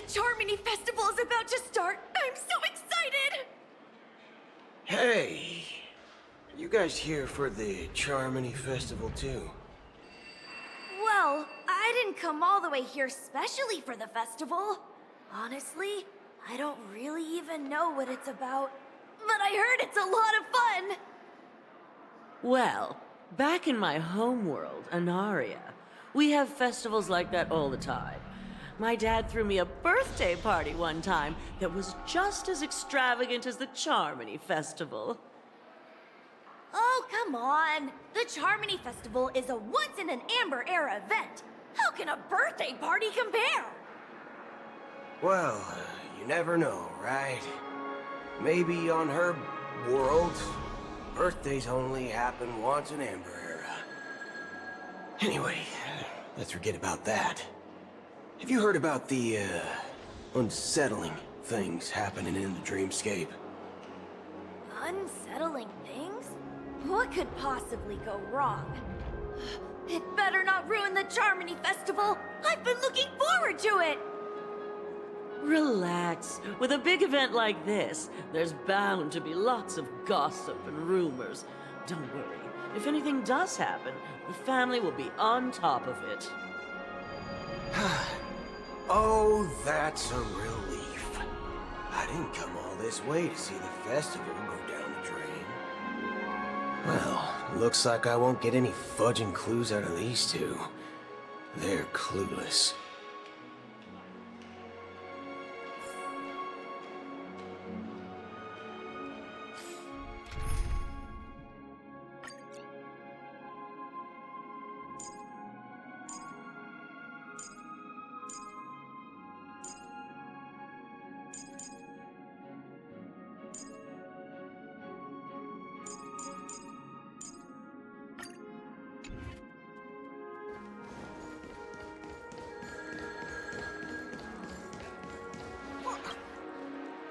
Charmony Festival is about to start! I'm so excited! Hey! You guys here for the Charmony Festival too? Well, I didn't come all the way here specially for the festival. Honestly, I don't really even know what it's about. But I heard it's a lot of fun! Well, back in my homeworld, Anaria, we have festivals like that all the time. My dad threw me a birthday party one time that was just as extravagant as the Charmony Festival. Oh, come on! The Charmony Festival is a once-in-an-Amber Era event! How can a birthday party compare? Well, you never know, right? Maybe on her world, birthdays only happen once in Amber Era. Anyway, let's forget about that. Have you heard about the, unsettling things happening in the Dreamscape? Unsettling things? What could possibly go wrong? It better not ruin the Charmony Festival! I've been looking forward to it! Relax. With a big event like this, there's bound to be lots of gossip and rumors. Don't worry. If anything does happen, the family will be on top of it. Oh, that's a relief. I didn't come all this way to see the festival go down the drain. Well, looks like I won't get any fudging clues out of these two. They're clueless.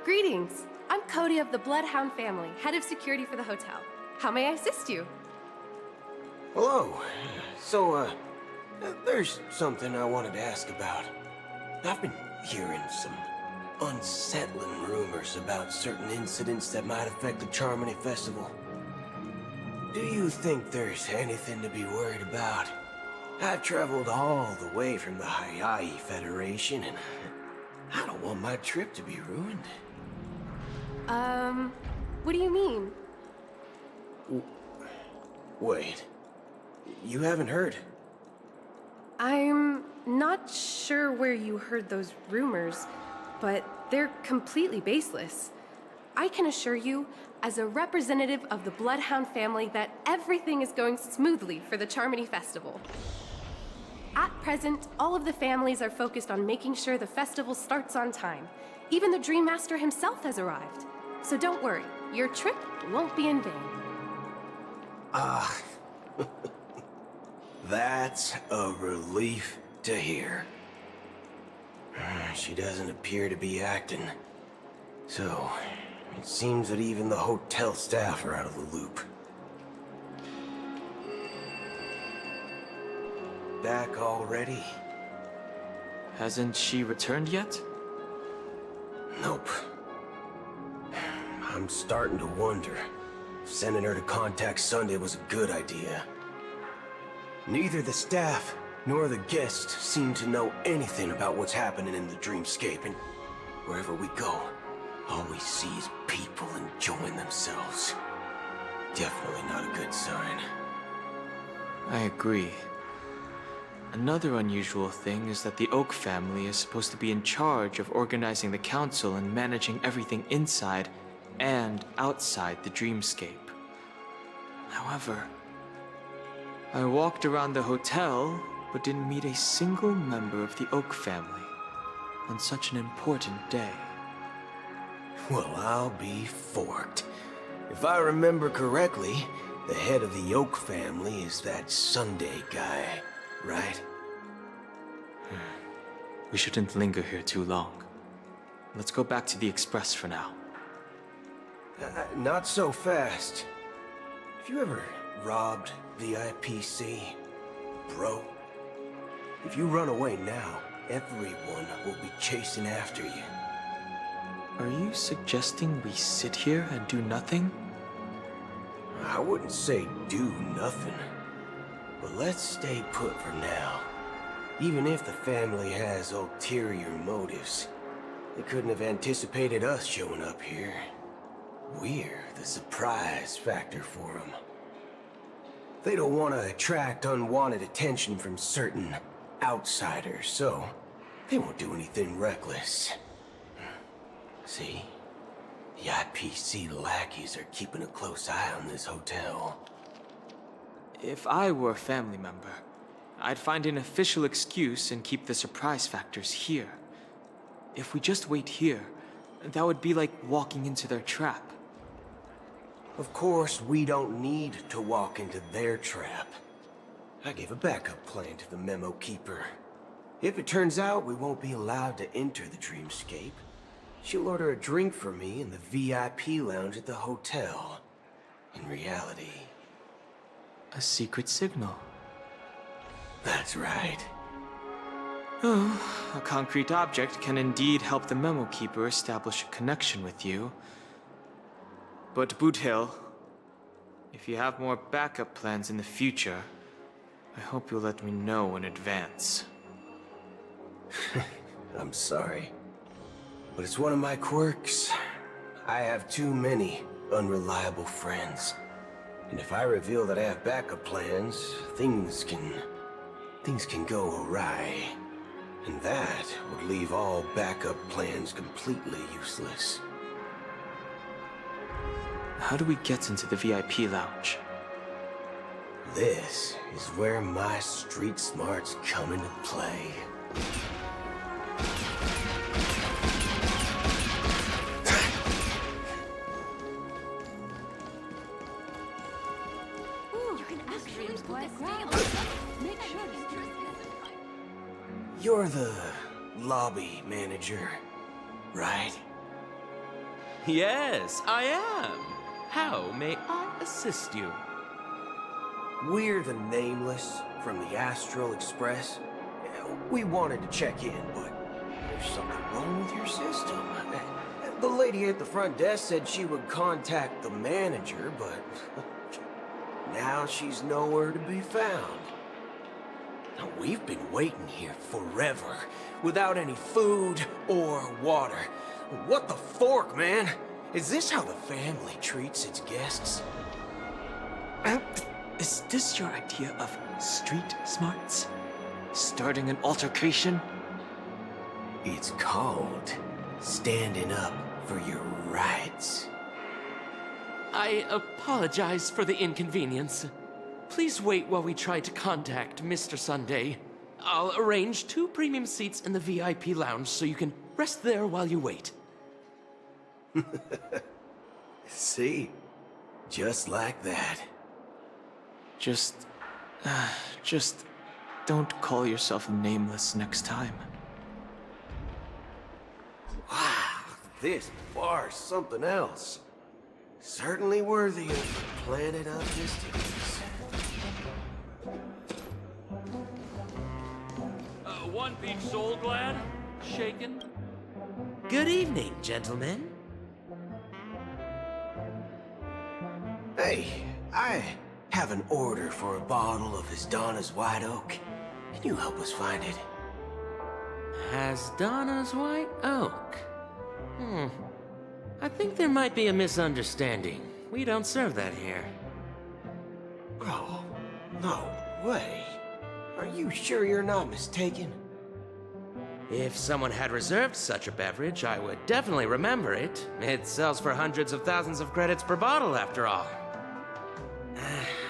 Greetings. I'm Cody of the Bloodhound family, head of security for the hotel. How may I assist you? Hello. So, there's something I wanted to ask about. I've been hearing some unsettling rumors about certain incidents that might affect the Charmony Festival. Do you think there's anything to be worried about? I've traveled all the way from the Hayai Federation, and I don't want my trip to be ruined. What do you mean? Wait. You haven't heard? I'm not sure where you heard those rumors, but they're completely baseless. I can assure you, as a representative of the Bloodhound family, that everything is going smoothly for the Charmony Festival. At present, all of the families are focused on making sure the festival starts on time. Even the Dream Master himself has arrived. So don't worry, your trip won't be in vain. That's a relief to hear. She doesn't appear to be acting. So, it seems that even the hotel staff are out of the loop. Back already? Hasn't she returned yet? Nope. I'm starting to wonder if sending her to contact Sunday was a good idea. Neither the staff nor the guests seem to know anything about what's happening in the Dreamscape, and wherever we go, all we see is people enjoying themselves. Definitely not a good sign. I agree. Another unusual thing is that the Oak family is supposed to be in charge of organizing the council and managing everything inside and outside the Dreamscape. However, I walked around the hotel but didn't meet a single member of the Oak family on such an important day. Well, I'll be forked. If I remember correctly, the head of the Oak family is that Sunday guy, right? We shouldn't linger here too long. Let's go back to the Express for now. Not so fast. Have you ever robbed the IPC, bro? If you run away now, everyone will be chasing after you. Are you suggesting we sit here and do nothing? I wouldn't say do nothing, but let's stay put for now. Even if the family has ulterior motives, they couldn't have anticipated us showing up here. We're the surprise factor for them. They don't want to attract unwanted attention from certain outsiders, so they won't do anything reckless. See? The IPC lackeys are keeping a close eye on this hotel. If I were a family member, I'd find an official excuse and keep the surprise factors here. If we just wait here, that would be like walking into their trap. Of course, we don't need to walk into their trap. I gave a backup plan to the memo keeper. If it turns out we won't be allowed to enter the Dreamscape, she'll order a drink for me in the VIP lounge at the hotel. In reality... A secret signal. That's right. Oh, a concrete object can indeed help the memo keeper establish a connection with you. But Boot Hill, if you have more backup plans in the future, I hope you'll let me know in advance. I'm sorry, but it's one of my quirks. I have too many unreliable friends. And if I reveal that I have backup plans, things can go awry. And that would leave all backup plans completely useless. How do we get into the VIP lounge? This is where my street smarts come into play. You're the lobby manager, right? Yes, I am. How may I assist you? We're the Nameless from the Astral Express. We wanted to check in, but there's something wrong with your system. The lady at the front desk said she would contact the manager, but now she's nowhere to be found. Now, we've been waiting here forever, without any food or water. What the fork, man? Is this how the family treats its guests? Is this your idea of street smarts? Starting an altercation? It's called standing up for your rights. I apologize for the inconvenience. Please wait while we try to contact Mr. Sunday. I'll arrange 2 premium seats in the VIP lounge so you can rest there while you wait. See? Just like that. Just don't call yourself Nameless next time. Wow, this bar's something else. Certainly worthy of the planet of distance. One peach soul glad? Shaken? Good evening, gentlemen. Hey, I have an order for a bottle of Hasdana's White Oak. Can you help us find it? Hasdana's White Oak? I think there might be a misunderstanding. We don't serve that here. Oh, no way. Are you sure you're not mistaken? If someone had reserved such a beverage, I would definitely remember it. It sells for hundreds of thousands of credits per bottle, after all.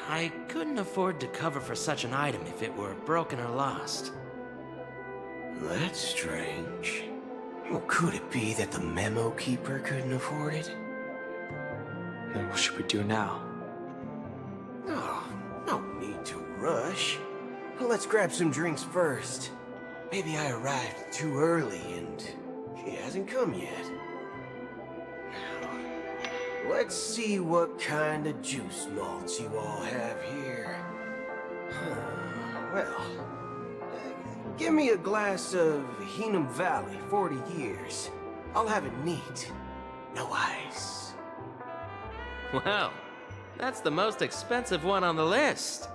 I couldn't afford to cover for such an item if it were broken or lost. That's strange. Well, could it be that the memo keeper couldn't afford it? Then what should we do now? Oh, no need to rush. Let's grab some drinks first. Maybe I arrived too early and she hasn't come yet. Now, let's see what kind of juice malts you all have here. Well, Give me a glass of Heenum Valley, 40 years. I'll have it neat. No ice. Well, that's the most expensive one on the list.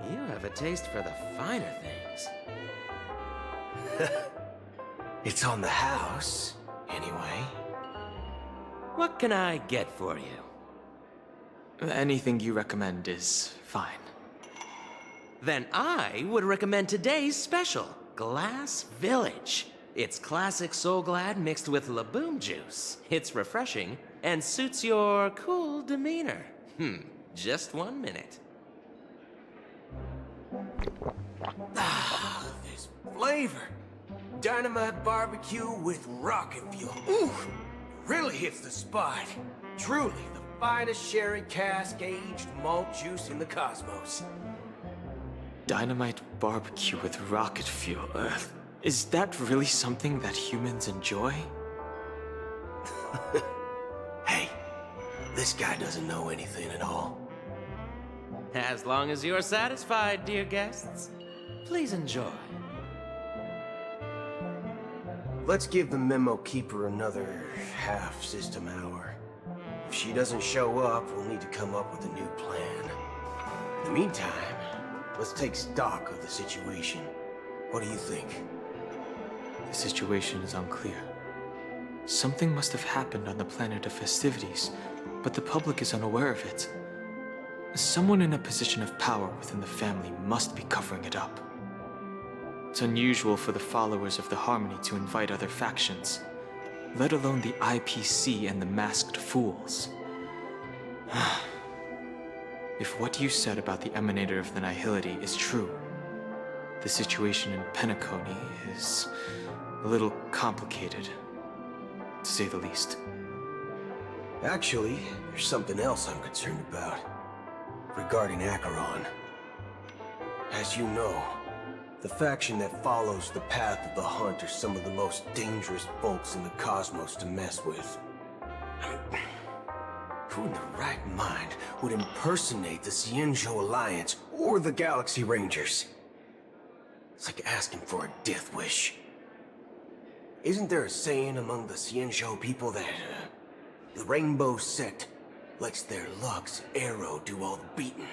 You have a taste for the finer things. It's on the house, anyway. What can I get for you? Anything you recommend is fine. Then I would recommend today's special, Glass Village. It's classic Soul Glad mixed with Laboom juice. It's refreshing and suits your cool demeanor. Just 1 minute. This flavor. Dynamite barbecue with rocket fuel. Ooh, really hits the spot. Truly the finest sherry cask-aged malt juice in the cosmos. Dynamite barbecue with rocket fuel. Is that really something that humans enjoy? Hey, this guy doesn't know anything at all. As long as you're satisfied, dear guests, please enjoy. Let's give the memo keeper another half-system hour. If she doesn't show up, we'll need to come up with a new plan. In the meantime, let's take stock of the situation. What do you think? The situation is unclear. Something must have happened on the planet of festivities, but the public is unaware of it. Someone in a position of power within the family must be covering it up. It's unusual for the followers of the Harmony to invite other factions, let alone the IPC and the Masked Fools. If what you said about the Emanator of the Nihility is true, the situation in Penacony is a little complicated, to say the least. Actually, there's something else I'm concerned about. Regarding Acheron. As you know, the faction that follows the path of the hunt are some of the most dangerous folks in the cosmos to mess with. Who in their right mind would impersonate the Xianzhou Alliance or the Galaxy Rangers? It's like asking for a death wish. Isn't there a saying among the Xianzhou people that the Rainbow Sect lets their Lux arrow do all the beating?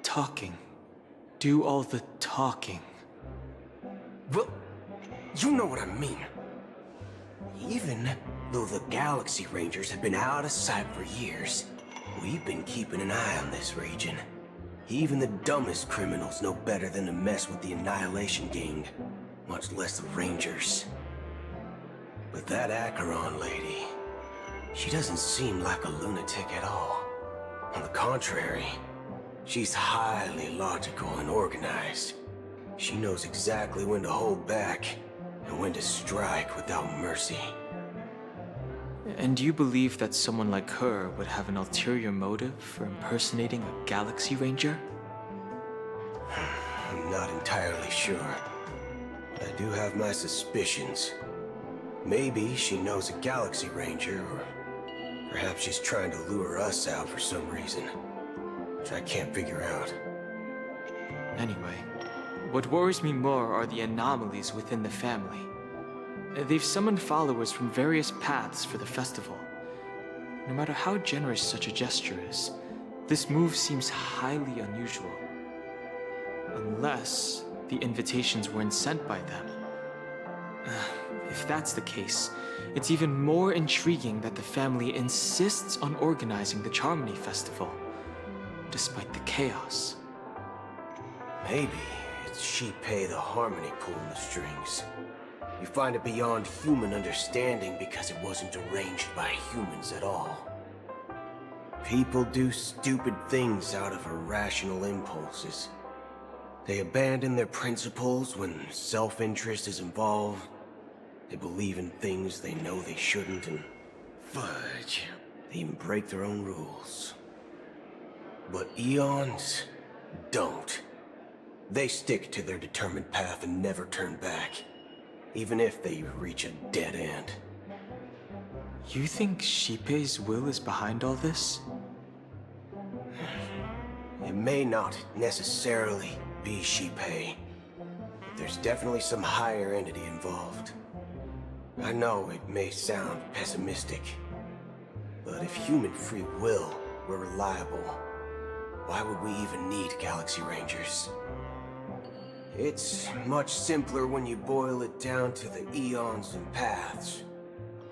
Talking. Do all the talking. Well, you know what I mean. Even though the Galaxy Rangers have been out of sight for years, we've been keeping an eye on this region. Even the dumbest criminals know better than to mess with the Annihilation Gang, much less the Rangers. But that Acheron lady, she doesn't seem like a lunatic at all. On the contrary, she's highly logical and organized. She knows exactly when to hold back and when to strike without mercy. And do you believe that someone like her would have an ulterior motive for impersonating a Galaxy Ranger? I'm not entirely sure, but I do have my suspicions. Maybe she knows a Galaxy Ranger, or perhaps she's trying to lure us out for some reason, which I can't figure out. Anyway, what worries me more are the anomalies within the family. They've summoned followers from various paths for the festival. No matter how generous such a gesture is, this move seems highly unusual. Unless the invitations weren't sent by them. If that's the case, it's even more intriguing that the family insists on organizing the Charmony Festival, despite the chaos. Maybe it's Shipei the Harmony pulling the strings. You find it beyond human understanding because it wasn't arranged by humans at all. People do stupid things out of irrational impulses. They abandon their principles when self-interest is involved. They believe in things they know they shouldn't, and fudge, they even break their own rules. But Eons don't. They stick to their determined path and never turn back, even if they reach a dead end. You think Shipei's will is behind all this? It may not necessarily be Shipei. there's definitely some higher entity involved. I know it may sound pessimistic, but if human free will were reliable, why would we even need Galaxy Rangers? It's much simpler when you boil it down to the eons and paths.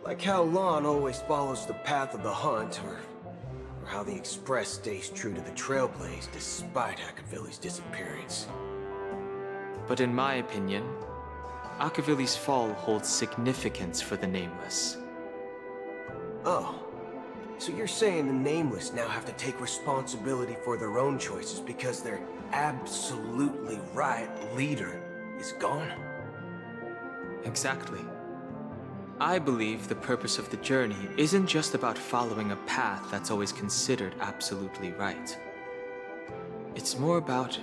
Like how Lon always follows the path of the hunt, or how the Express stays true to the Trailblaze despite Akavili's disappearance. But in my opinion, Akavili's fall holds significance for the Nameless. Oh, so you're saying the Nameless now have to take responsibility for their own choices because their absolutely right leader is gone? Exactly. I believe the purpose of the journey isn't just about following a path that's always considered absolutely right. It's more about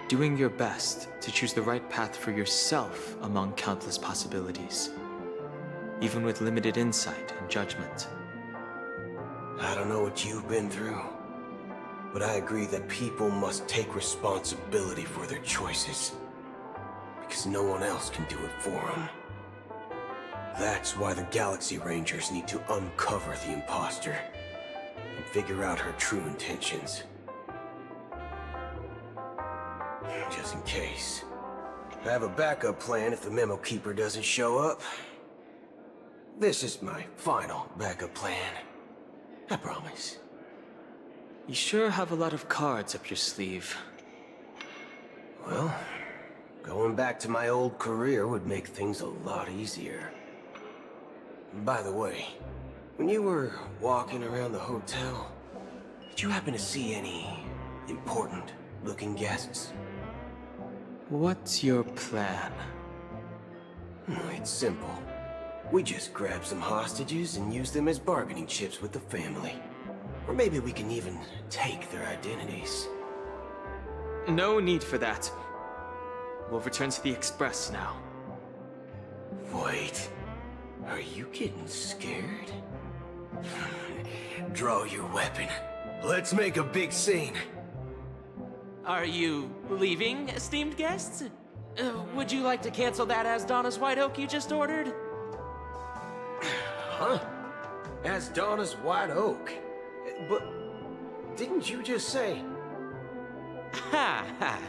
doing your best to choose the right path for yourself among countless possibilities, even with limited insight and judgment. I don't know what you've been through, but I agree that people must take responsibility for their choices, because no one else can do it for them. That's why the Galaxy Rangers need to uncover the imposter and figure out her true intentions. Just in case. I have a backup plan if the Memo Keeper doesn't show up. This is my final backup plan. I promise. You sure have a lot of cards up your sleeve. Well, going back to my old career would make things a lot easier. By the way, when you were walking around the hotel, did you happen to see any important-looking guests? What's your plan? It's simple. We just grab some hostages and use them as bargaining chips with the family. Or maybe we can even take their identities. No need for that. We'll return to the Express now. Wait. Are you getting scared? Draw your weapon. Let's make a big scene. Are you leaving, esteemed guests? Would you like to cancel that Asdana's White Oak you just ordered? Huh? As Donna's White Oak? But didn't you just say... Ha ha.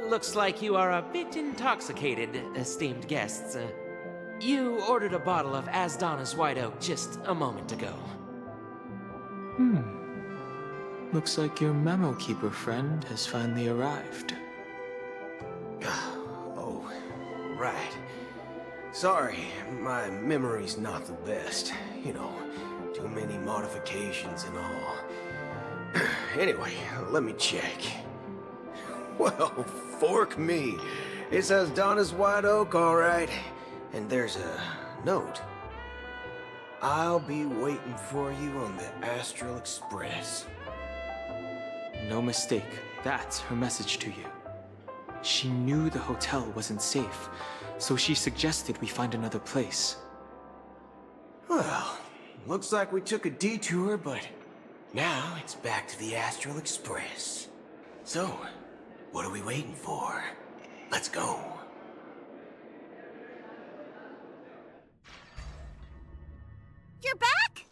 Looks like you are a bit intoxicated, esteemed guests. You ordered a bottle of Asdana's White Oak just a moment ago. Looks like your Memo Keeper friend has finally arrived. Oh, right. Sorry, my memory's not the best. You know, too many modifications and all. Anyway, let me check. Well, fork me. It says Donna's White Oak, all right. And there's a note. I'll be waiting for you on the Astral Express. No mistake, that's her message to you. She knew the hotel wasn't safe, so she suggested we find another place. Well, looks like we took a detour, but now it's back to the Astral Express. So, what are we waiting for? Let's go. You're back?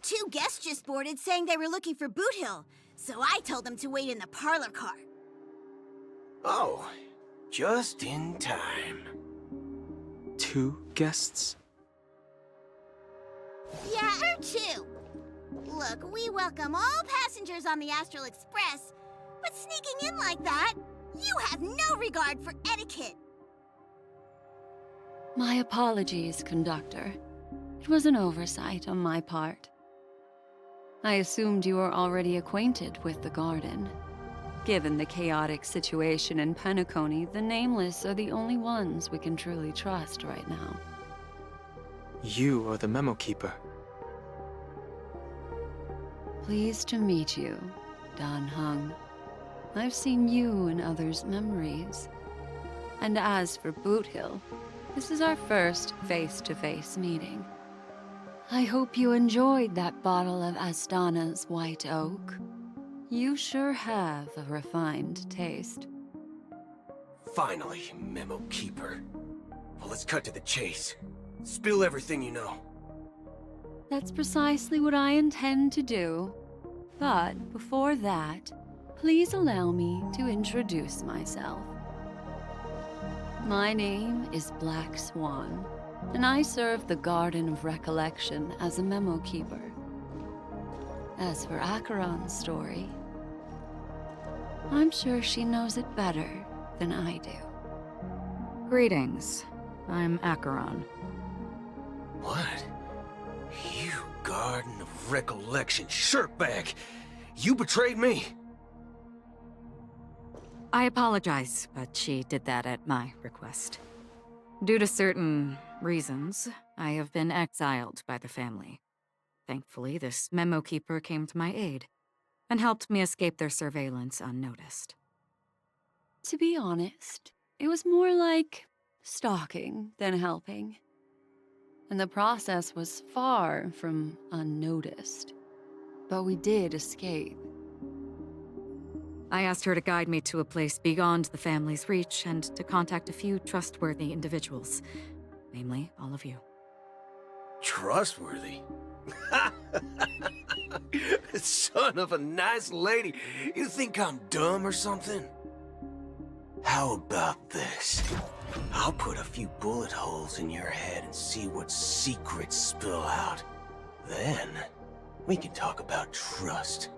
Two guests just boarded saying they were looking for Boot Hill, so I told them to wait in the parlor car. Oh, just in time. 2 guests? Yeah, or 2. Look, we welcome all passengers on the Astral Express, but sneaking in like that, you have no regard for etiquette. My apologies, conductor. It was an oversight on my part. I assumed you were already acquainted with the garden. Given the chaotic situation in Penacony, the Nameless are the only ones we can truly trust right now. You are the Memo Keeper. Pleased to meet you, Dan Hung. I've seen you in others' memories. And as for Boot Hill, this is our first face-to-face meeting. I hope you enjoyed that bottle of Astana's White Oak. You sure have a refined taste. Finally, Memo Keeper. Well, let's cut to the chase. Spill everything you know. That's precisely what I intend to do. But before that, please allow me to introduce myself. My name is Black Swan, and I serve the Garden of Recollection as a memo keeper. As for Acheron's story, I'm sure she knows it better than I do. Greetings. I'm Acheron. What? You Garden of Recollection shirtbag! You betrayed me! I apologize, but she did that at my request. Due to certain reasons, I have been exiled by the family. Thankfully, this memo keeper came to my aid and helped me escape their surveillance unnoticed. To be honest, it was more like stalking than helping. And the process was far from unnoticed. But we did escape. I asked her to guide me to a place beyond the family's reach and to contact a few trustworthy individuals, namely all of you. Trustworthy? Son of a nice lady. You think I'm dumb or something? How about this? I'll put a few bullet holes in your head and see what secrets spill out. Then, we can talk about trust.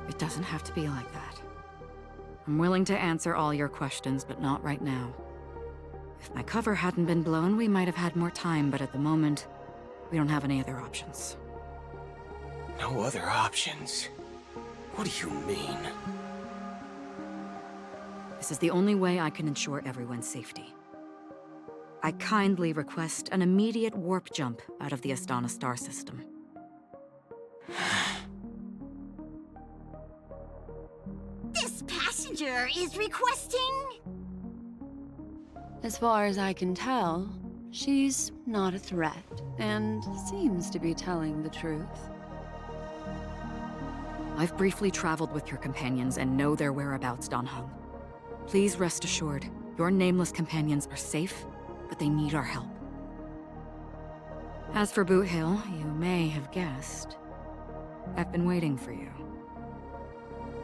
It doesn't have to be like that. I'm willing to answer all your questions, but not right now. If my cover hadn't been blown, we might have had more time, but at the moment, we don't have any other options. No other options? What do you mean? This is the only way I can ensure everyone's safety. I kindly request an immediate warp jump out of the Astana star system. This passenger is requesting... As far as I can tell, she's not a threat and seems to be telling the truth. I've briefly traveled with your companions and know their whereabouts, Dan Heng. Please rest assured, your nameless companions are safe, but they need our help. As for Boot Hill, you may have guessed. I've been waiting for you.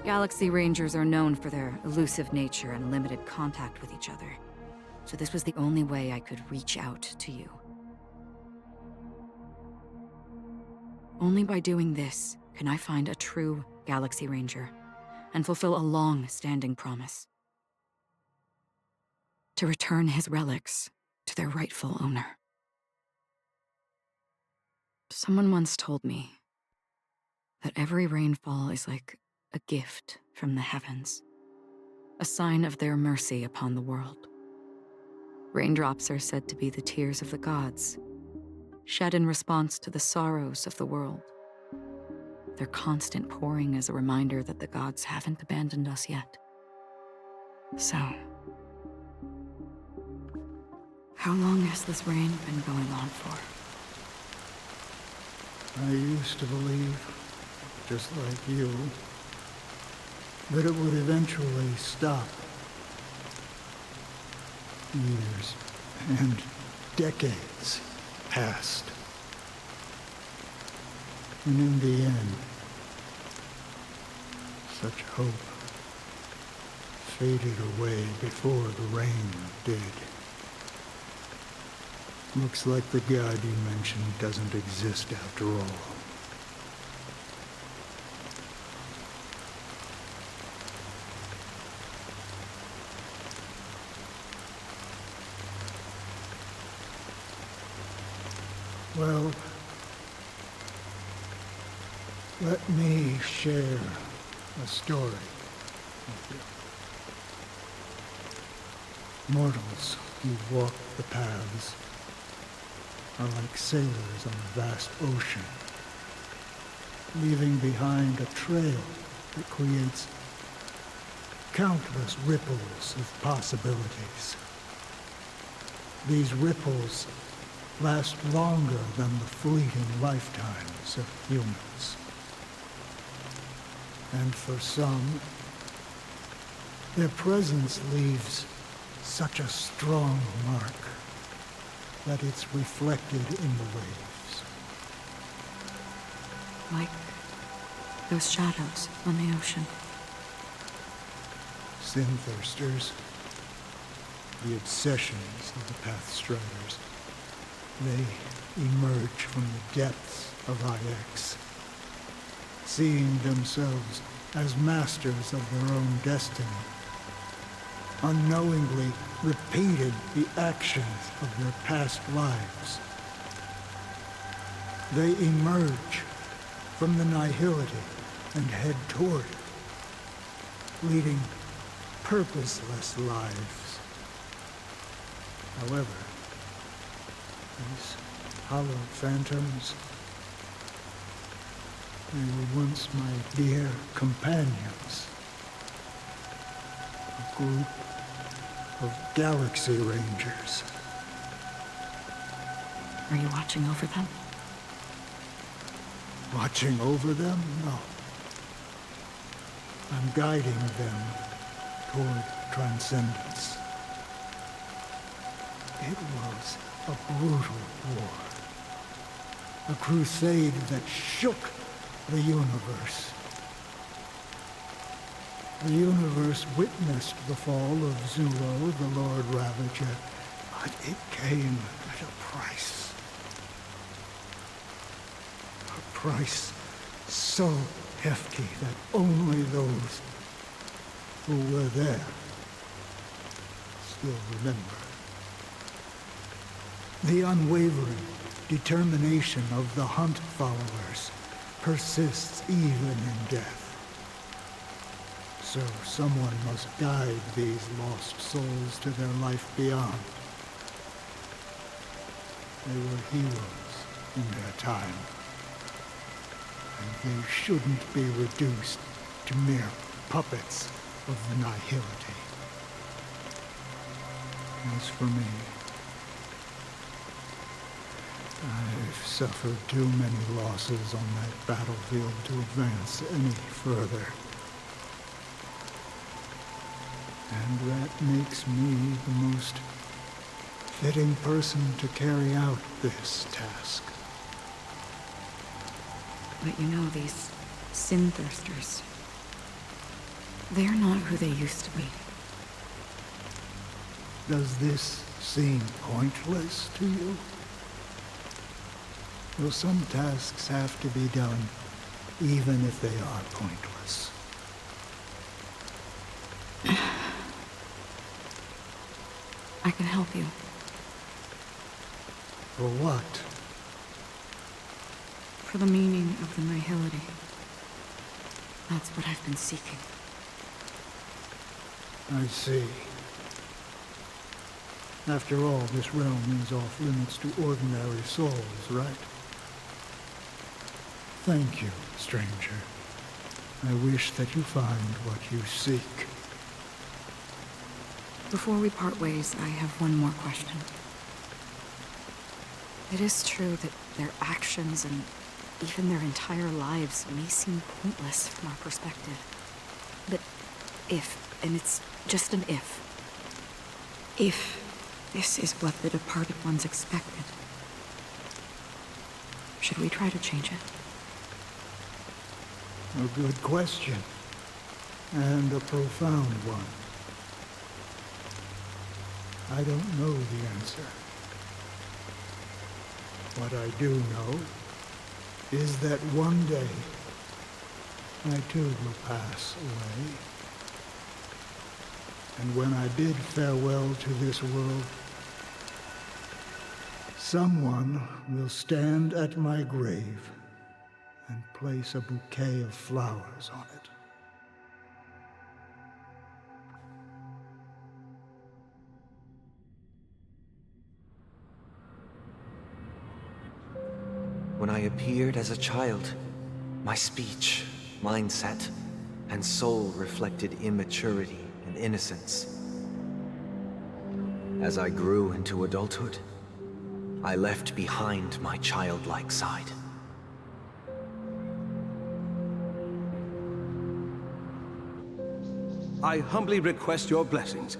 Galaxy Rangers are known for their elusive nature and limited contact with each other, so this was the only way I could reach out to you. Only by doing this can I find a true Galaxy Ranger and fulfill a long-standing promise. To return his relics to their rightful owner. Someone once told me that every rainfall is like a gift from the heavens, a sign of their mercy upon the world. Raindrops are said to be the tears of the gods, shed in response to the sorrows of the world. Their constant pouring is a reminder that the gods haven't abandoned us yet. So, how long has this rain been going on for? I used to believe, just like you, that it would eventually stop. Years and decades passed. And in the end, such hope faded away before the rain did. Looks like the god you mentioned doesn't exist after all. Well, let me share a story with you. Mortals who walk the paths are like sailors on a vast ocean, leaving behind a trail that creates countless ripples of possibilities. These ripples last longer than the fleeting lifetimes of humans. And for some, Their presence leaves such a strong mark that it's reflected in the waves. Like those shadows on the ocean. Sin-thirsters, the obsessions of the Pathstriders, they emerge from the depths of IX, seeing themselves as masters of their own destiny, unknowingly repeated the actions of their past lives. They emerge from the nihility and head toward it, leading purposeless lives. However, these hollow phantoms, they were once my dear companions. A group of Galaxy Rangers. Are you watching over them? Watching over them? No. I'm guiding them toward transcendence. It was a brutal war. A crusade that shook the universe. The universe witnessed the fall of Zulo, the Lord Ravager, but it came at a price. A price so hefty that only those who were there still remember. The unwavering determination of the Hunt followers persists even in death. So someone must guide these lost souls to their life beyond. They were heroes in their time, and they shouldn't be reduced to mere puppets of the nihility. As for me, I've suffered too many losses on that battlefield to advance any further. And that makes me the most fitting person to carry out this task. But you know, these sin-thirsters, they're not who they used to be. Does this seem pointless to you? Well, some tasks have to be done, even if they are pointless. I can help you. For what? For the meaning of the nihility. That's what I've been seeking. I see. After all, this realm is off limits to ordinary souls, right? Thank you, stranger. I wish that you find what you seek. Before we part ways, I have one more question. It is true that their actions and even their entire lives may seem pointless from our perspective. But if, and it's just an if this is what the departed ones expected, should we try to change it? A good question, and a profound one. I don't know the answer. What I do know is that one day I too will pass away. And when I bid farewell to this world, someone will stand at my grave and place a bouquet of flowers on it. When I appeared as a child, my speech, mindset, and soul reflected immaturity and innocence. As I grew into adulthood, I left behind my childlike side. I humbly request your blessings,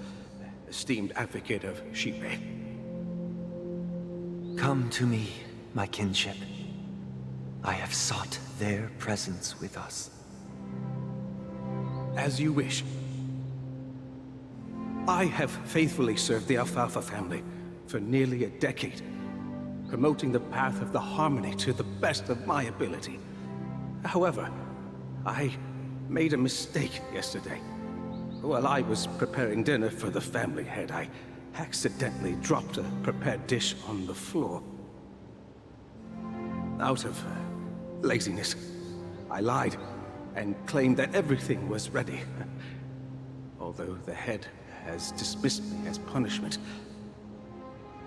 esteemed advocate of Shipe. Come to me, my kinship. I have sought their presence with us. As you wish. I have faithfully served the Alfalfa family for nearly a decade, promoting the path of the harmony to the best of my ability. However, I made a mistake yesterday. While I was preparing dinner for the family head, I accidentally dropped a prepared dish on the floor. Out of laziness, I lied and claimed that everything was ready. Although the head has dismissed me as punishment,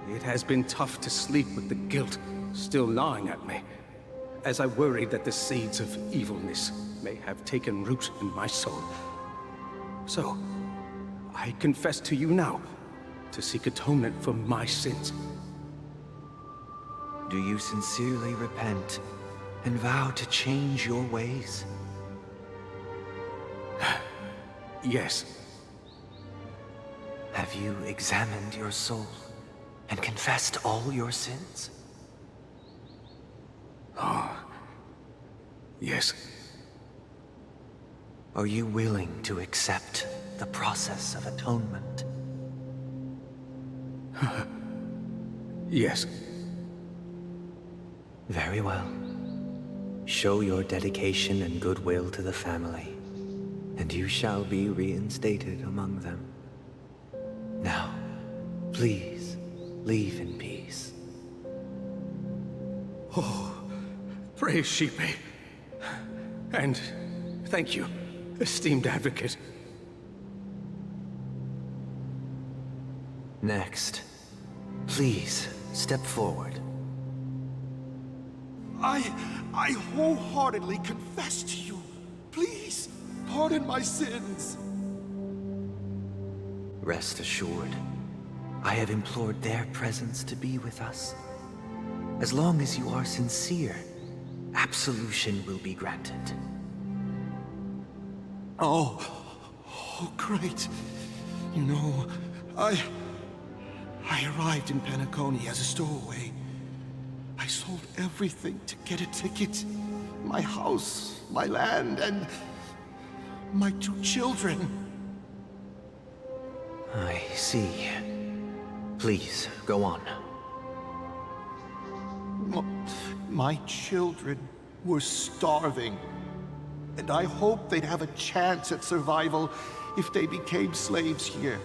it has been tough to sleep with the guilt still gnawing at me, as I worried that the seeds of evilness may have taken root in my soul. So, I confess to you now, to seek atonement for my sins. Do you sincerely repent and vow to change your ways? Yes. Have you examined your soul and confessed all your sins? Yes. Are you willing to accept the process of atonement? Yes. Very well. Show your dedication and goodwill to the family, and you shall be reinstated among them. Now, please, leave in peace. Oh, praise Shipe. And thank you, esteemed advocate. Next, please step forward. I wholeheartedly confess to you. Please, pardon my sins. Rest assured, I have implored their presence to be with us. As long as you are sincere, absolution will be granted. Oh, great. You know, I arrived in Penacony as a stowaway. I sold everything to get a ticket. My house, my land, and my 2 children. I see. Please, go on. My children were starving, and I hoped they'd have a chance at survival if they became slaves here.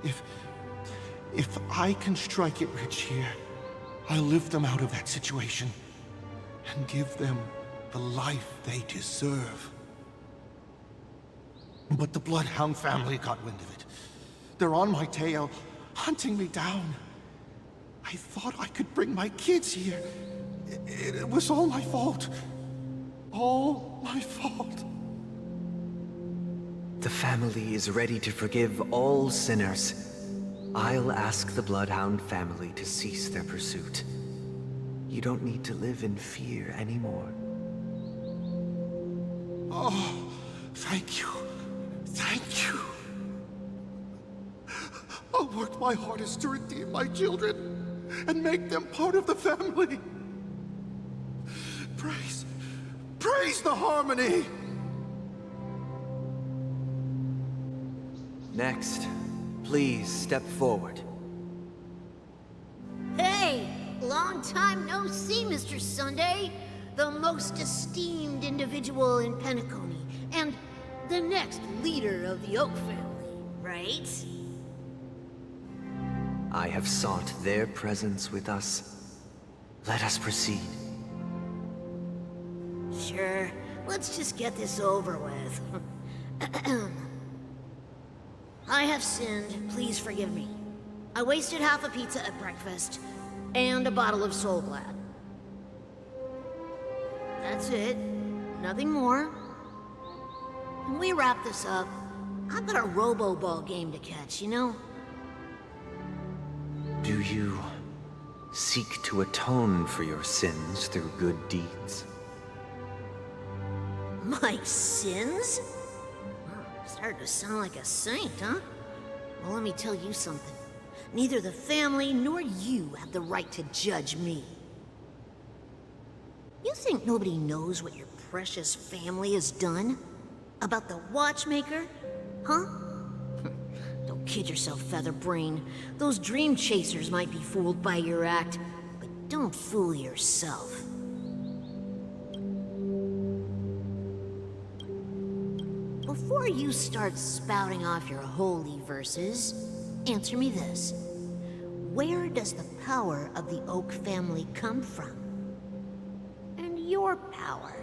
If I can strike it rich here, I'll lift them out of that situation and give them the life they deserve. But the Bloodhound family got wind of it. They're on my tail, hunting me down. I thought I could bring my kids here. It was all my fault. All my fault. The family is ready to forgive all sinners. I'll ask the Bloodhound family to cease their pursuit. You don't need to live in fear anymore. Oh, thank you. Thank you. I'll work my hardest to redeem my children and make them part of the family. Praise the harmony! Next, please step forward. Hey! Long time no see, Mr. Sunday. The most esteemed individual in Penacony, and the next leader of the Oak family, right? I have sought their presence with us. Let us proceed. Sure. Let's just get this over with. I have sinned. Please forgive me. I wasted half a pizza at breakfast, and a bottle of Soul Glad. That's it. Nothing more. When we wrap this up, I've got a robo-ball game to catch, you know? Do you seek to atone for your sins through good deeds? My sins? Started to sound like a saint, huh? Well, let me tell you something. Neither the family nor you have the right to judge me. You think nobody knows what your precious family has done? About the watchmaker? Huh? Don't kid yourself, Featherbrain. Those dream chasers might be fooled by your act, but don't fool yourself. Before you start spouting off your holy verses, answer me this. Where does the power of the Oak family come from? And your power?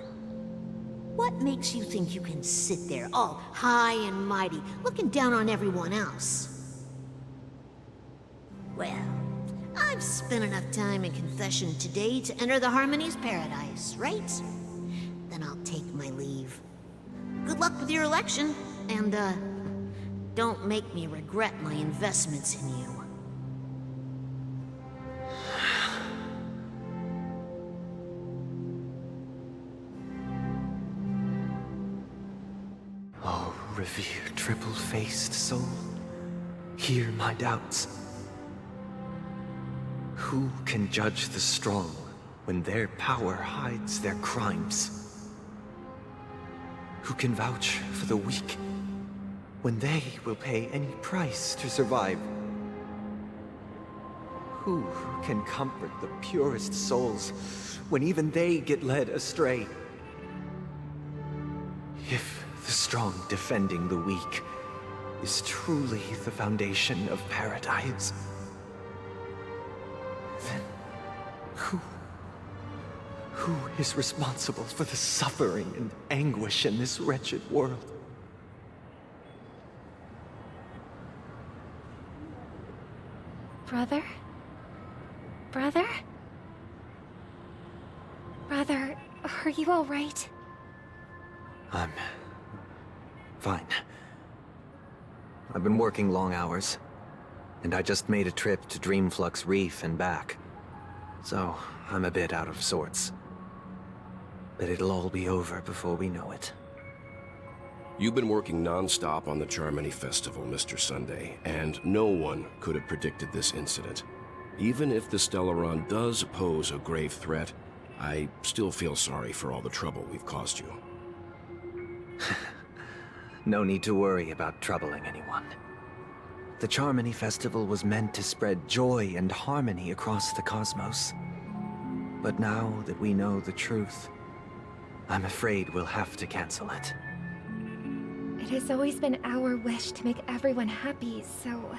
What makes you think you can sit there all high and mighty, looking down on everyone else? Well, I've spent enough time in confession today to enter the Harmony's paradise, right? Then I'll take my leave. Good luck with your election, and, don't make me regret my investments in you. Oh, revered triple-faced soul, hear my doubts. Who can judge the strong when their power hides their crimes? Who can vouch for the weak when they will pay any price to survive? Who can comfort the purest souls when even they get led astray? If the strong defending the weak is truly the foundation of paradise, then who is responsible for the suffering and anguish in this wretched world? Brother? Brother? Brother, are you all right? I'm fine. I've been working long hours, and I just made a trip to Dreamflux Reef and back. So, I'm a bit out of sorts. But it'll all be over before we know it. You've been working non-stop on the Charmony Festival, Mr. Sunday, and no one could have predicted this incident. Even if the Stellaron does pose a grave threat, I still feel sorry for all the trouble we've caused you. No need to worry about troubling anyone. The Charmony Festival was meant to spread joy and harmony across the cosmos. But now that we know the truth, I'm afraid we'll have to cancel it. It has always been our wish to make everyone happy, so...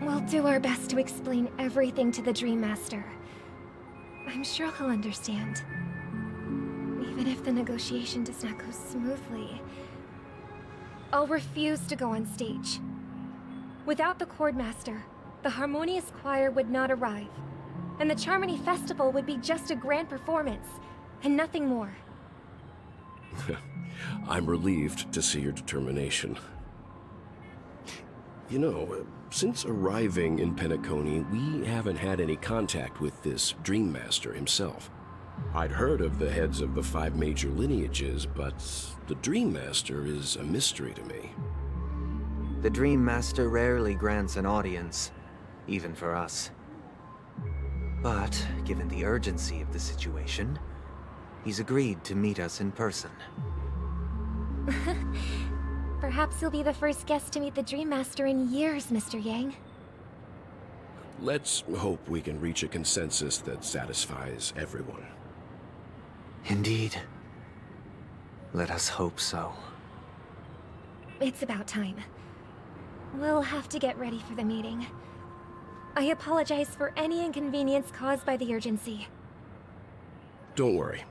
we'll do our best to explain everything to the Dream Master. I'm sure he'll understand. Even if the negotiation does not go smoothly, I'll refuse to go on stage. Without the Chord Master, the Harmonious Choir would not arrive, and the Charmony Festival would be just a grand performance, and nothing more. I'm relieved to see your determination. You know, since arriving in Penacony, we haven't had any contact with this Dream Master himself. I'd heard of the heads of the 5 major lineages, but the Dream Master is a mystery to me. The Dream Master rarely grants an audience, even for us. But, given the urgency of the situation, he's agreed to meet us in person. Perhaps you'll be the first guest to meet the Dream Master in years, Mr. Yang. Let's hope we can reach a consensus that satisfies everyone. Indeed. Let us hope so. It's about time. We'll have to get ready for the meeting. I apologize for any inconvenience caused by the urgency. Don't worry.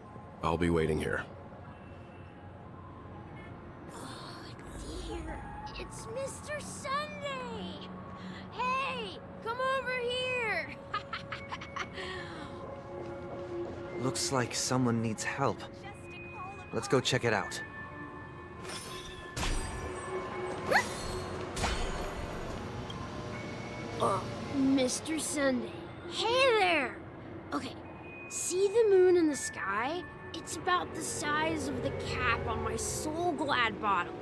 I'll be waiting here. It's Mr. Sunday! Hey, come over here! Looks like someone needs help. Let's go check it out. Mr. Sunday. Hey there! Okay, see the moon in the sky? It's about the size of the cap on my Soul Glad bottle.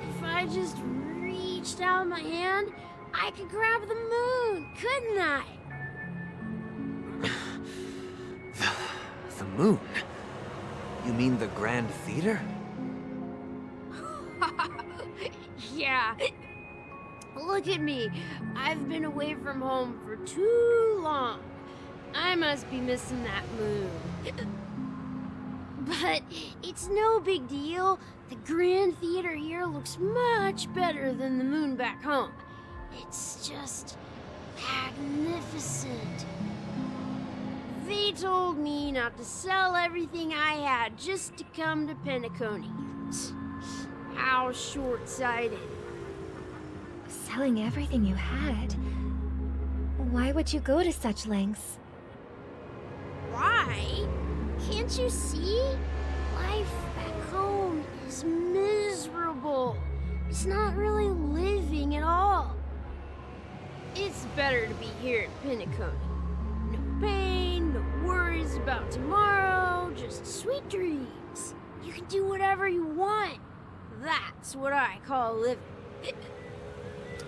If I just reached out my hand, I could grab the moon, couldn't I? The moon? You mean the Grand Theater? Yeah. Look at me. I've been away from home for too long. I must be missing that moon. But it's no big deal. The Grand Theater here looks much better than the moon back home. It's just magnificent. They told me not to sell everything I had just to come to Penacony. How short-sighted. Selling everything you had? Why would you go to such lengths? Why? Can't you see? Life back home is miserable. It's not really living at all. It's better to be here at Penacony. No pain, no worries about tomorrow, just sweet dreams. You can do whatever you want. That's what I call living.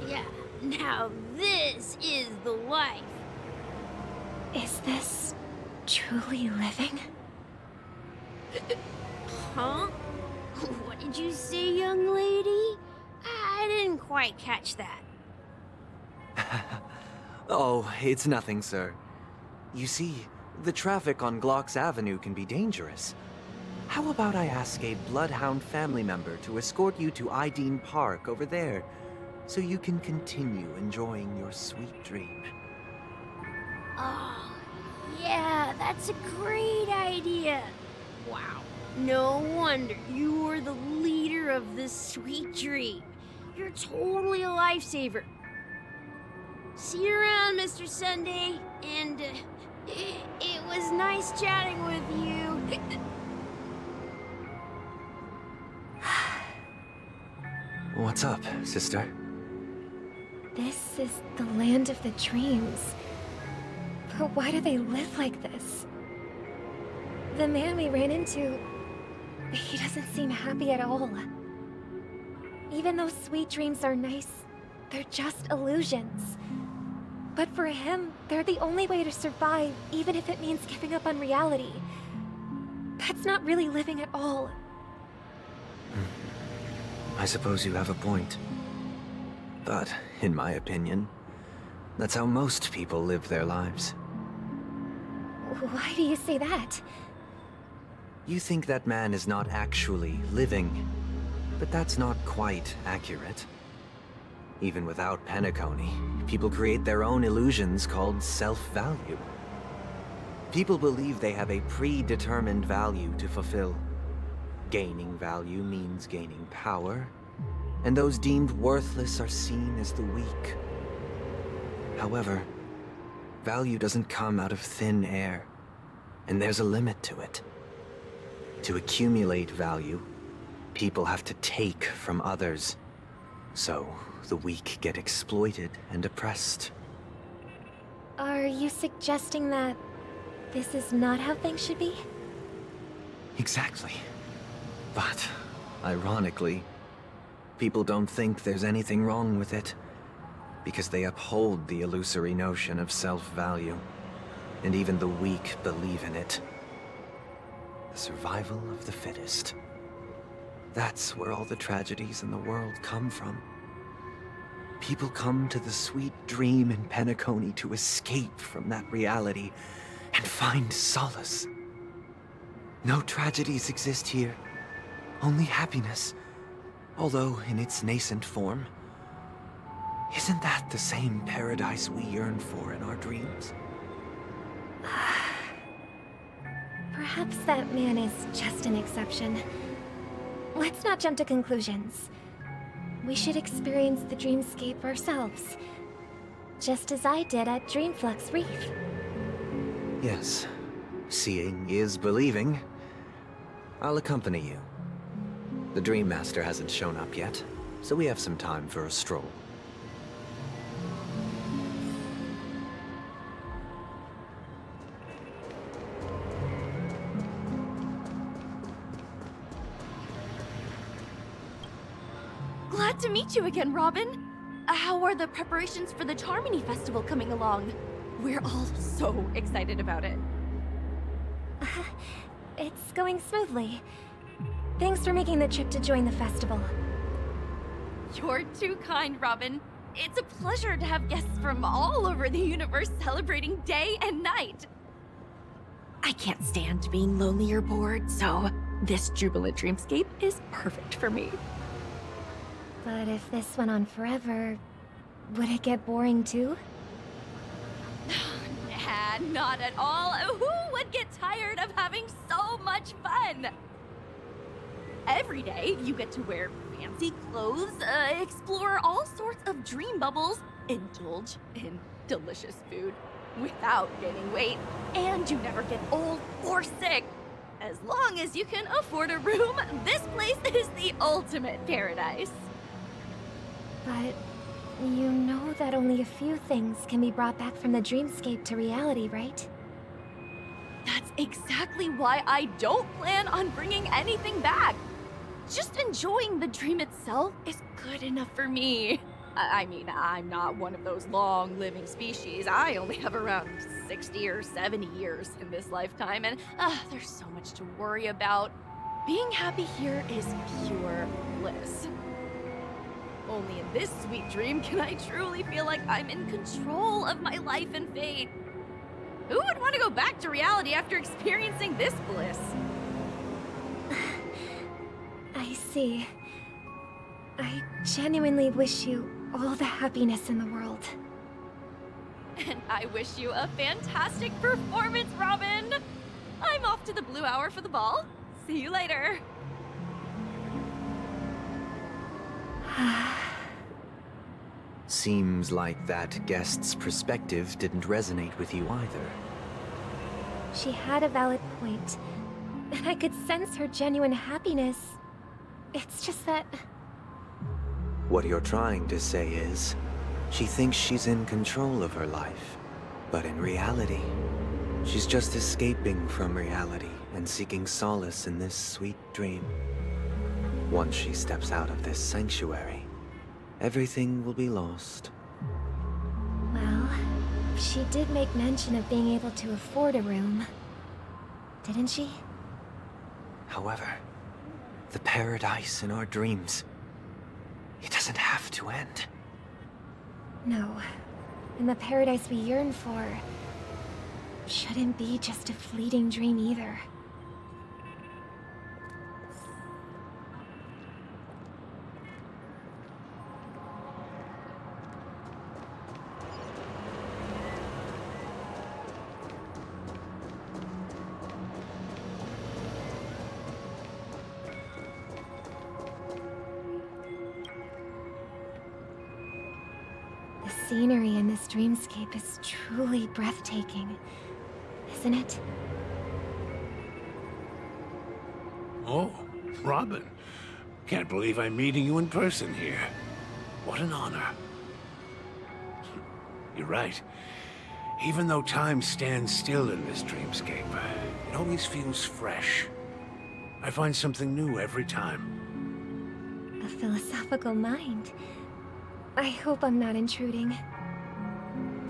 Yeah, now this is the life. Is this truly living? Huh? What did you say, young lady? I didn't quite catch that. Oh, it's nothing, sir. You see, the traffic on Glock's Avenue can be dangerous. How about I ask a Bloodhound family member to escort you to Ideen Park over there, so you can continue enjoying your sweet dream? Oh, yeah, that's a great idea. Wow, no wonder you were the leader of this sweet dream. You're totally a lifesaver. See you around, Mr. Sunday, and it was nice chatting with you. What's up, sister? This is the land of the dreams. But why do they live like this? The man we ran into, he doesn't seem happy at all. Even though sweet dreams are nice, they're just illusions. But for him, they're the only way to survive, even if it means giving up on reality. That's not really living at all. I suppose you have a point. But, in my opinion, that's how most people live their lives. Why do you say that? You think that man is not actually living, but that's not quite accurate. Even without Penacony, people create their own illusions called self-value. People believe they have a predetermined value to fulfill. Gaining value means gaining power, and those deemed worthless are seen as the weak. However, value doesn't come out of thin air, and there's a limit to it. To accumulate value, people have to take from others. So, the weak get exploited and oppressed. Are you suggesting that this is not how things should be? Exactly. But, ironically, people don't think there's anything wrong with it, because they uphold the illusory notion of self-value, and even the weak believe in it. The survival of the fittest. That's where all the tragedies in the world come from. People come to the sweet dream in Penacony to escape from that reality and find solace. No tragedies exist here, only happiness, although in its nascent form. Isn't that the same paradise we yearn for in our dreams? Perhaps that man is just an exception. Let's not jump to conclusions. We should experience the dreamscape ourselves, just as I did at Dreamflux Reef. Yes, seeing is believing. I'll accompany you. The Dream Master hasn't shown up yet, so we have some time for a stroll. Glad to meet you again, Robin. How are the preparations for the Charmony Festival coming along? We're all so excited about it. It's going smoothly. Thanks for making the trip to join the festival. You're too kind, Robin. It's a pleasure to have guests from all over the universe celebrating day and night. I can't stand being lonely or bored, so this jubilant dreamscape is perfect for me. But if this went on forever, would it get boring too? Nah, not at all. Who would get tired of having so much fun? Every day, you get to wear fancy clothes, explore all sorts of dream bubbles, indulge in delicious food without gaining weight, and you never get old or sick. As long as you can afford a room, this place is the ultimate paradise. But you know that only a few things can be brought back from the dreamscape to reality, right? That's exactly why I don't plan on bringing anything back. Just enjoying the dream itself is good enough for me. I mean, I'm not one of those long-living species. I only have around 60 or 70 years in this lifetime, and there's so much to worry about. Being happy here is pure bliss. Only in this sweet dream can I truly feel like I'm in control of my life and fate. Who would want to go back to reality after experiencing this bliss? I see. I genuinely wish you all the happiness in the world. And I wish you a fantastic performance, Robin! I'm off to the Blue Hour for the ball. See you later. Seems like that guest's perspective didn't resonate with you either. She had a valid point, and I could sense her genuine happiness. It's just that... What you're trying to say is, she thinks she's in control of her life. But in reality, she's just escaping from reality and seeking solace in this sweet dream. Once she steps out of this sanctuary, everything will be lost. Well, she did make mention of being able to afford a room, didn't she? However, the paradise in our dreams, it doesn't have to end. No. And the paradise we yearn for shouldn't be just a fleeting dream either. The scenery in this dreamscape is truly breathtaking, isn't it? Oh, Robin. Can't believe I'm meeting you in person here. What an honor. You're right. Even though time stands still in this dreamscape, it always feels fresh. I find something new every time. A philosophical mind. I hope I'm not intruding.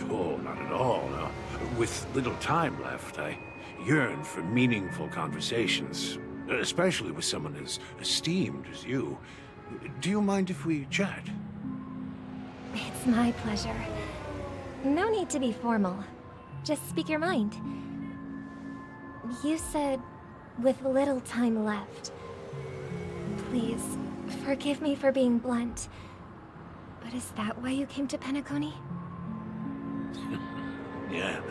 Oh, not at all. No. With little time left, I yearn for meaningful conversations, especially with someone as esteemed as you. Do you mind if we chat? It's my pleasure. No need to be formal. Just speak your mind. You said, with little time left. Please, forgive me for being blunt. But is that why you came to Penacony? Yeah.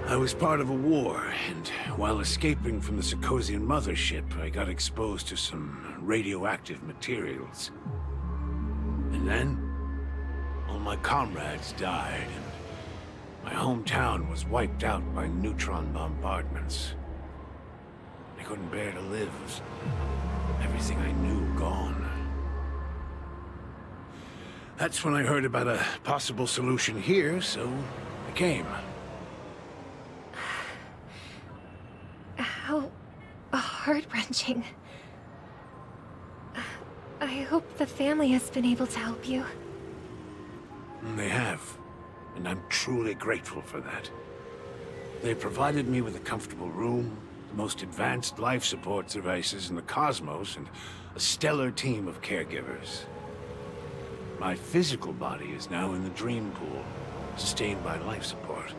I was part of a war, and while escaping from the Sarkosian mothership, I got exposed to some radioactive materials. And then, all my comrades died, and my hometown was wiped out by neutron bombardments. I couldn't bear to live. Everything I knew gone. That's when I heard about a possible solution here, so I came. How heart-wrenching. I hope the family has been able to help you. They have, and I'm truly grateful for that. They provided me with a comfortable room, the most advanced life support devices in the cosmos, and a stellar team of caregivers. My physical body is now in the dream pool, sustained by life support.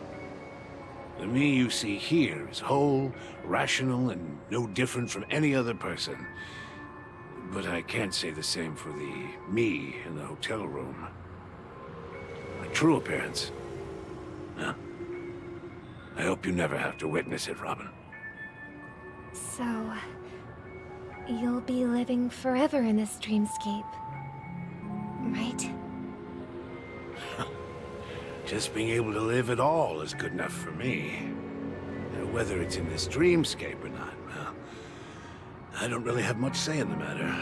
The me you see here is whole, rational, and no different from any other person. But I can't say the same for the me in the hotel room. My true appearance? Huh? I hope you never have to witness it, Robin. So, you'll be living forever in this dreamscape, right? Just being able to live at all is good enough for me. Whether it's in this dreamscape or not, well, I don't really have much say in the matter.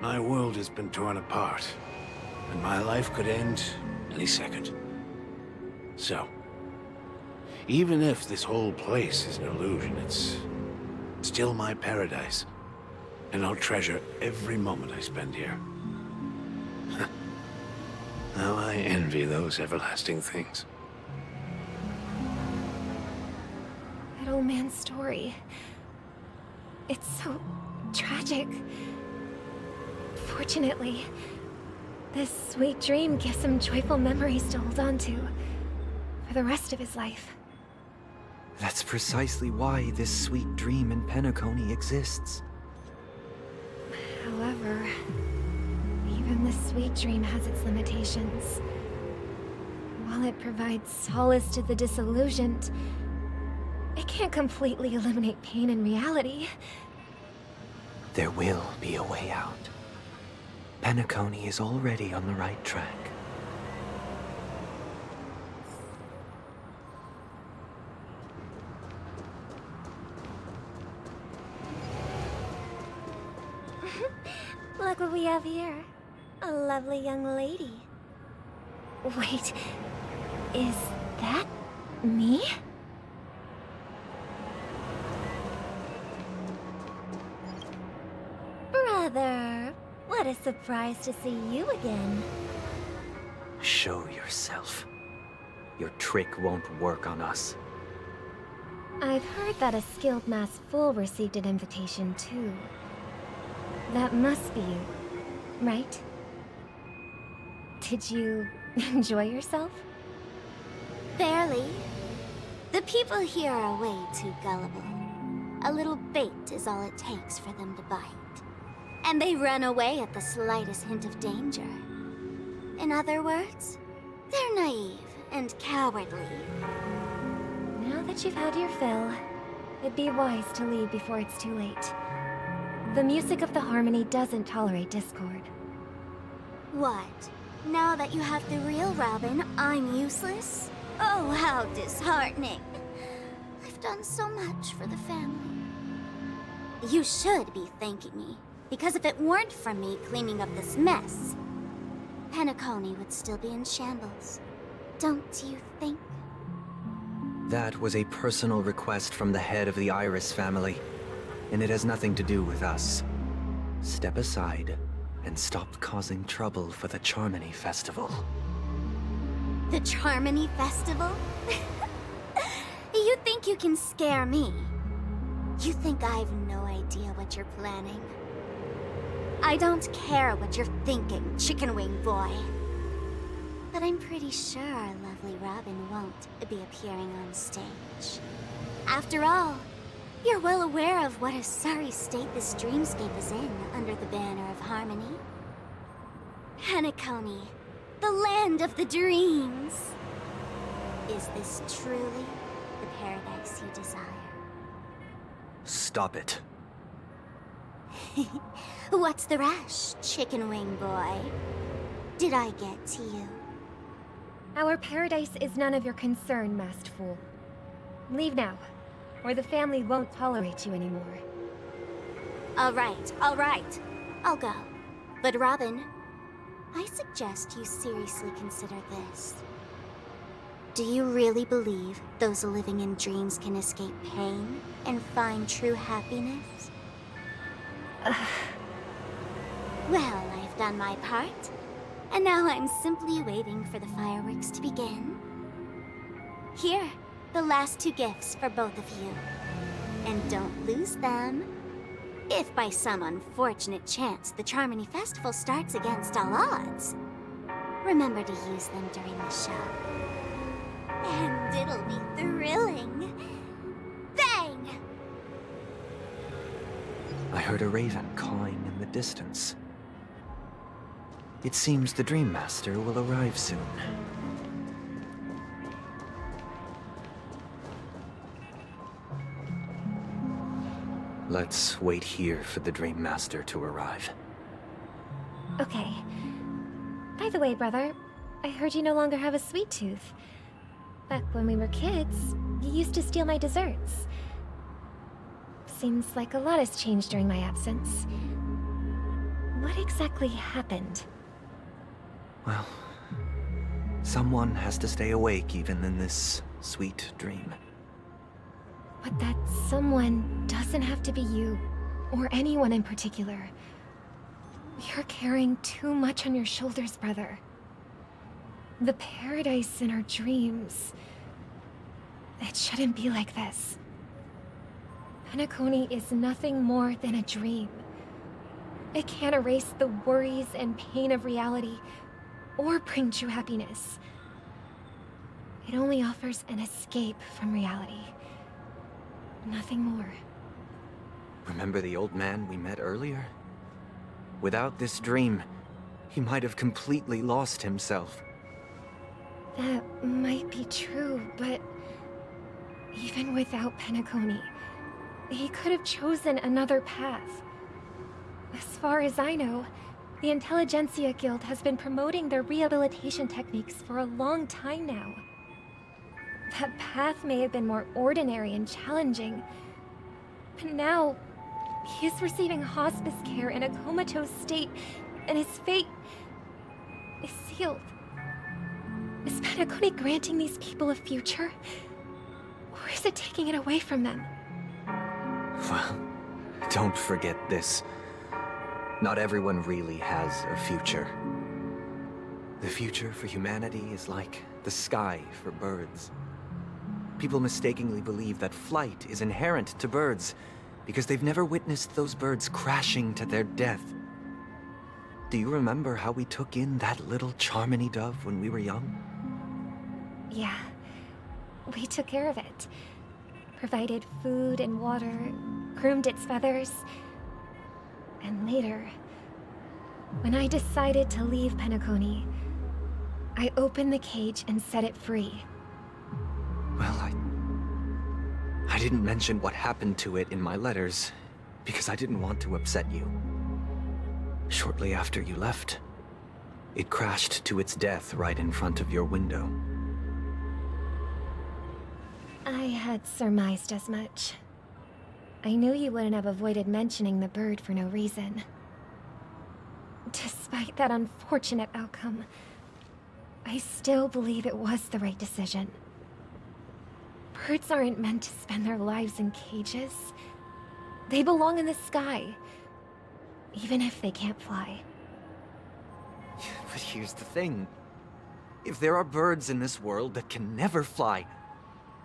My world has been torn apart, and my life could end any second. So, even if this whole place is an illusion, it's still my paradise. And I'll treasure every moment I spend here. How I envy those everlasting things. That old man's story. It's so tragic. Fortunately, this sweet dream gives him joyful memories to hold on to for the rest of his life. That's precisely why this sweet dream in Penacony exists. However, even this sweet dream has its limitations. While it provides solace to the disillusioned, it can't completely eliminate pain in reality. There will be a way out. Penacony is already on the right track. Look what we have here. A lovely young lady. Wait, is that me? Brother, what a surprise to see you again. Show yourself. Your trick won't work on us. I've heard that a skilled mass fool received an invitation too. That must be you, right? Did you enjoy yourself? Barely. The people here are way too gullible. A little bait is all it takes for them to bite. And they run away at the slightest hint of danger. In other words, they're naive and cowardly. Now that you've had your fill, it'd be wise to leave before it's too late. The music of the harmony doesn't tolerate discord. What? Now that you have the real Robin, I'm useless? Oh, how disheartening. I've done so much for the family. You should be thanking me, because if it weren't for me cleaning up this mess, Penacony would still be in shambles. Don't you think? That was a personal request from the head of the Iris family, and it has nothing to do with us. Step aside and stop causing trouble for the Charmony Festival. The Charmony Festival? You think you can scare me? You think I have no idea what you're planning? I don't care what you're thinking, Chicken Wing Boy. But I'm pretty sure our lovely Robin won't be appearing on stage. After all, you're well aware of what a sorry state this dreamscape is in under the banner of harmony. Penacony, the land of the dreams. Is this truly the paradise you desire? Stop it. What's the rush, Chicken Wing Boy? Did I get to you? Our paradise is none of your concern, masked fool. Leave now, or the family won't tolerate you anymore. All right. I'll go. But Robin, I suggest you seriously consider this. Do you really believe those living in dreams can escape pain and find true happiness? Well, I've done my part. And now I'm simply waiting for the fireworks to begin. Here, the last 2 gifts for both of you. And don't lose them. If by some unfortunate chance the Charmony Festival starts against all odds, remember to use them during the show. And it'll be thrilling. Bang! I heard a raven cawing in the distance. It seems the Dream Master will arrive soon. Let's wait here for the Dream Master to arrive. Okay. By the way, brother, I heard you no longer have a sweet tooth. Back when we were kids, you used to steal my desserts. Seems like a lot has changed during my absence. What exactly happened? Well, someone has to stay awake even in this sweet dream. But that someone doesn't have to be you, or anyone in particular. You're carrying too much on your shoulders, brother. The paradise in our dreams. It shouldn't be like this. Penacony is nothing more than a dream. It can't erase the worries and pain of reality, or bring true happiness. It only offers an escape from reality. Nothing more. Remember the old man we met earlier? Without this dream, he might have completely lost himself. That might be true, but even without Penacony, he could have chosen another path. As far as I know, the Intelligentsia Guild has been promoting their rehabilitation techniques for a long time now. That path may have been more ordinary and challenging, but now he is receiving hospice care in a comatose state, and his fate is sealed. Is Penacony granting these people a future, or is it taking it away from them? Well, don't forget this. Not everyone really has a future. The future for humanity is like the sky for birds. People mistakenly believe that flight is inherent to birds because they've never witnessed those birds crashing to their death. Do you remember how we took in that little Charmony dove when we were young? Yeah, we took care of it. Provided food and water, groomed its feathers. And later, when I decided to leave Penacony, I opened the cage and set it free. Well, I didn't mention what happened to it in my letters because I didn't want to upset you. Shortly after you left, it crashed to its death right in front of your window. I had surmised as much. I knew you wouldn't have avoided mentioning the bird for no reason. Despite that unfortunate outcome, I still believe it was the right decision. Birds aren't meant to spend their lives in cages. They belong in the sky, even if they can't fly. But here's the thing. If there are birds in this world that can never fly,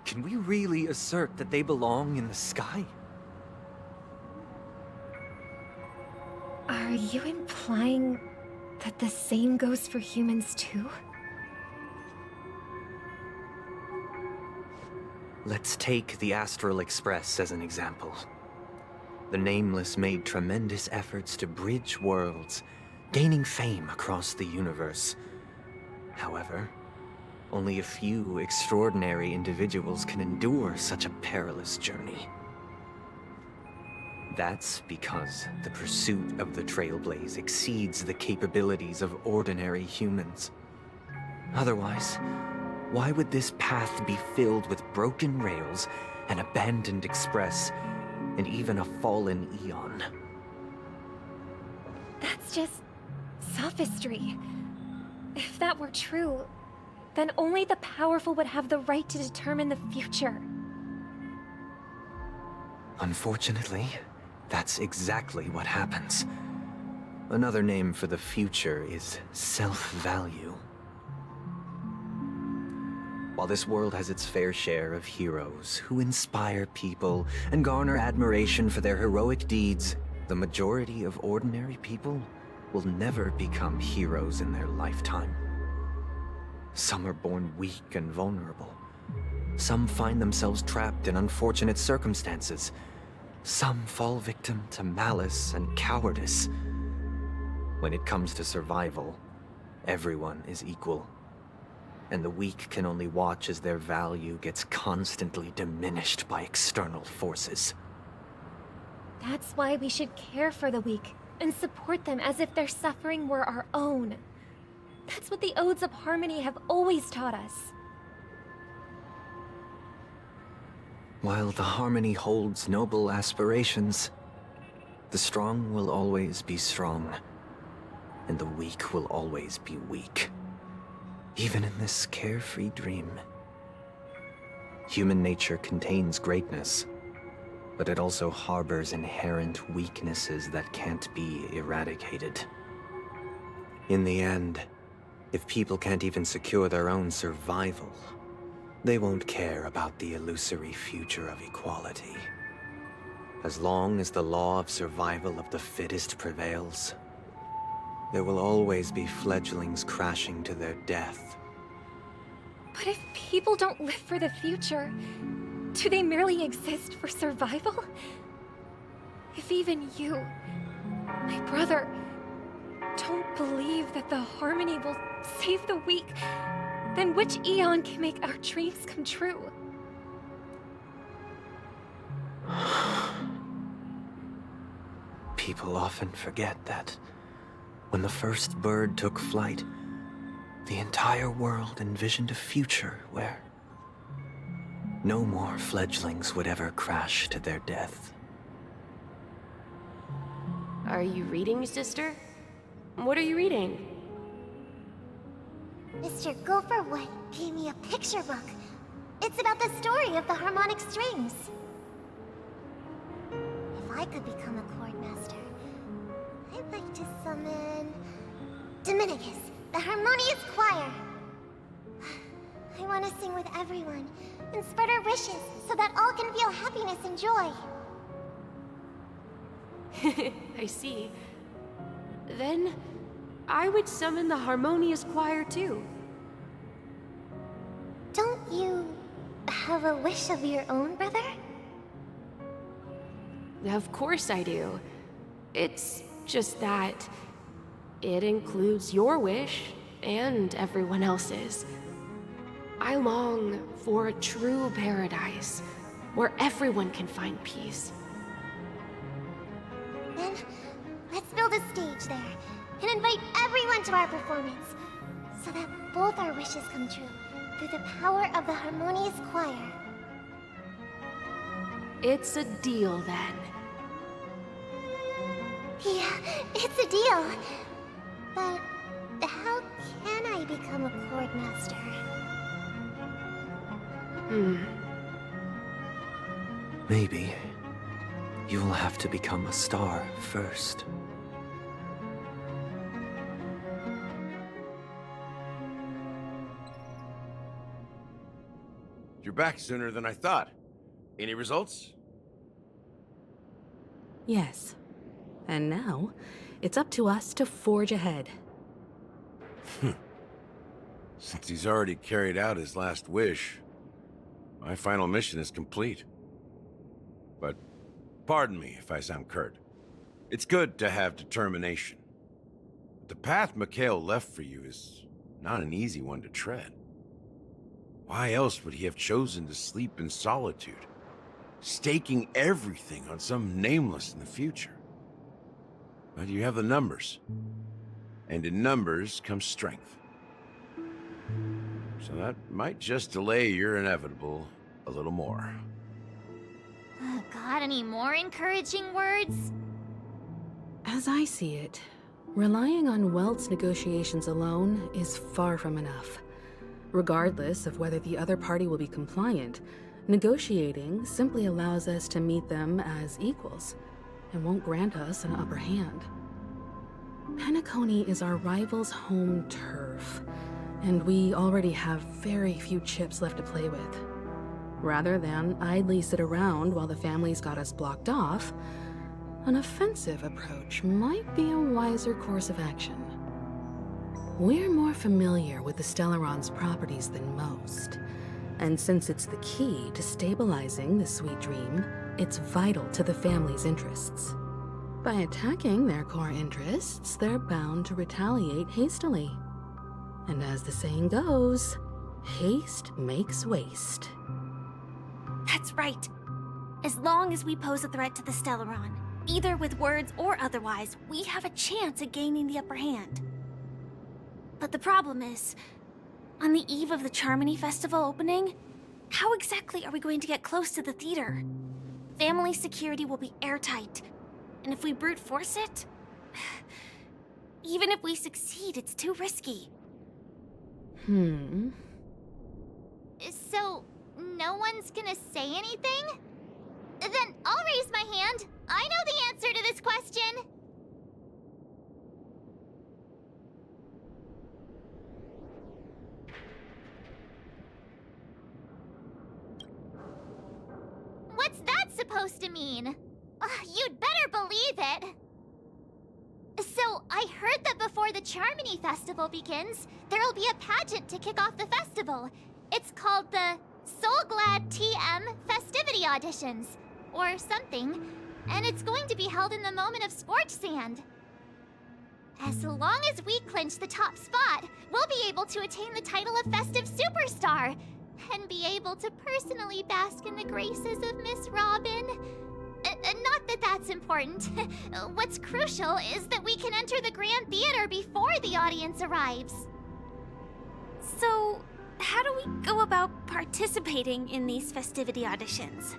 can we really assert that they belong in the sky? Are you implying that the same goes for humans too? Let's take the Astral Express as an example. The Nameless made tremendous efforts to bridge worlds, gaining fame across the universe. However, only a few extraordinary individuals can endure such a perilous journey. That's because the pursuit of the Trailblaze exceeds the capabilities of ordinary humans. Otherwise, why would this path be filled with broken rails, an abandoned express, and even a fallen Eon? That's just sophistry. If that were true, then only the powerful would have the right to determine the future. Unfortunately, that's exactly what happens. Another name for the future is self-value. While this world has its fair share of heroes who inspire people and garner admiration for their heroic deeds, the majority of ordinary people will never become heroes in their lifetime. Some are born weak and vulnerable. Some find themselves trapped in unfortunate circumstances. Some fall victim to malice and cowardice. When it comes to survival, everyone is equal. And the weak can only watch as their value gets constantly diminished by external forces. That's why we should care for the weak and support them as if their suffering were our own. That's what the Odes of Harmony have always taught us. While the Harmony holds noble aspirations, the strong will always be strong, and the weak will always be weak. Even in this carefree dream. Human nature contains greatness, but it also harbors inherent weaknesses that can't be eradicated. In the end, if people can't even secure their own survival, they won't care about the illusory future of equality. As long as the law of survival of the fittest prevails, there will always be fledglings crashing to their death. But if people don't live for the future, do they merely exist for survival? If even you, my brother, don't believe that the Harmony will save the weak, then which eon can make our dreams come true? People often forget that when the first bird took flight, the entire world envisioned a future where no more fledglings would ever crash to their death. Are you reading, sister? What are you reading? Mr. Gopherwood gave me a picture book. It's about the story of the harmonic strings. If I could become a chord master, I'd like to summon Dominicus, the harmonious choir. I want to sing with everyone and spread our wishes so that all can feel happiness and joy. I see. Then, I would summon the harmonious choir too. Don't you have a wish of your own, brother? Of course I do. It's just that it includes your wish and everyone else's. I long for a true paradise where everyone can find peace. Then, let's build a stage there and invite everyone to our performance so that both our wishes come true through the power of the harmonious choir. It's a deal then. Yeah, it's a deal. But how can I become a chord master? Maybe you will have to become a star first. You're back sooner than I thought. Any results? Yes. And now, it's up to us to forge ahead. Since he's already carried out his last wish, my final mission is complete. But pardon me if I sound curt. It's good to have determination. But the path Mikhail left for you is not an easy one to tread. Why else would he have chosen to sleep in solitude, staking everything on some nameless in the future? But you have the numbers, and in numbers comes strength. So that might just delay your inevitable a little more. Got any more encouraging words? As I see it, relying on Welt's negotiations alone is far from enough. Regardless of whether the other party will be compliant, negotiating simply allows us to meet them as equals and won't grant us an upper hand. Penacony is our rival's home turf, and we already have very few chips left to play with. Rather than idly sit around while the family's got us blocked off, an offensive approach might be a wiser course of action. We're more familiar with the Stellaron's properties than most, and since it's the key to stabilizing the sweet dream, it's vital to the family's interests. By attacking their core interests, they're bound to retaliate hastily. And as the saying goes, haste makes waste. That's right. As long as we pose a threat to the Stellaron, either with words or otherwise, we have a chance at gaining the upper hand. But the problem is, on the eve of the Charmony Festival opening, how exactly are we going to get close to the theater? Family security will be airtight, and if we brute force it, even if we succeed, it's too risky. So, no one's gonna say anything? Then I'll raise my hand. I know the answer to this question. What's that supposed to mean? You'd better believe it. So, I heard that before the Charmony Festival begins, there'll be a pageant to kick off the festival. It's called the Soul Glad TM Festivity Auditions, or something, and it's going to be held in the moment of Scorch Sand. As long as we clinch the top spot, we'll be able to attain the title of Festive Superstar, and be able to personally bask in the graces of Miss Robin. Not that that's important. What's crucial is that we can enter the Grand Theater before the audience arrives. So, how do we go about participating in these festivity auditions?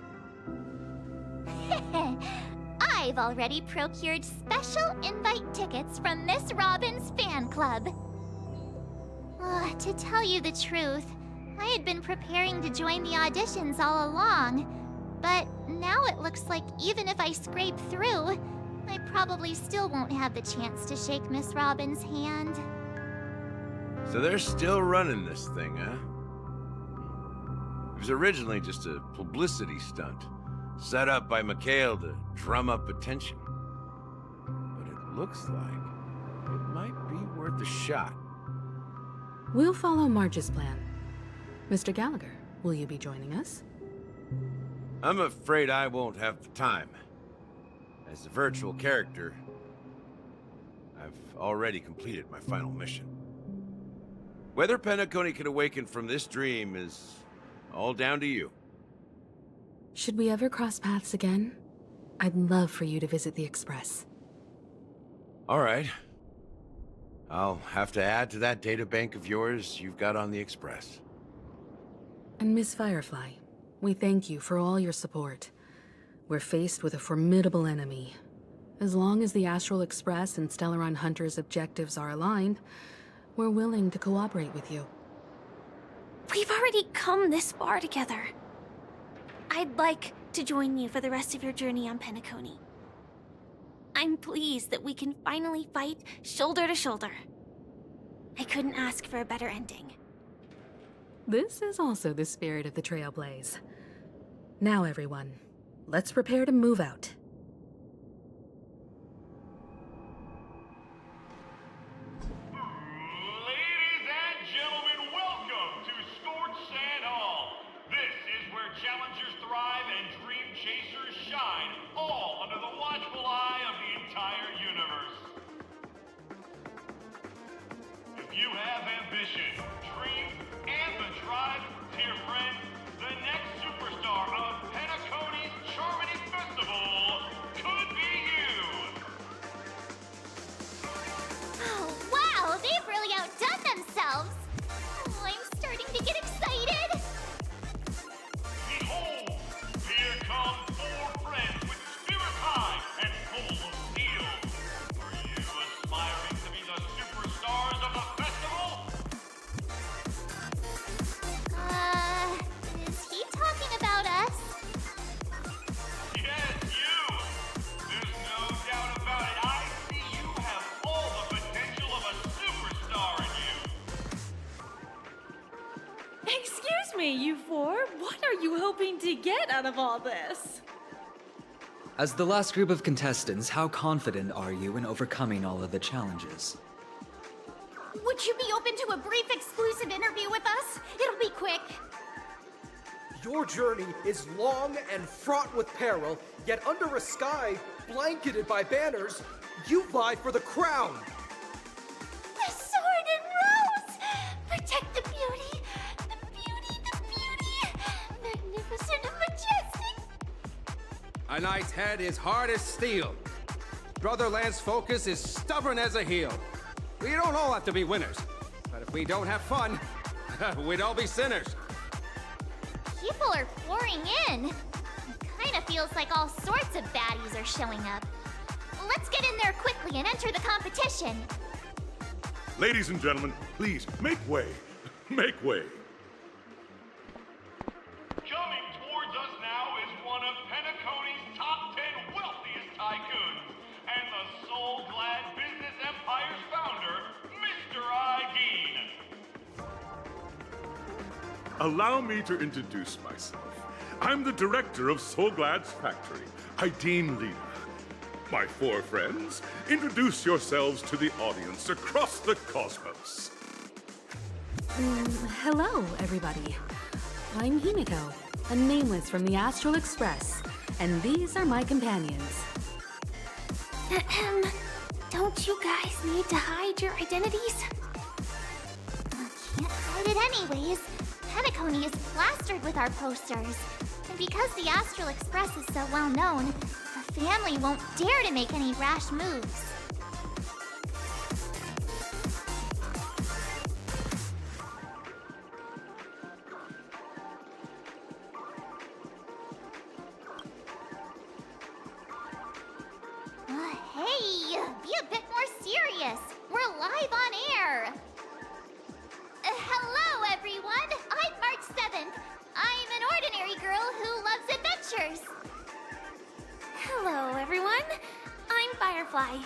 I've already procured special invite tickets from Miss Robin's fan club. To tell you the truth, I had been preparing to join the auditions all along, but now it looks like even if I scrape through, I probably still won't have the chance to shake Miss Robin's hand. So they're still running this thing, huh? It was originally just a publicity stunt, set up by Mikhail to drum up attention. But it looks like it might be worth a shot. We'll follow Marge's plan. Mr. Gallagher, will you be joining us? I'm afraid I won't have the time. As a virtual character, I've already completed my final mission. Whether Penacony can awaken from this dream is all down to you. Should we ever cross paths again? I'd love for you to visit the Express. All right. I'll have to add to that databank of yours you've got on the Express. And Miss Firefly, we thank you for all your support. We're faced with a formidable enemy. As long as the Astral Express and Stellaron Hunter's objectives are aligned, we're willing to cooperate with you. We've already come this far together. I'd like to join you for the rest of your journey on Penacony. I'm pleased that we can finally fight shoulder to shoulder. I couldn't ask for a better ending. This is also the spirit of the Trailblaze. Now, everyone, let's prepare to move out. Ladies and gentlemen, welcome to Scorch Sand Hall. This is where challengers thrive and dream chasers shine, all under the watchful eye of the entire universe. If you have ambition, dream, and the drive, dear friend, the next superstar of Penacony's Charmony Festival could be you. Oh, wow, they've really outdone themselves. Oh, I'm starting to get excited. Behold, here come 4 friends with spirits high and full of steel. Are you aspiring to be the superstars of the festival? out of all this? As the last group of contestants, how confident are you in overcoming all of the challenges? Would you be open to a brief exclusive interview with us? It'll be quick. Your journey is long and fraught with peril, yet under a sky blanketed by banners, you vie for the crown. The sword and rose! Protect the beauty! The beauty, the beauty! Magnificent and majestic! A knight's head is hard as steel. Brother Lance's focus is stubborn as a heel. We don't all have to be winners, but if we don't have fun, we'd all be sinners. People are pouring in. It kinda feels like all sorts of baddies are showing up. Let's get in there quickly and enter the competition. Ladies and gentlemen, please, make way. Make way. Coming towards us now is one of Penacony's top 10 wealthiest tycoons, and the soul-glad business empire's founder, Mr. Ideen. Allow me to introduce myself. I'm the director of Soulglad's factory, Ideen Lena. My four friends, introduce yourselves to the audience across the cosmos. Hello, everybody. I'm Himiko, a nameless from the Astral Express, and these are my companions. Don't you guys need to hide your identities? Can't hide it anyways. Penacony is plastered with our posters. And because the Astral Express is so well known, the family won't dare to make any rash moves. Hey, be a bit more serious. We're live on air. Hello, everyone. I'm March 7th. I'm an ordinary girl who loves adventures. Hello, everyone. I'm Firefly.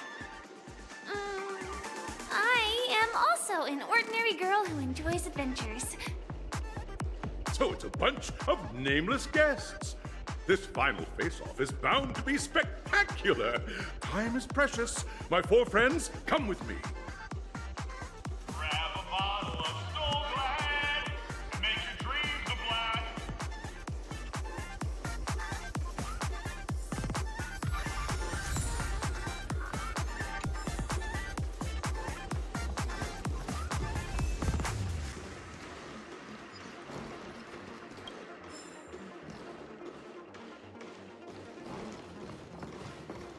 I am also an ordinary girl who enjoys adventures. So it's a bunch of nameless guests. This final face-off is bound to be spectacular. Time is precious. My four friends, come with me. Grab a bottle of Soulglad and make your dreams a blast.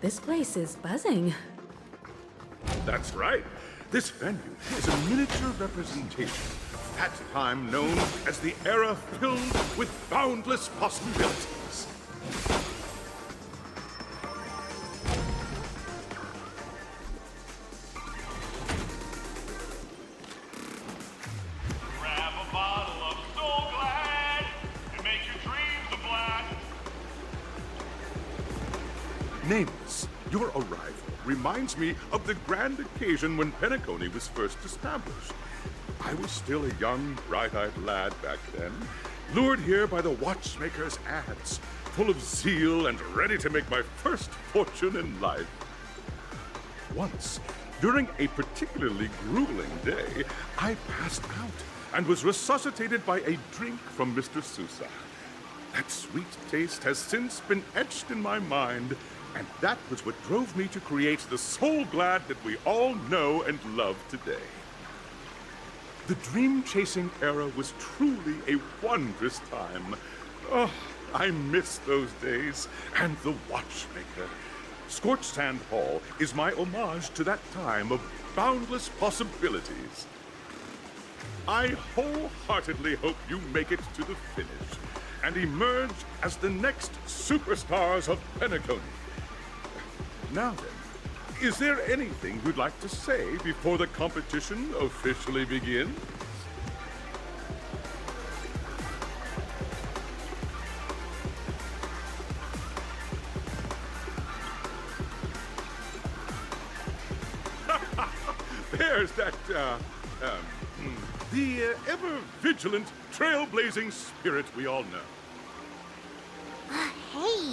This place is buzzing. That's right. This venue is a miniature representation of that time known as the era filled with boundless possibilities. Grab a bottle of Soulglad and make your dreams a blast. Nameless, your arrival reminds me of the grand occasion when Penacony was first established. I was still a young, bright-eyed lad back then, lured here by the watchmaker's ads, full of zeal and ready to make my first fortune in life. Once, during a particularly grueling day, I passed out and was resuscitated by a drink from Mr. Sousa. That sweet taste has since been etched in my mind, and that was what drove me to create the Soulglad that we all know and love today. The dream-chasing era was truly a wondrous time. Oh, I miss those days, and the watchmaker. Scorched Sand Hall is my homage to that time of boundless possibilities. I wholeheartedly hope you make it to the finish and emerge as the next superstars of Penacony. Now then, is there anything you'd like to say before the competition officially begins? There's that, the ever-vigilant, trailblazing spirit we all know.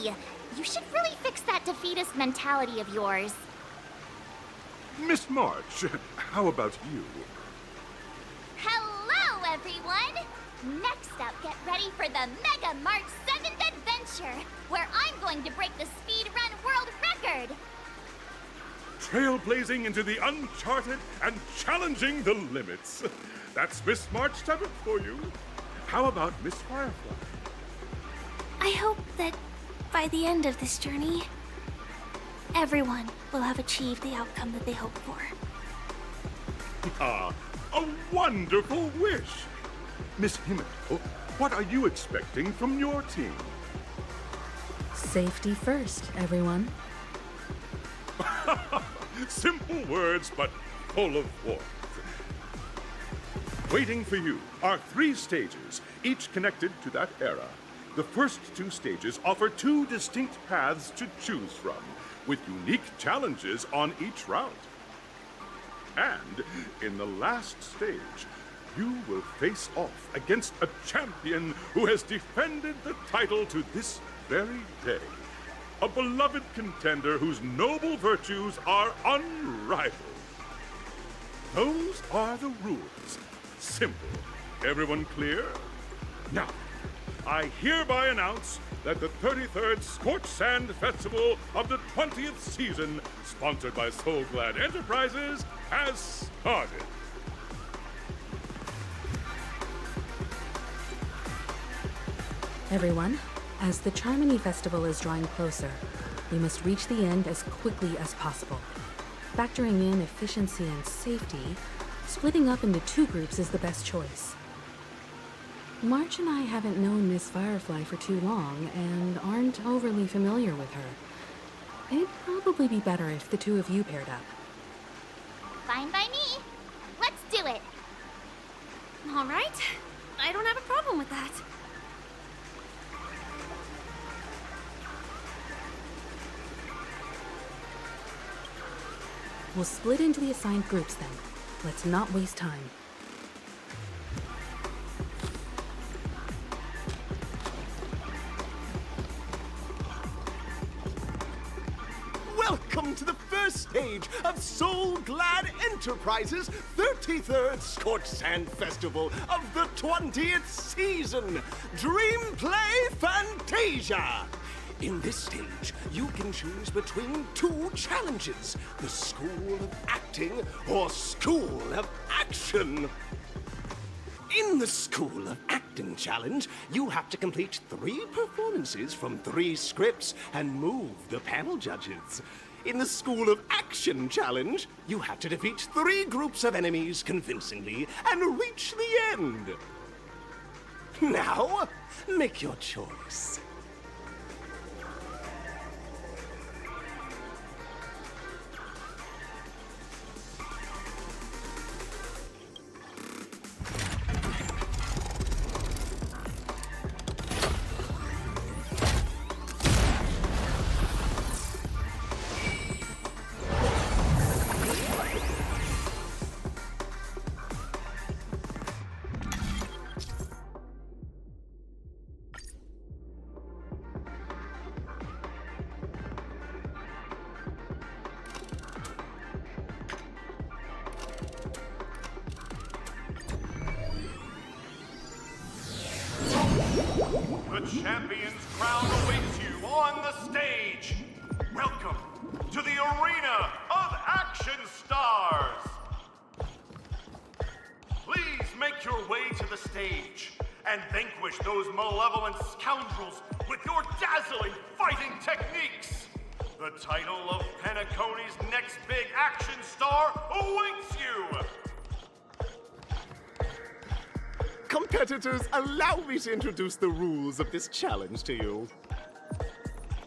Hey, you should really fix that defeatist mentality of yours. Miss March, how about you? Hello, everyone! Next up, get ready for the Mega March 7th Adventure, where I'm going to break the speedrun world record! Trailblazing into the uncharted and challenging the limits. That's Miss March 7th for you. How about Miss Firefly? I hope that by the end of this journey, everyone will have achieved the outcome that they hoped for. Ah, a wonderful wish! Miss Himiko, what are you expecting from your team? Safety first, everyone. Simple words, but full of warmth. Waiting for you are 3 stages, each connected to that era. The first 2 stages offer 2 distinct paths to choose from, with unique challenges on each route. And in the last stage, you will face off against a champion who has defended the title to this very day. A beloved contender whose noble virtues are unrivaled. Those are the rules. Simple. Everyone clear? Now, I hereby announce that the 33rd Scorched Sand Festival of the 20th season, sponsored by Soul Glad Enterprises, has started. Everyone, as the Charmony Festival is drawing closer, we must reach the end as quickly as possible. Factoring in efficiency and safety, splitting up into 2 groups is the best choice. March and I haven't known Miss Firefly for too long and aren't overly familiar with her. It'd probably be better if the 2 of you paired up. Fine by me. Let's do it. All right. I don't have a problem with that. We'll split into the assigned groups then. Let's not waste time. Welcome to the first stage of Soul Glad Enterprises' 33rd Scorched Sand Festival of the 20th season, Dreamplay Fantasia. In this stage, you can choose between 2 challenges, the School of Acting or School of Action. In the School of Acting challenge, you have to complete 3 performances from 3 scripts and move the panel judges. In the School of Action challenge, you have to defeat 3 groups of enemies convincingly and reach the end. Now, make your choice. The champion's crown awaits you on the stage. Welcome to the Arena of Action Stars. Please make your way to the stage and vanquish those malevolent scoundrels with your dazzling fighting techniques. The title of Penacony's next big action star awaits you. Competitors, allow me to introduce the rules of this challenge to you.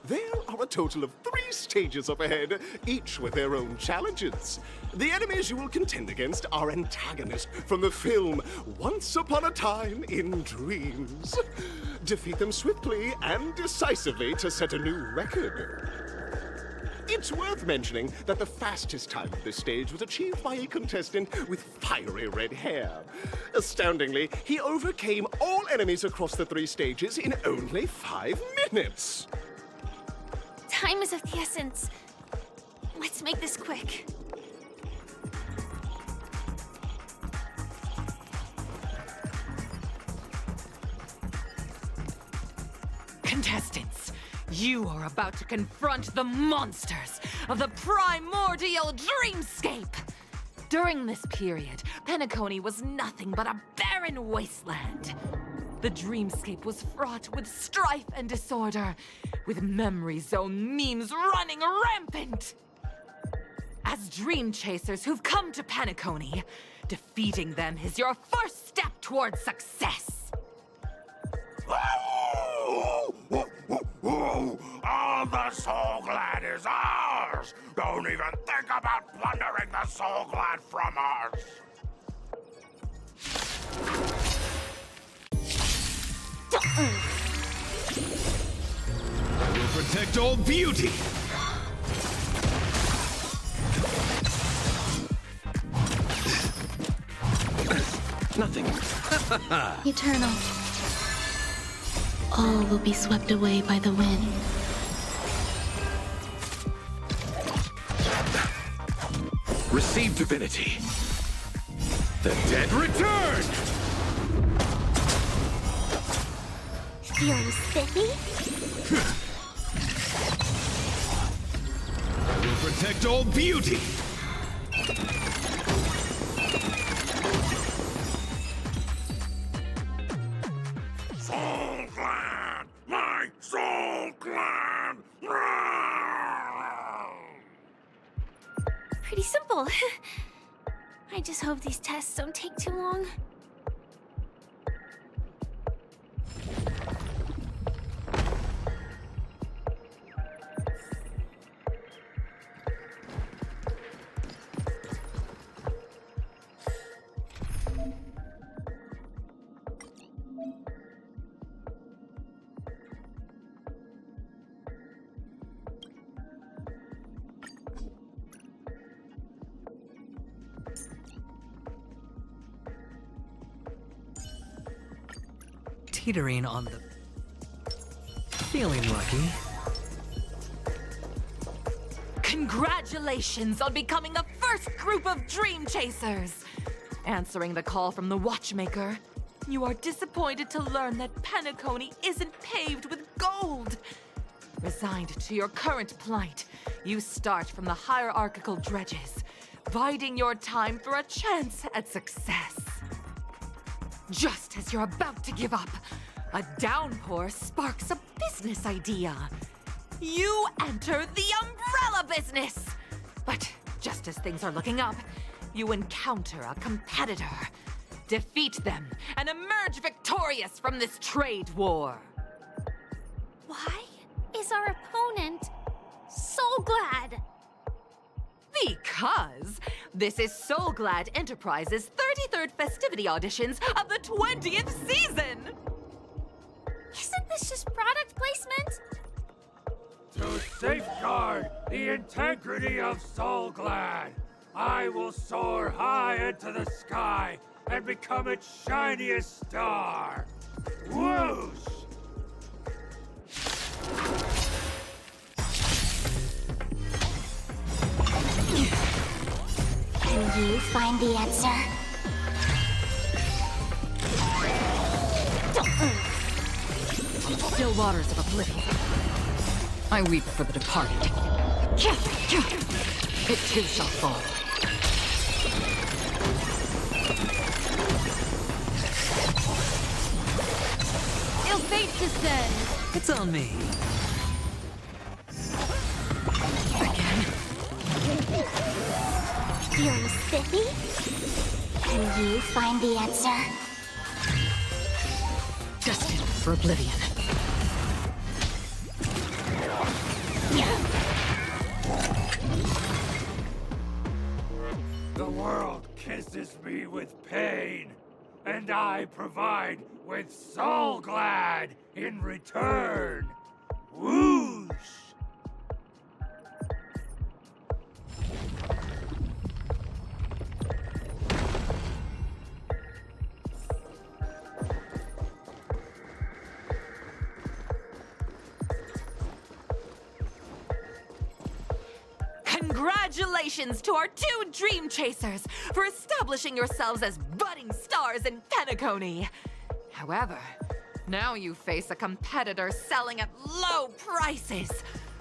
There are a total of 3 stages up ahead, each with their own challenges. The enemies you will contend against are antagonists from the film Once Upon a Time in Dreams. Defeat them swiftly and decisively to set a new record. It's worth mentioning that the fastest time of this stage was achieved by a contestant with fiery red hair. Astoundingly, he overcame all enemies across the 3 stages in only 5 minutes. Time is of the essence. Let's make this quick. Contestants, you are about to confront the monsters of the primordial Dreamscape! During this period, Penacony was nothing but a barren wasteland. The Dreamscape was fraught with strife and disorder, with memory zone memes running rampant! As dream chasers who've come to Penacony, defeating them is your first step towards success! All the Soul Glad is ours! Don't even think about plundering the Soul Glad from us! I will protect all beauty! Nothing. Eternal. All will be swept away by the wind. Receive divinity. The dead return! Feeling spiffy? I will protect all beauty! Soul Glad! My Soul Glad! Pretty simple. I just hope these tests don't take too long. Teetering on the... Feeling lucky. Congratulations on becoming the first group of Dream Chasers! Answering the call from the Watchmaker, you are disappointed to learn that Penacony isn't paved with gold. Resigned to your current plight, you start from the hierarchical dredges, biding your time for a chance at success. Just as you're about to give up, a downpour sparks a business idea. You enter the umbrella business! But just as things are looking up, you encounter a competitor. Defeat them and emerge victorious from this trade war. Why is our opponent Soul Glad? Because this is Soul Glad Enterprises' 33rd festivity auditions of the 20th season! Isn't this just product placement? To safeguard the integrity of Soul Glad, I will soar high into the sky and become its shiniest star. Whoosh! Can you find the answer? Still waters of oblivion. I weep for the departed. It too shall fall. Ill fate descend. It's on me. Feeling spiffy? Can you find the answer? Destined for oblivion. The world kisses me with pain, and I provide with Soul Glad in return. Whoosh! Congratulations to our 2 Dream Chasers for establishing yourselves as budding stars in Penacony. However, now you face a competitor selling at low prices,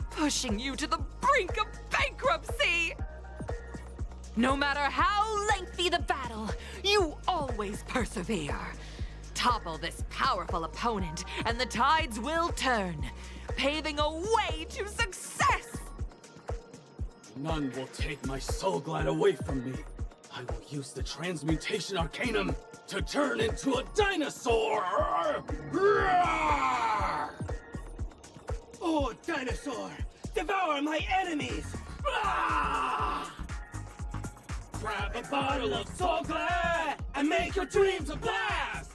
pushing you to the brink of bankruptcy. No matter how lengthy the battle, you always persevere. Topple this powerful opponent, and the tides will turn, paving a way to success! None will take my soul glad away from me. I will use the transmutation arcanum to turn into a dinosaur! Oh, dinosaur! Devour my enemies! Grab a bottle of soul glad and make your dreams a blast!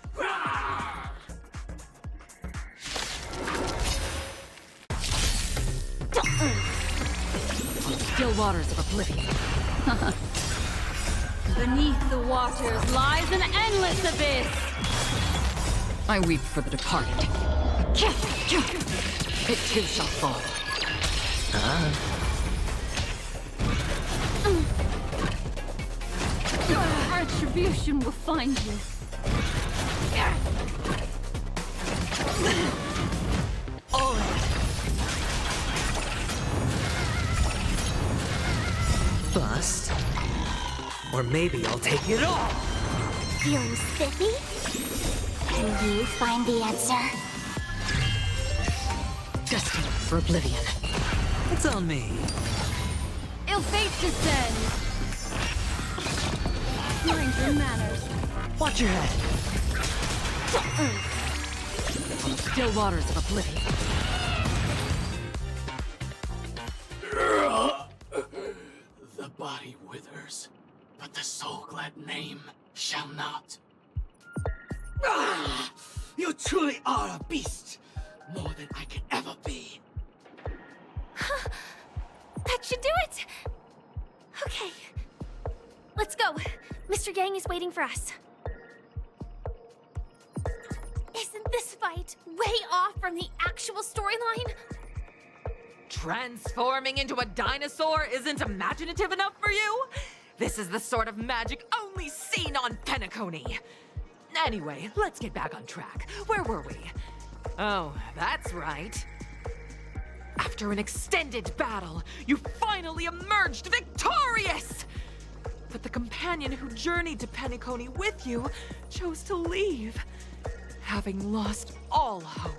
Still waters of oblivion. Beneath the waters lies an endless abyss. I weep for the departed. It too shall fall. Retribution will find you. All right. Bust. Or maybe I'll take it all. Feeling spiffy? Can you find the answer? Destined for oblivion. It's on me. Ill fate descends. Mind your manners. Watch your head. Still waters of oblivion. The body withers, but the soul glad name shall not. You truly are a beast, more than I can ever be. That should do it! Okay. Let's go. Mr. Yang is waiting for us. Isn't this fight way off from the actual storyline? Transforming into a dinosaur isn't imaginative enough for you? This is the sort of magic only seen on Penacony. Anyway, let's get back on track. Where were we? Oh, that's right. After an extended battle, you finally emerged victorious! But the companion who journeyed to Penacony with you chose to leave, having lost all hope.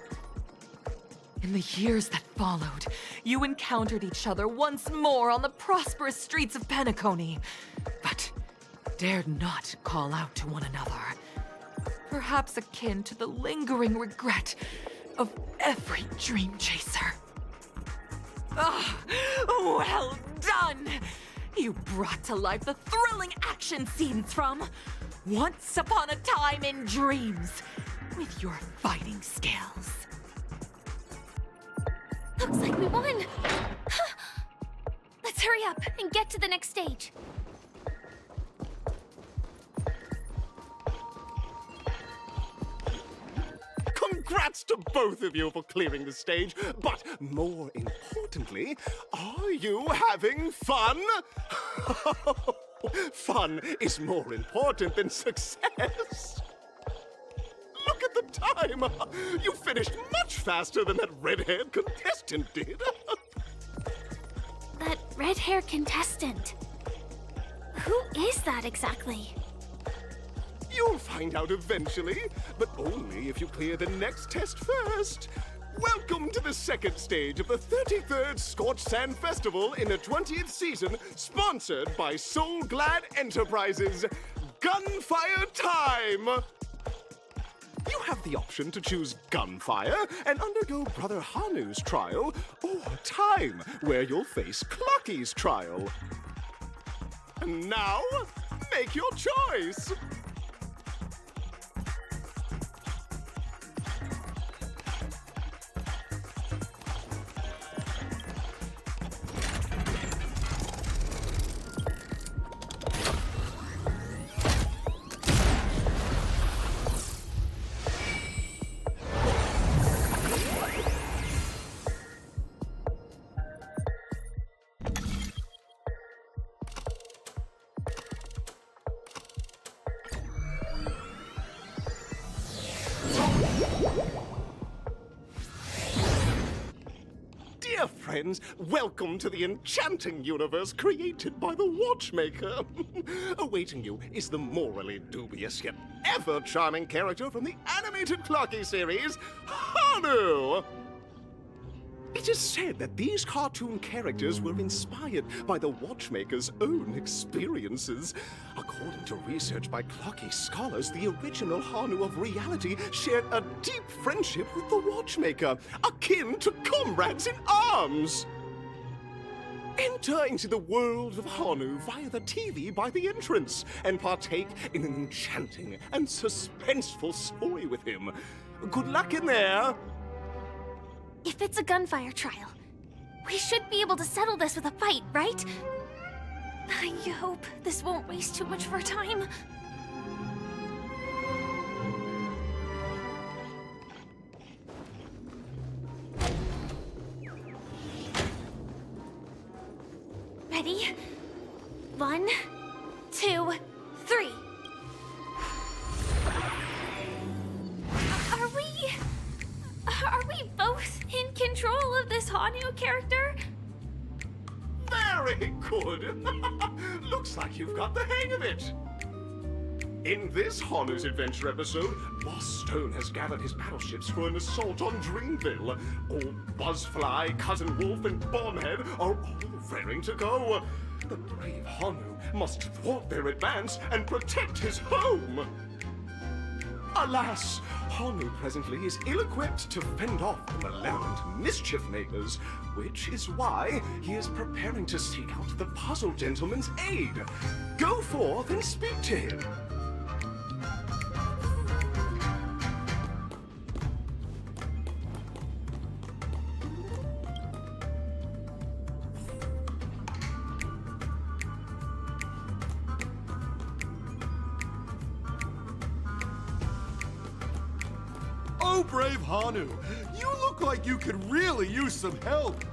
In the years that followed, you encountered each other once more on the prosperous streets of Penacony, but dared not call out to one another. Perhaps akin to the lingering regret of every dream chaser. Ah, well done! You brought to life the thrilling action scenes from Once Upon a Time in Dreams with your fighting skills. Looks like we won! Let's hurry up and get to the next stage. Congrats to both of you for clearing the stage, but more importantly, are you having fun? Fun is more important than success. Look at the time! You finished much faster than that red-haired contestant did. That red-haired contestant. Who is that exactly? You'll find out eventually, but only if you clear the next test first. Welcome to the second stage of the 33rd Scorched Sand Festival in the 20th season, sponsored by Soul Glad Enterprises. Gunfire time! You have the option to choose gunfire and undergo Brother Hanu's trial, or time, where you'll face Clocky's trial. And now, make your choice! Dear friends, welcome to the enchanting universe created by the Watchmaker. Awaiting you is the morally dubious yet ever charming character from the animated Clocky series, Hanu! It is said that these cartoon characters were inspired by the Watchmaker's own experiences. According to research by Clocky scholars, the original Hanu of reality shared a deep friendship with the Watchmaker, akin to comrades in arms. Enter into the world of Hanu via the TV by the entrance and partake in an enchanting and suspenseful story with him. Good luck in there! If it's a gunfire trial, we should be able to settle this with a fight, right? I hope this won't waste too much of our time. Ready? 1, 2, 3. Are we both in control of this Hanu character? Very good! Looks like you've got the hang of it! In this Hanu's Adventure episode, Boss Stone has gathered his battleships for an assault on Dreamville. Old Buzzfly, Cousin Wolf, and Bombhead are all raring to go. The brave Hanu must thwart their advance and protect his home! Alas, Hanu presently is ill-equipped to fend off the malevolent mischief makers, which is why he is preparing to seek out the Puzzle Gentleman's aid. Go forth and speak to him. Oh, brave Hanu, you look like you could really use some help.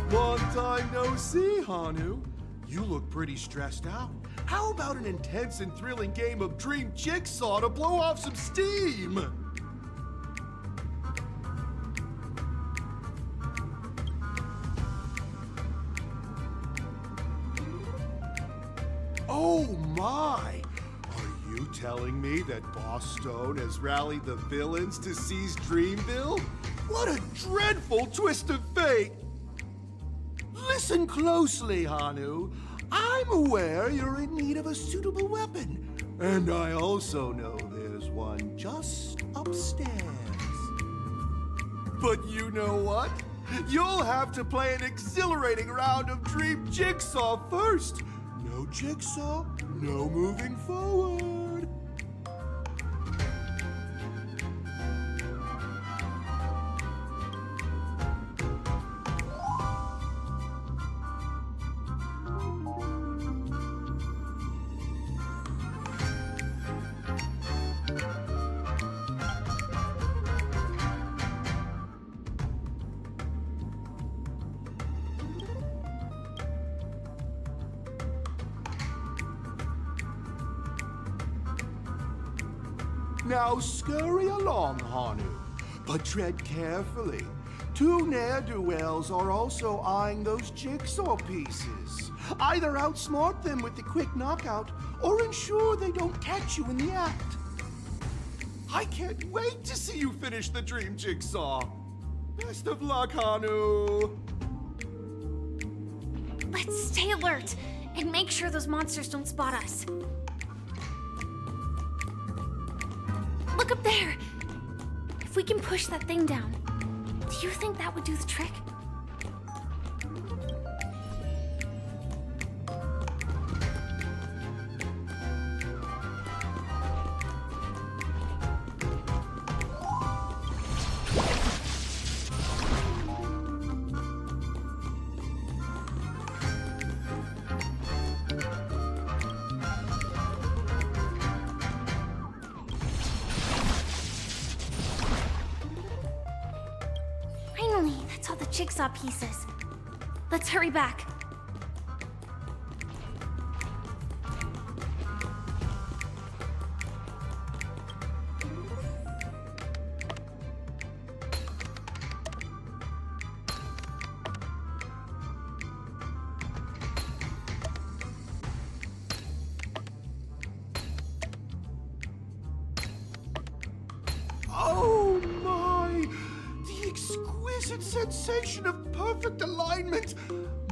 Long time no see, Hanu. You look pretty stressed out. How about an intense and thrilling game of Dream Jigsaw to blow off some steam? Oh my! Are you telling me that Boss Stone has rallied the villains to seize Dreamville? What a dreadful twist of fate! Listen closely, Hanu. I'm aware you're in need of a suitable weapon. And I also know there's one just upstairs. But you know what? You'll have to play an exhilarating round of Dream Jigsaw first. No Jigsaw, no moving forward. Now scurry along, Hanu, but tread carefully. Two ne'er-do-wells are also eyeing those jigsaw pieces. Either outsmart them with the quick knockout, or ensure they don't catch you in the act. I can't wait to see you finish the Dream Jigsaw. Best of luck, Hanu. Let's stay alert and make sure those monsters don't spot us. Look up there! If we can push that thing down, do you think that would do the trick? Finally, that's all the jigsaw pieces. Let's hurry back. Oh my! The exquisite sensation of perfect alignment!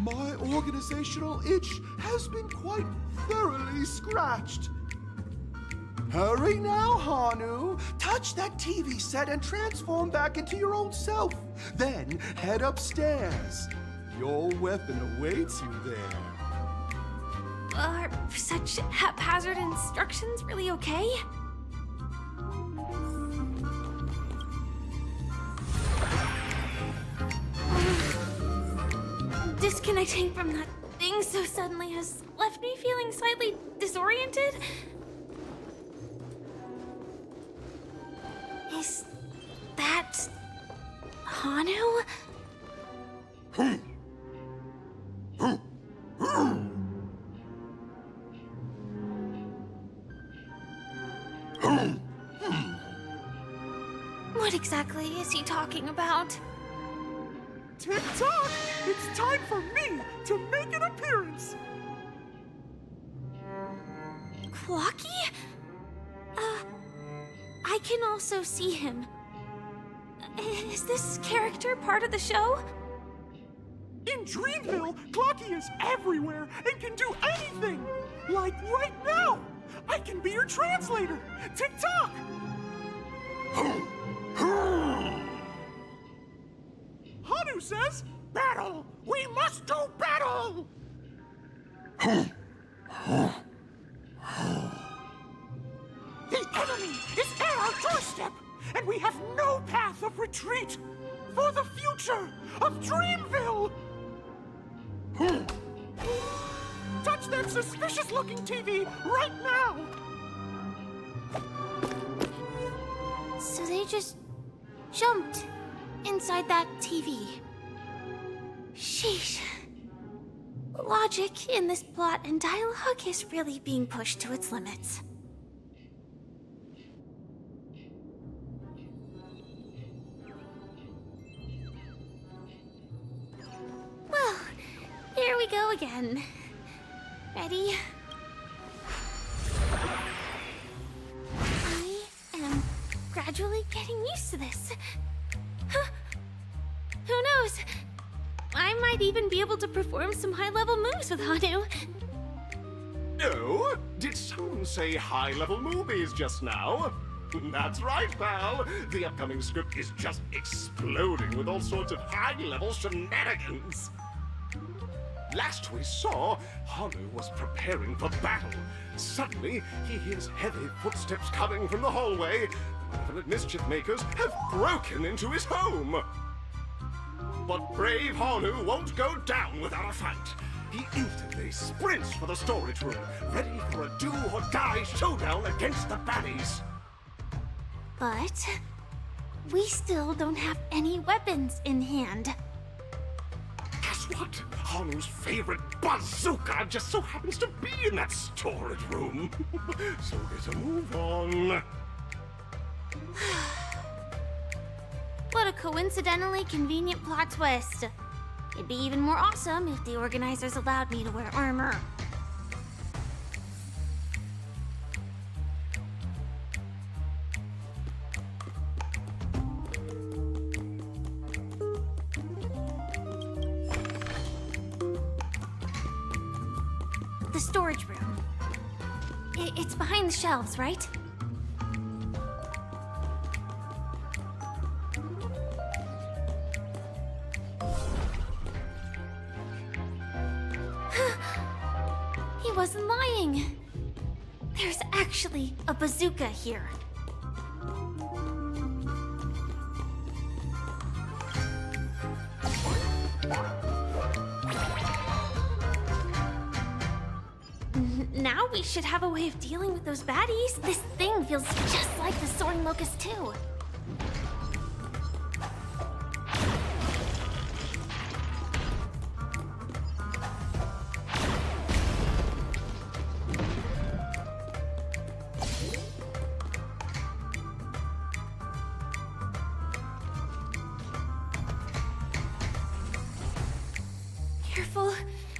My organizational itch has been quite thoroughly scratched. Hurry now, Hanu! Touch that TV set and transform back into your old self. Then head upstairs. Your weapon awaits you there. Are such haphazard instructions really okay? Disconnecting from that thing so suddenly has left me feeling slightly disoriented. Is that Hanu? What exactly is he talking about? Tick-tock! It's time for me to make an appearance! Clocky? I can also see him. Is this character part of the show? In Dreamville, Clocky is everywhere and can do anything! Like right now! I can be your translator! Tick-tock! Hanu says, battle! We must do battle! The enemy is at our doorstep, and we have no path of retreat for the future of Dreamville! Touch that suspicious-looking TV right now! So they just jumped inside that TV. Sheesh. Logic in this plot and dialogue is really being pushed to its limits. Well, here we go again. Ready? I am gradually getting used to this. Huh. Who knows? I might even be able to perform some high-level moves with Hanu. Oh, did someone say high-level movies just now? That's right, pal. The upcoming script is just exploding with all sorts of high-level shenanigans. Last we saw, Hanu was preparing for battle. Suddenly, he hears heavy footsteps coming from the hallway. The malevolent mischief makers have broken into his home. But brave Hanu won't go down without a fight. He instantly sprints for the storage room, ready for a do-or-die showdown against the baddies. But we still don't have any weapons in hand. Guess what? Hanu's favorite bazooka just so happens to be in that storage room. So get a move on. What a coincidentally convenient plot twist. It'd be even more awesome if the organizers allowed me to wear armor. The storage room. It's behind the shelves, right? He wasn't lying. There's actually a bazooka here. Now we should have a way of dealing with those baddies. This thing feels just like the Soaring Locust too. Careful.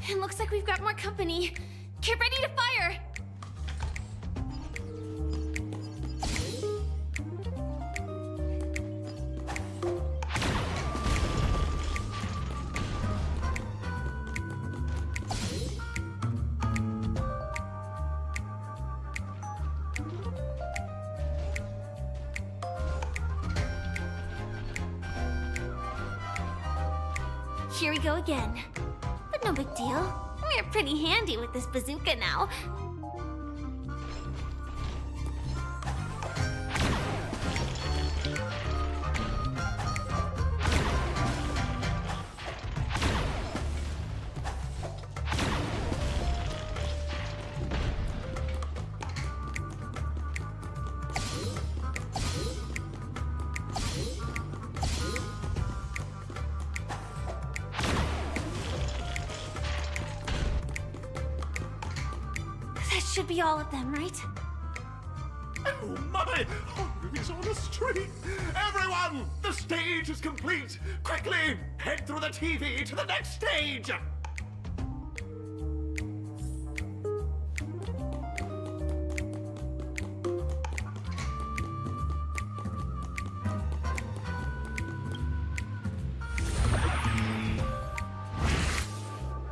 It looks like we've got more company. Get ready to fire! Here we go again. But no big deal. We're pretty handy with this bazooka now. Should be all of them, right? Oh my! Hanu's on the street! Everyone! The stage is complete! Quickly! Head through the TV to the next stage!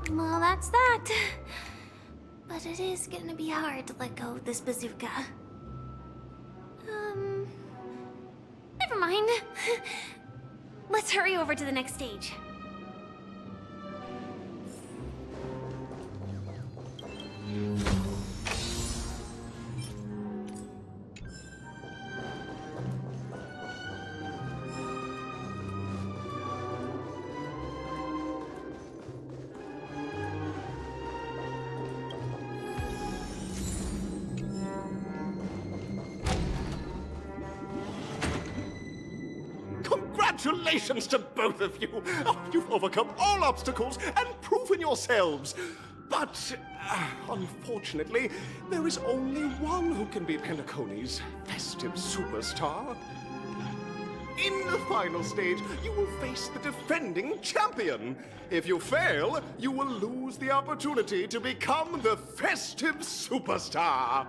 Well, that's that. But it is gonna be hard to let go of this bazooka. Never mind. Let's hurry over to the next stage. Congratulations to both of you! Oh, you've overcome all obstacles and proven yourselves! But, unfortunately, there is only one who can be Penacony's festive superstar. In the final stage, you will face the defending champion. If you fail, you will lose the opportunity to become the festive superstar.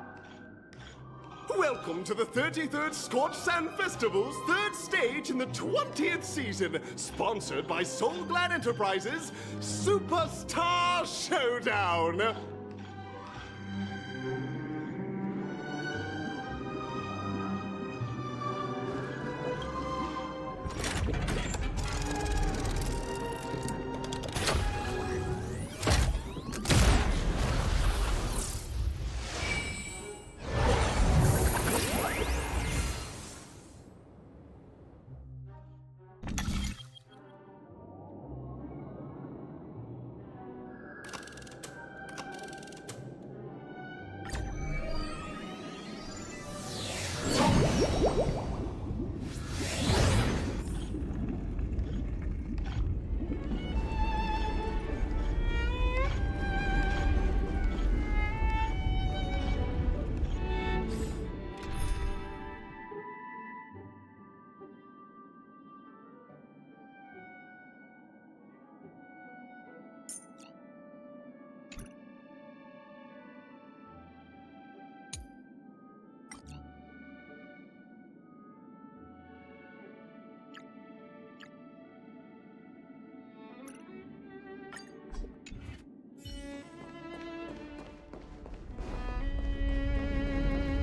Welcome to the 33rd Scorched Sand Festival's third stage in the 20th season, sponsored by Soul Glad Enterprises' Superstar Showdown.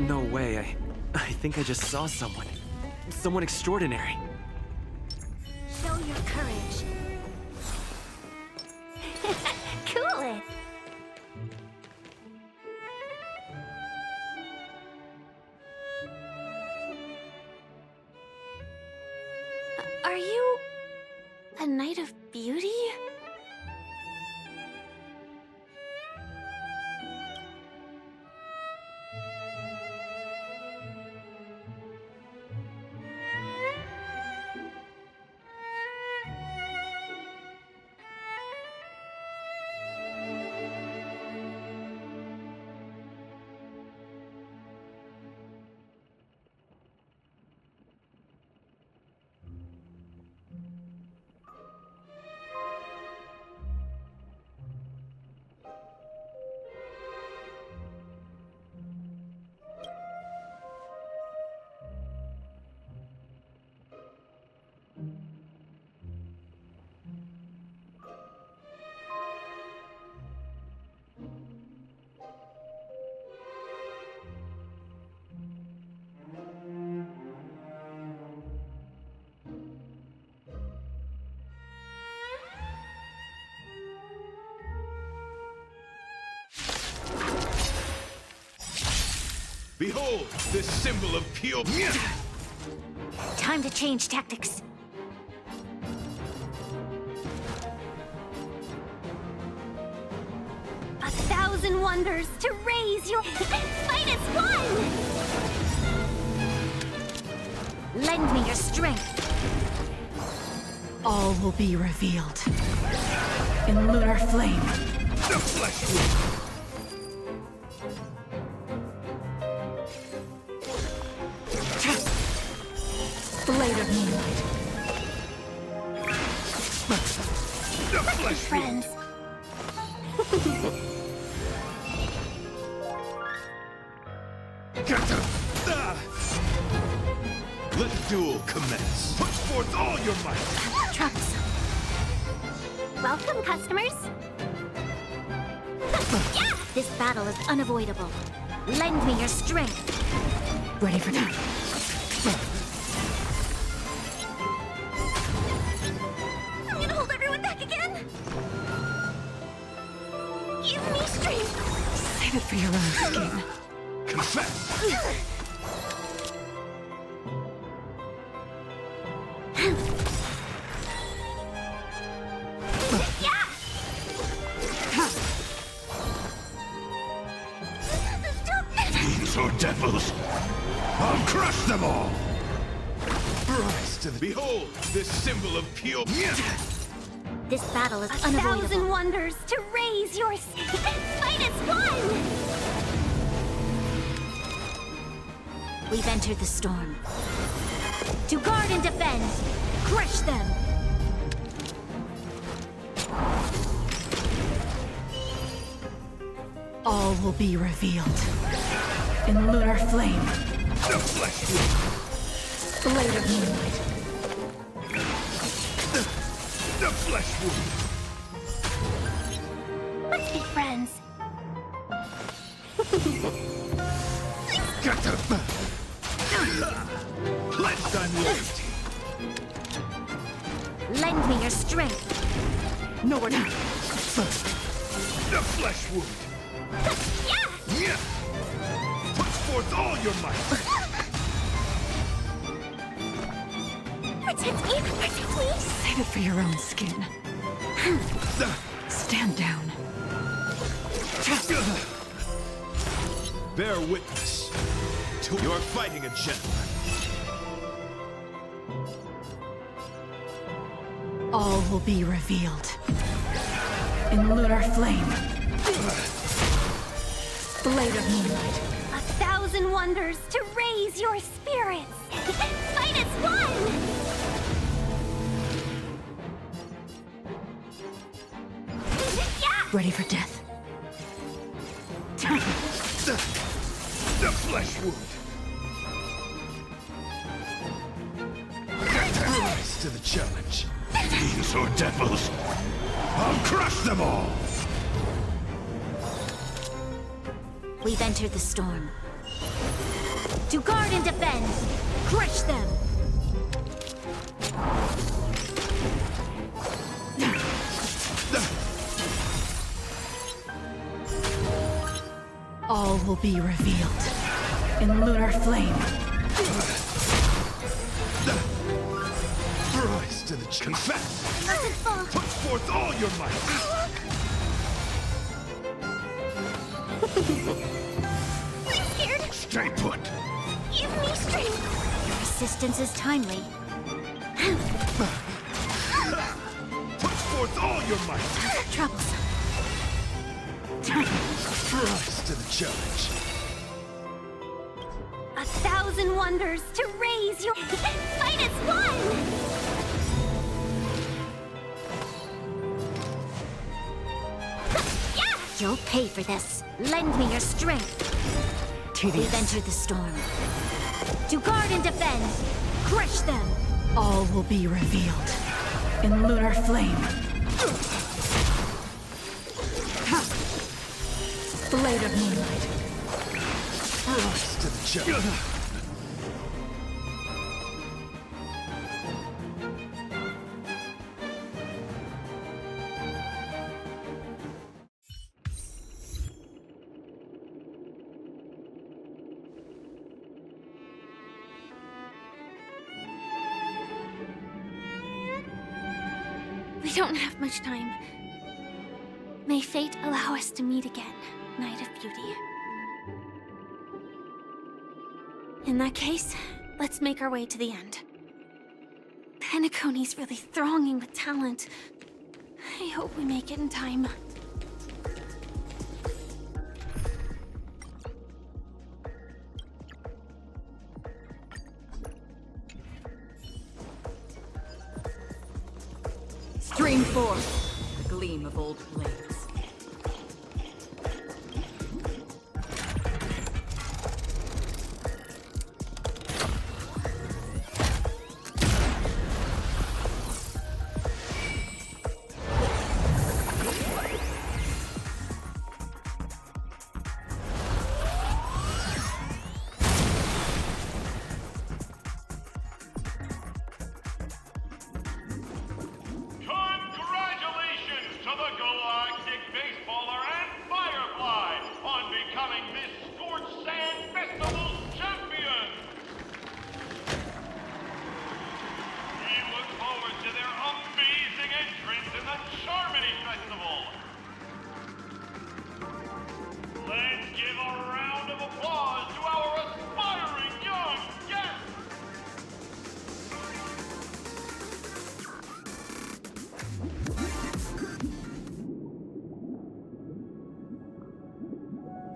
No way, I think I just saw someone. Someone extraordinary. Show your courage. Cool it. night of beauty? Behold, this symbol of pure... Time to change tactics. A thousand wonders to raise your... Fight as one! Lend me your strength. All will be revealed. In lunar flame. The flesh wound! Blade of moonlight. The flesh Friends. Let the duel commence. Put forth all your might. Trunks. Welcome, customers. Yeah! This battle is unavoidable. Lend me your strength. Ready for that. I'm gonna hold everyone back again. Give me strength. Save it for your own skin. Confess. Fiends or devils, I'll crush them all. Rise to the... Behold, this symbol of pure... This battle is unavoidable. A thousand wonders to raise your... Fight as one! We've entered the storm. To guard and defend, crush them! All will be revealed. In lunar flame. The flesh wound. Blade of moonlight. The flesh wound. Let's be friends. Get to... Pledged on loyalty. Lend me your strength. No, we're not. The flesh wound. Yeah. Put forth all your might. Protect me, protect me. Save it for your own skin. Stand down. Bear witness to you're fighting a gentleman. All will be revealed. In lunar flame. Blade of moonlight. A thousand wonders to raise your spirits. Fight as one! Ready for death. The flesh wound. Rise to the challenge. Fiends or devils, I'll crush them all. We've entered the storm. To guard and defend, crush them! All will be revealed. In lunar flame. Rise to to the chase. Confess! Doesn't fall. Put forth all your might! I'm scared. Stay put! Give me strength. Your assistance is timely. Put forth all your might! Troubles. Rise to the challenge. 1,000 wonders to raise your fight as one! Yeah! You'll pay for this. Lend me your strength. We've entered the storm. To guard and defend. Crush them. All will be revealed in lunar flame. Blade of moonlight. Rise to the challenge. We don't have much time. May fate allow us to meet again, Knight of Beauty. In that case, let's make our way to the end. Penacony's really thronging with talent. I hope we make it in time. Stream forth, the gleam of old blades.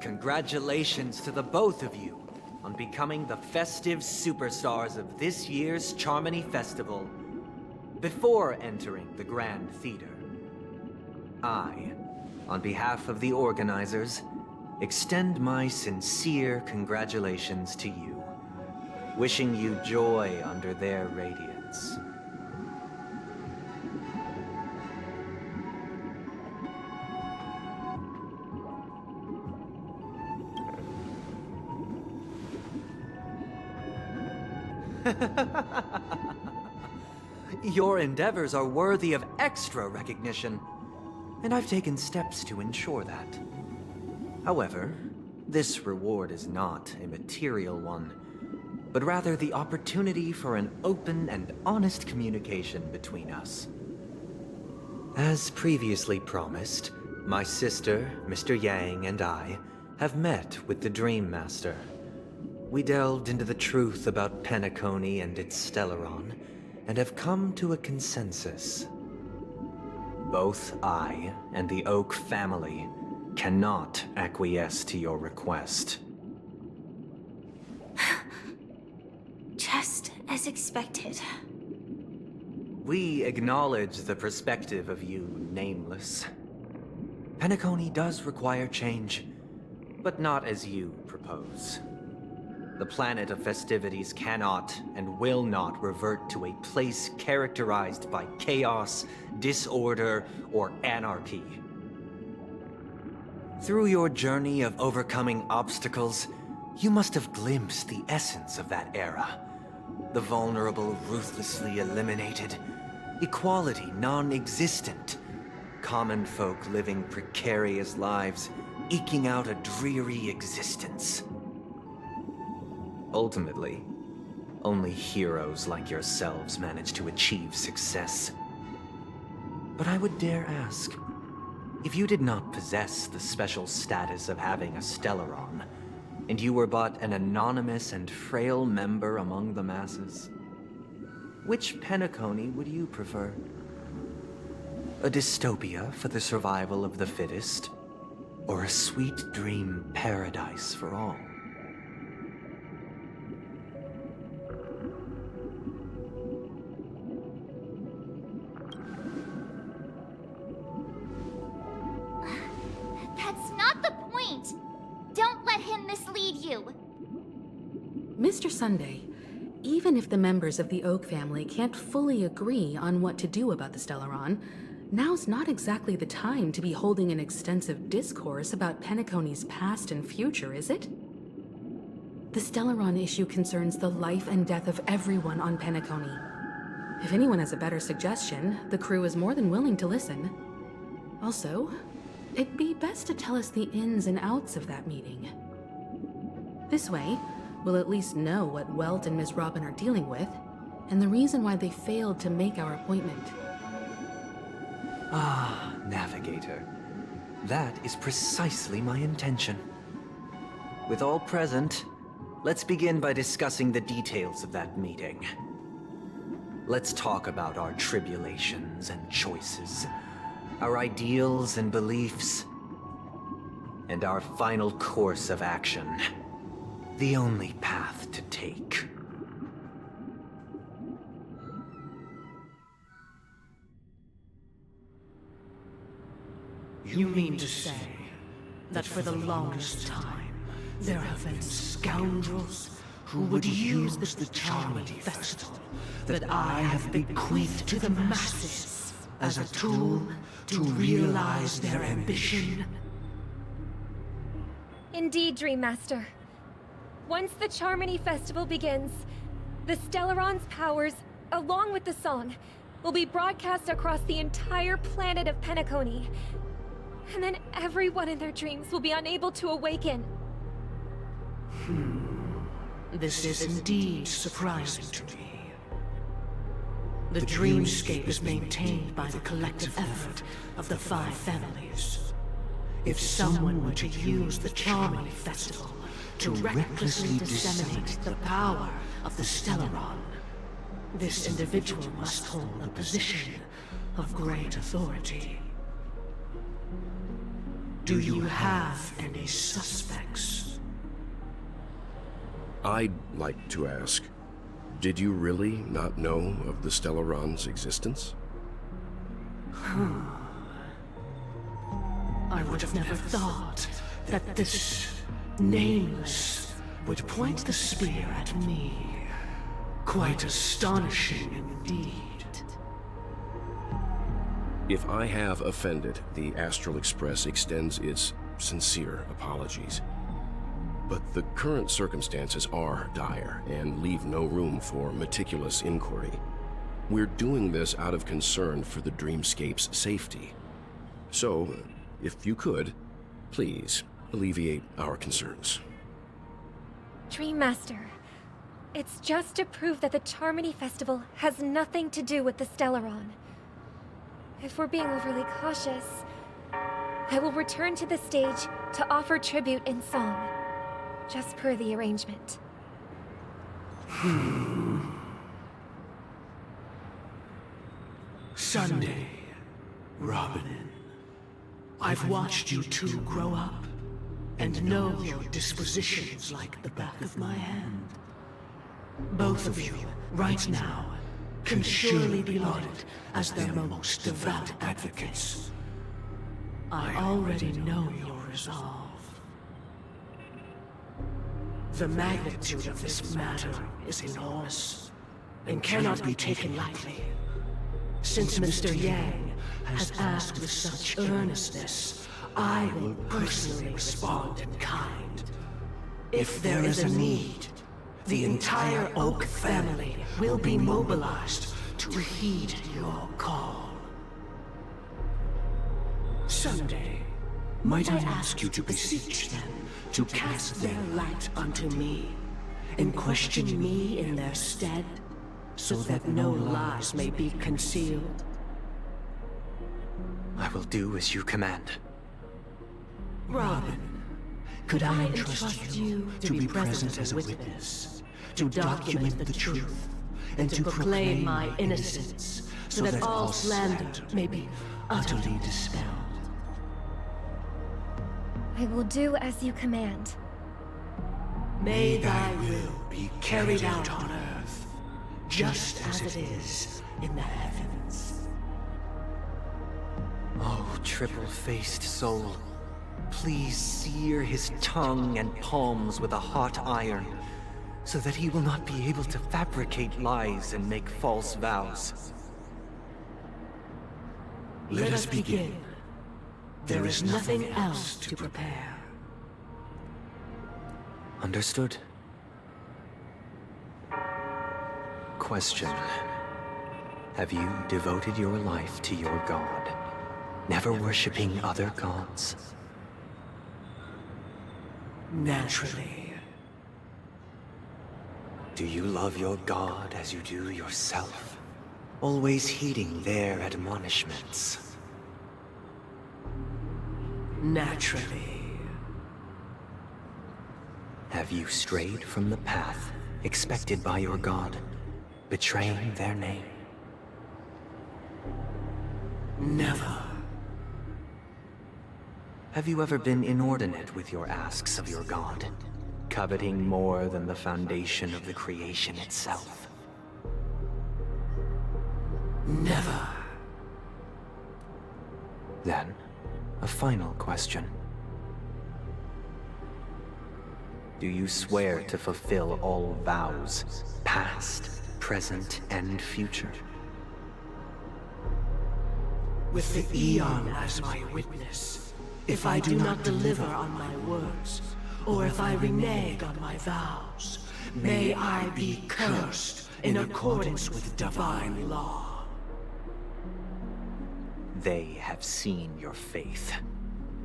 Congratulations to the both of you on becoming the festive superstars of this year's Charmony Festival. Before entering the Grand Theater, I, on behalf of the organizers, extend my sincere congratulations to you, wishing you joy under their radiance. Your endeavors are worthy of extra recognition, and I've taken steps to ensure that. However, this reward is not a material one, but rather the opportunity for an open and honest communication between us. As previously promised, my sister, Mr. Yang, and I have met with the Dream Master. We delved into the truth about Penacony and its Stellaron, and have come to a consensus. Both I and the Oak family cannot acquiesce to your request. Just as expected. We acknowledge the perspective of you, Nameless. Penacony does require change, but not as you propose. The planet of festivities cannot and will not revert to a place characterized by chaos, disorder, or anarchy. Through your journey of overcoming obstacles, you must have glimpsed the essence of that era. The vulnerable ruthlessly eliminated, equality non-existent, common folk living precarious lives, eking out a dreary existence. Ultimately, Only heroes like yourselves manage to achieve success. But I would dare ask, if you did not possess the special status of having a Stellaron, and you were but an anonymous and frail member among the masses, which Penacony would you prefer? A dystopia for the survival of the fittest, or a sweet dream paradise for all? That's not the point! Don't let him mislead you! Mr. Sunday, even if the members of the Oak family can't fully agree on what to do about the Stellaron, now's not exactly the time to be holding an extensive discourse about Penacony's past and future, is it? The Stellaron issue concerns the life and death of everyone on Penacony. If anyone has a better suggestion, the crew is more than willing to listen. Also, it'd be best to tell us the ins and outs of that meeting. This way, we'll at least know what Welt and Ms. Robin are dealing with, and the reason why they failed to make our appointment. Ah, Navigator. That is precisely my intention. With all present, let's begin by discussing the details of that meeting. Let's talk about our tribulations and choices, our ideals and beliefs, and our final course of action. The only path to take. You mean to say that for the longest time, there have been scoundrels who would use the Charming Festival that I have bequeathed to the masses as a tool to realize their ambition? Indeed, Dream Master. Once the Charmony Festival begins, the Stellaron's powers, along with the song, will be broadcast across the entire planet of Penacony. And then everyone in their dreams will be unable to awaken. This is indeed surprising to me. The Dreamscape is maintained by the collective effort of the 5 families. If someone were to use the Charmony Festival to recklessly disseminate the power of the Stellaron, this individual must hold a position of great authority. Do you have any suspects? I'd like to ask, did you really not know of the Stellaron's existence? I would have never thought that this Nameless would point the spear at me. Quite astonishing indeed. If I have offended, the Astral Express extends its sincere apologies. But the current circumstances are dire and leave no room for meticulous inquiry. We're doing this out of concern for the Dreamscape's safety. So, if you could, please alleviate our concerns. Dream Master, it's just to prove that the Charmony Festival has nothing to do with the Stellaron. If we're being overly cautious, I will return to the stage to offer tribute in song, just per the arrangement. Sunday, Robin, I've watched you two grow up and know your dispositions like the back of my hand. Both of you, right now, can surely be lauded as their most devout advocates. I already know your resolve. The magnitude of this matter is enormous and cannot be taken lightly. Since Mr. Yang has asked with such earnestness, I will personally respond in kind. If there is a need, the entire Oak family will be mobilized to heed your call. Someday, might I ask you to beseech them to cast their light unto me, and question me in their stead, so that no lies may be concealed? I will do as you command. Robin, could I entrust you to be present as a witness, to document the truth, and to proclaim my innocence, so that all slander may be utterly dispelled? I will do as you command. May thy will be carried out on earth, just as it is in the heavens. Oh, triple-faced soul, please sear his tongue and palms with a hot iron, so that he will not be able to fabricate lies and make false vows. Let us begin. There is nothing else to prepare. Understood. Question. Have you devoted your life to your god, never worshipping other gods? Naturally. Do you love your god as you do yourself, always heeding their admonishments? Naturally. Have you strayed from the path expected by your god, betraying their name? Never. Have you ever been inordinate with your asks of your god, coveting more than the foundation of the creation itself? Never. Then, a final question. Do you swear to fulfill all vows, past, present, and future? With the Eon as my witness, if I do not deliver on my words, or if I renege on my vows, may I be cursed in accordance with divine law. They have seen your faith,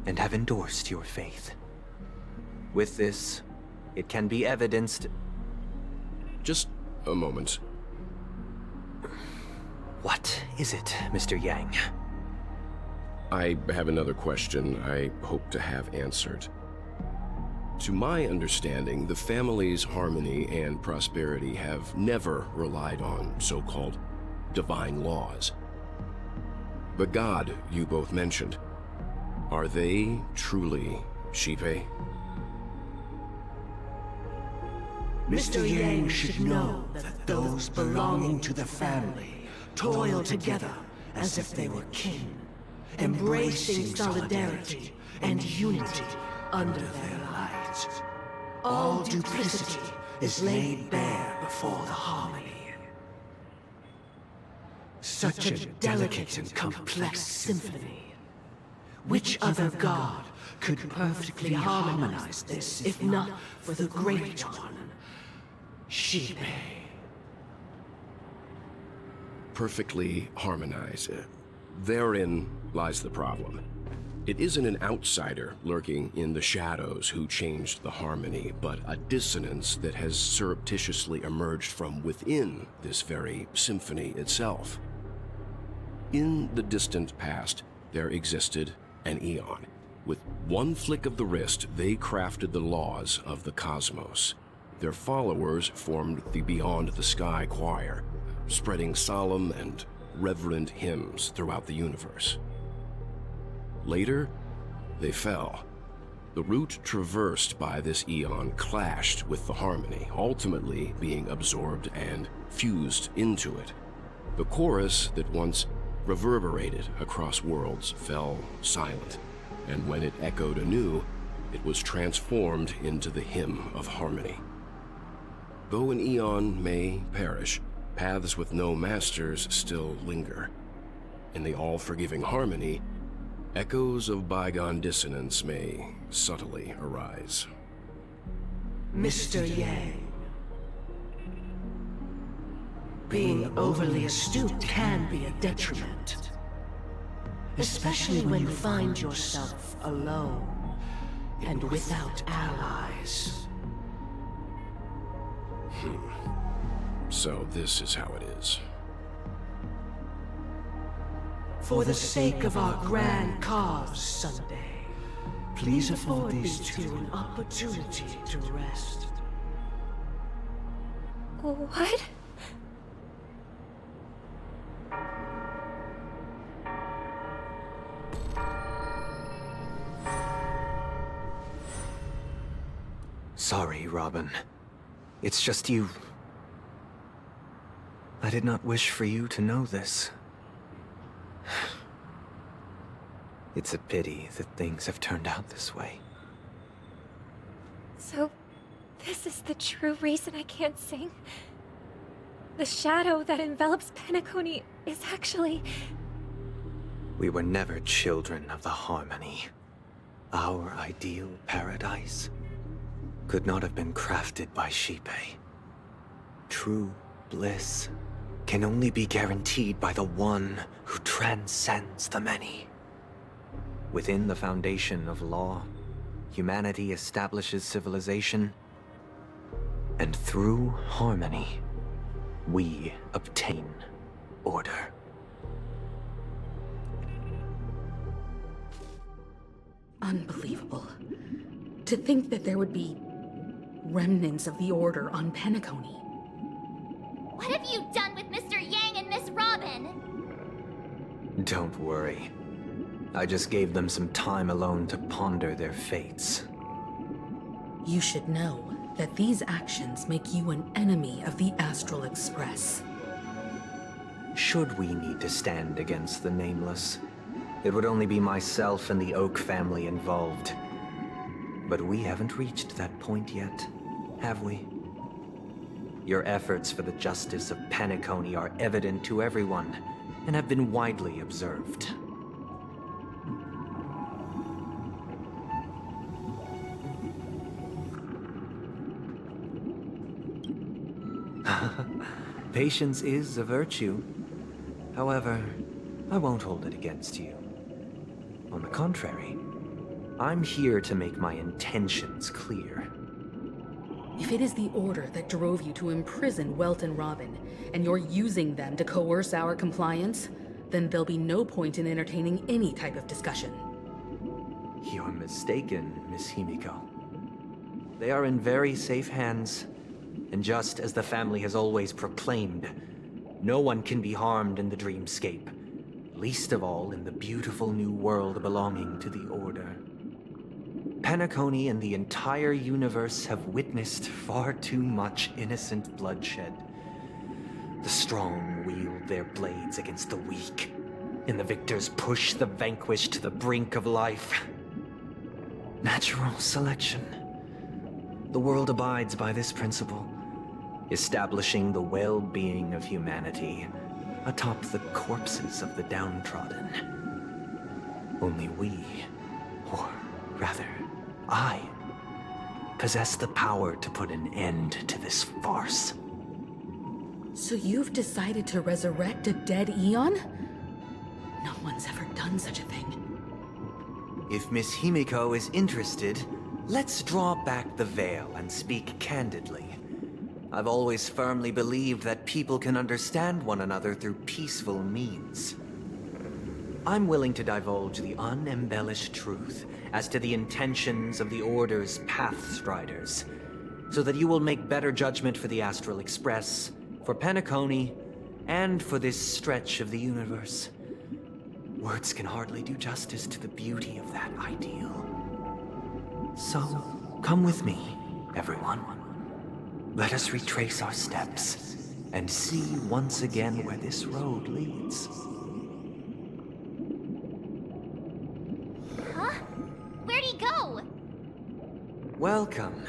and have endorsed your faith. With this, it can be evidenced... Just a moment. What is it, Mr. Yang? I have another question I hope to have answered. To my understanding, the family's harmony and prosperity have never relied on so-called divine laws. The god you both mentioned, are they truly Shipe? Mr. Yang should know that those belonging to the family toil together as if they were kin, embracing solidarity and unity under their light. All duplicity is laid bare before the harmony. Such a delicate and complex symphony. Which other god could perfectly harmonize this, if not for the Great One, Shipe? Perfectly harmonized. Therein lies the problem. It isn't an outsider lurking in the shadows who changed the harmony, but a dissonance that has surreptitiously emerged from within this very symphony itself. In the distant past, there existed an Eon. With one flick of the wrist, they crafted the laws of the cosmos. Their followers formed the Beyond the Sky Choir, spreading solemn and reverent hymns throughout the universe. Later, they fell. The route traversed by this Eon clashed with the harmony, ultimately being absorbed and fused into it. The chorus that once reverberated across worlds fell silent, and when it echoed anew, it was transformed into the hymn of harmony. Though an Eon may perish, paths with no masters still linger. In the all-forgiving harmony, echoes of bygone dissonance may subtly arise. Mr. Yang, being overly astute can be a detriment, especially when you find yourself alone and without allies. So this is how it is. For the sake of our grand cause, Sunday, please afford these two an opportunity to rest. What? Sorry, Robin. It's just you. I did not wish for you to know this. It's a pity that things have turned out this way. So, this is the true reason I can't sing? The shadow that envelops Penacony is actually... We were never children of the harmony. Our ideal paradise could not have been crafted by Shipe. True bliss can only be guaranteed by the one who transcends the many. Within the foundation of law, humanity establishes civilization, and through harmony, we obtain order. Unbelievable. To think that there would be remnants of the Order on Penacony. What have you done with Mr. Yang and Miss Robin? Don't worry. I just gave them some time alone to ponder their fates. You should know that these actions make you an enemy of the Astral Express. Should we need to stand against the Nameless, it would only be myself and the Oak family involved. But we haven't reached that point yet, have we? Your efforts for the justice of Penacony are evident to everyone, and have been widely observed. Patience is a virtue. However, I won't hold it against you. On the contrary, I'm here to make my intentions clear. If it is the Order that drove you to imprison Welt and Robin, and you're using them to coerce our compliance, then there'll be no point in entertaining any type of discussion. You're mistaken, Miss Himiko. They are in very safe hands, and just as the family has always proclaimed, no one can be harmed in the Dreamscape, least of all in the beautiful new world belonging to the Order. Penacony and the entire universe have witnessed far too much innocent bloodshed. The strong wield their blades against the weak, and the victors push the vanquished to the brink of life. Natural selection. The world abides by this principle, establishing the well-being of humanity atop the corpses of the downtrodden. Only we, or rather, I, possess the power to put an end to this farce. So you've decided to resurrect a dead Eon? No one's ever done such a thing. If Miss Himiko is interested, let's draw back the veil and speak candidly. I've always firmly believed that people can understand one another through peaceful means. I'm willing to divulge the unembellished truth as to the intentions of the Order's Pathstriders, so that you will make better judgment for the Astral Express, for Penacony, and for this stretch of the universe. Words can hardly do justice to the beauty of that ideal. So, come with me, everyone. Let us retrace our steps, and see once again where this road leads. Huh? Where'd he go? Welcome.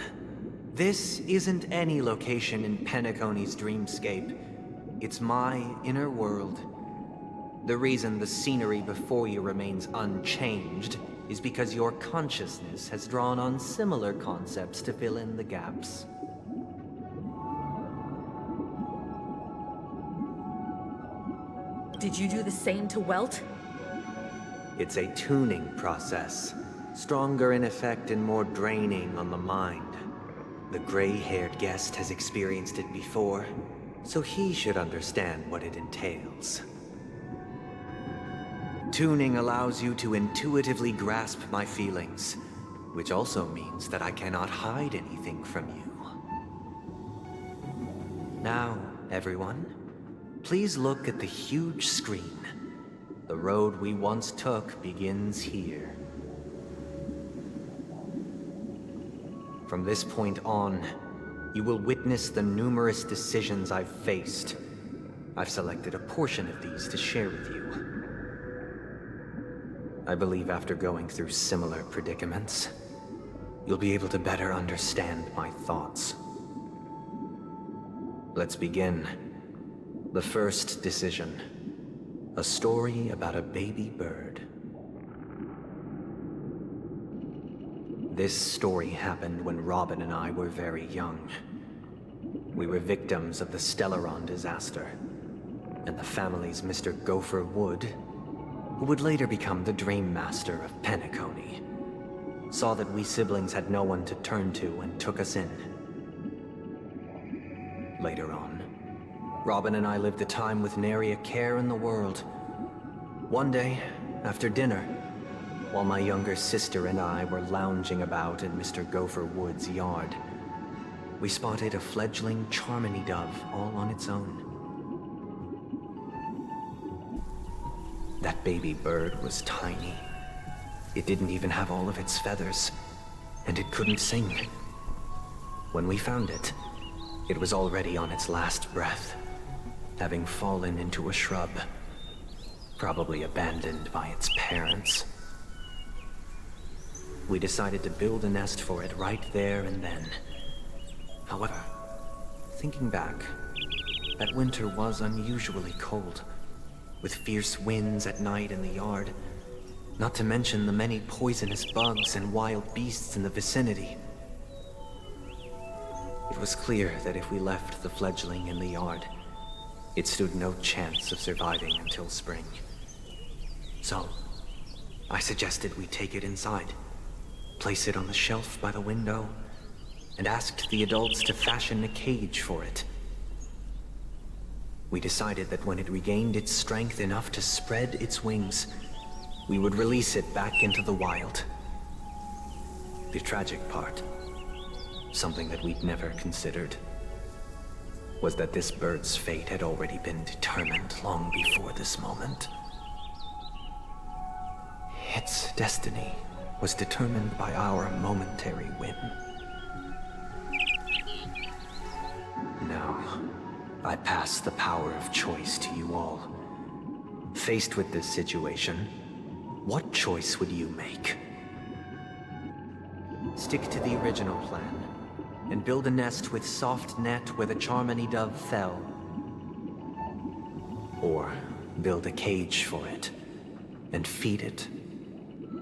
This isn't any location in Penacony's Dreamscape. It's my inner world. The reason the scenery before you remains unchanged is because your consciousness has drawn on similar concepts to fill in the gaps. Did you do the same to Welt? It's a tuning process, stronger in effect and more draining on the mind. The gray-haired guest has experienced it before, so he should understand what it entails. Tuning allows you to intuitively grasp my feelings, which also means that I cannot hide anything from you. Now, everyone, please look at the huge screen. The road we once took begins here. From this point on, you will witness the numerous decisions I've faced. I've selected a portion of these to share with you. I believe after going through similar predicaments, you'll be able to better understand my thoughts. Let's begin. The first decision. A story about a baby bird. This story happened when Robin and I were very young. We were victims of the Stellaron disaster, and the family's Mr. Gopher Wood, who would later become the Dream Master of Penacony, saw that we siblings had no one to turn to and took us in. Later on, Robin and I lived a time with nary a care in the world. One day, after dinner, while my younger sister and I were lounging about in Mr. Gopher Wood's yard, we spotted a fledgling Charmony dove all on its own. That baby bird was tiny. It didn't even have all of its feathers, and it couldn't sing. When we found it, it was already on its last breath, having fallen into a shrub, probably abandoned by its parents. We decided to build a nest for it right there and then. However, thinking back, that winter was unusually cold, with fierce winds at night in the yard, not to mention the many poisonous bugs and wild beasts in the vicinity. It was clear that if we left the fledgling in the yard, it stood no chance of surviving until spring. So, I suggested we take it inside, place it on the shelf by the window, and asked the adults to fashion a cage for it. We decided that when it regained its strength enough to spread its wings, we would release it back into the wild. The tragic part, something that we'd never considered, was that this bird's fate had already been determined long before this moment. Its destiny was determined by our momentary whim. Now, I pass the power of choice to you all. Faced with this situation, what choice would you make? Stick to the original plan, and build a nest with soft net where the Charmony dove fell. Or build a cage for it, and feed it,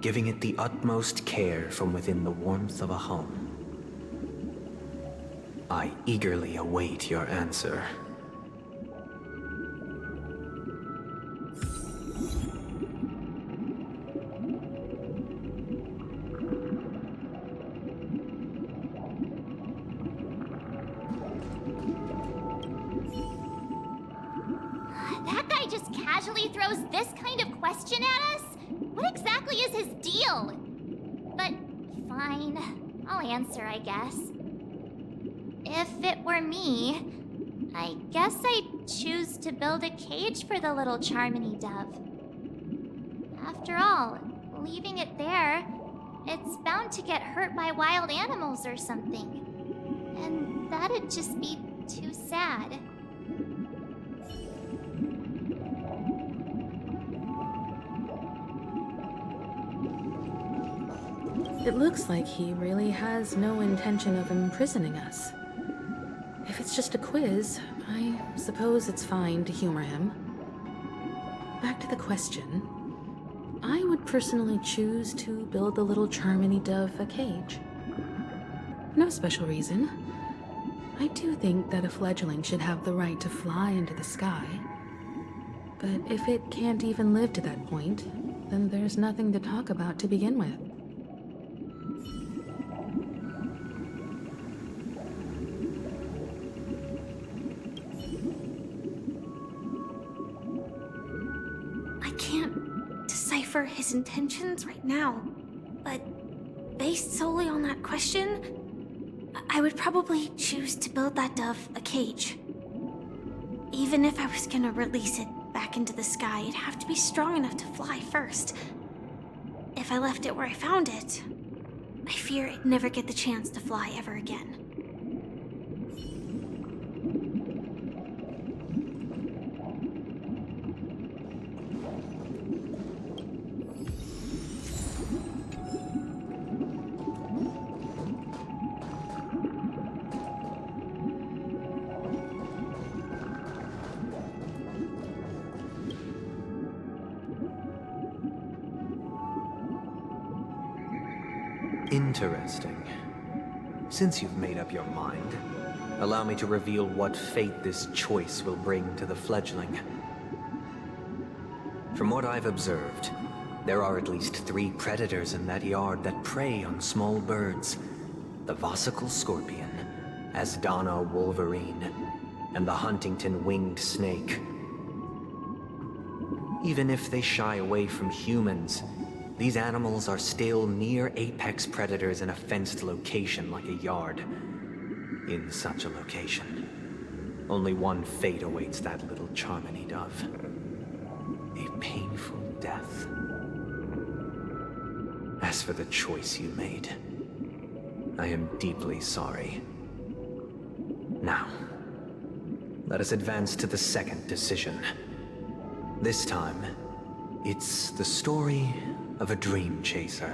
giving it the utmost care from within the warmth of a home. I eagerly await your answer. That guy just casually throws this kind of question at us? What exactly is his deal? But fine, I'll answer, I guess. If it were me, I guess I'd choose to build a cage for the little Charmony dove. After all, leaving it there, it's bound to get hurt by wild animals or something. And that'd just be too sad. It looks like he really has no intention of imprisoning us. If it's just a quiz, I suppose it's fine to humor him. Back to the question. I would personally choose to build the little Charmony dove a cage. No special reason. I do think that a fledgling should have the right to fly into the sky. But if it can't even live to that point, then there's nothing to talk about to begin with. his intentions right now. But based solely on that question, I would probably choose to build that dove a cage. Even if I was gonna release it back into the sky, it'd have to be strong enough to fly first. If I left it where I found it, I fear it'd never get the chance to fly ever again. Interesting. Since you've made up your mind, allow me to reveal what fate this choice will bring to the fledgling. From what I've observed, there are at least 3 predators in that yard that prey on small birds. The Vosicle Scorpion, Asdana Wolverine, and the Huntington Winged Snake. Even if they shy away from humans, these animals are still near apex predators in a fenced location like a yard. In such a location, only one fate awaits that little Charmony dove. A painful death. As for the choice you made, I am deeply sorry. Now, let us advance to the second decision. This time, it's the story of a dream chaser.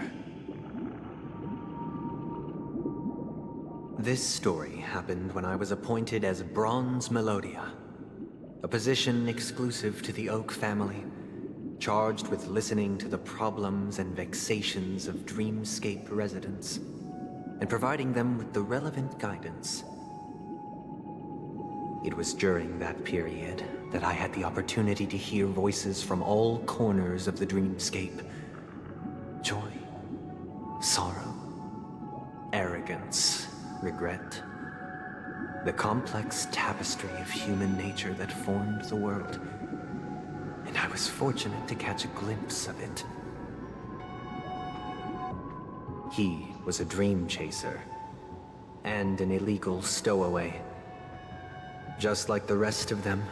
This story happened when I was appointed as Bronze Melodia, a position exclusive to the Oak family, charged with listening to the problems and vexations of Dreamscape residents, and providing them with the relevant guidance. It was during that period that I had the opportunity to hear voices from all corners of the Dreamscape. Joy, sorrow, arrogance, regret. The complex tapestry of human nature that formed the world. And I was fortunate to catch a glimpse of it. He was a dream chaser, and an illegal stowaway. Just like the rest of them,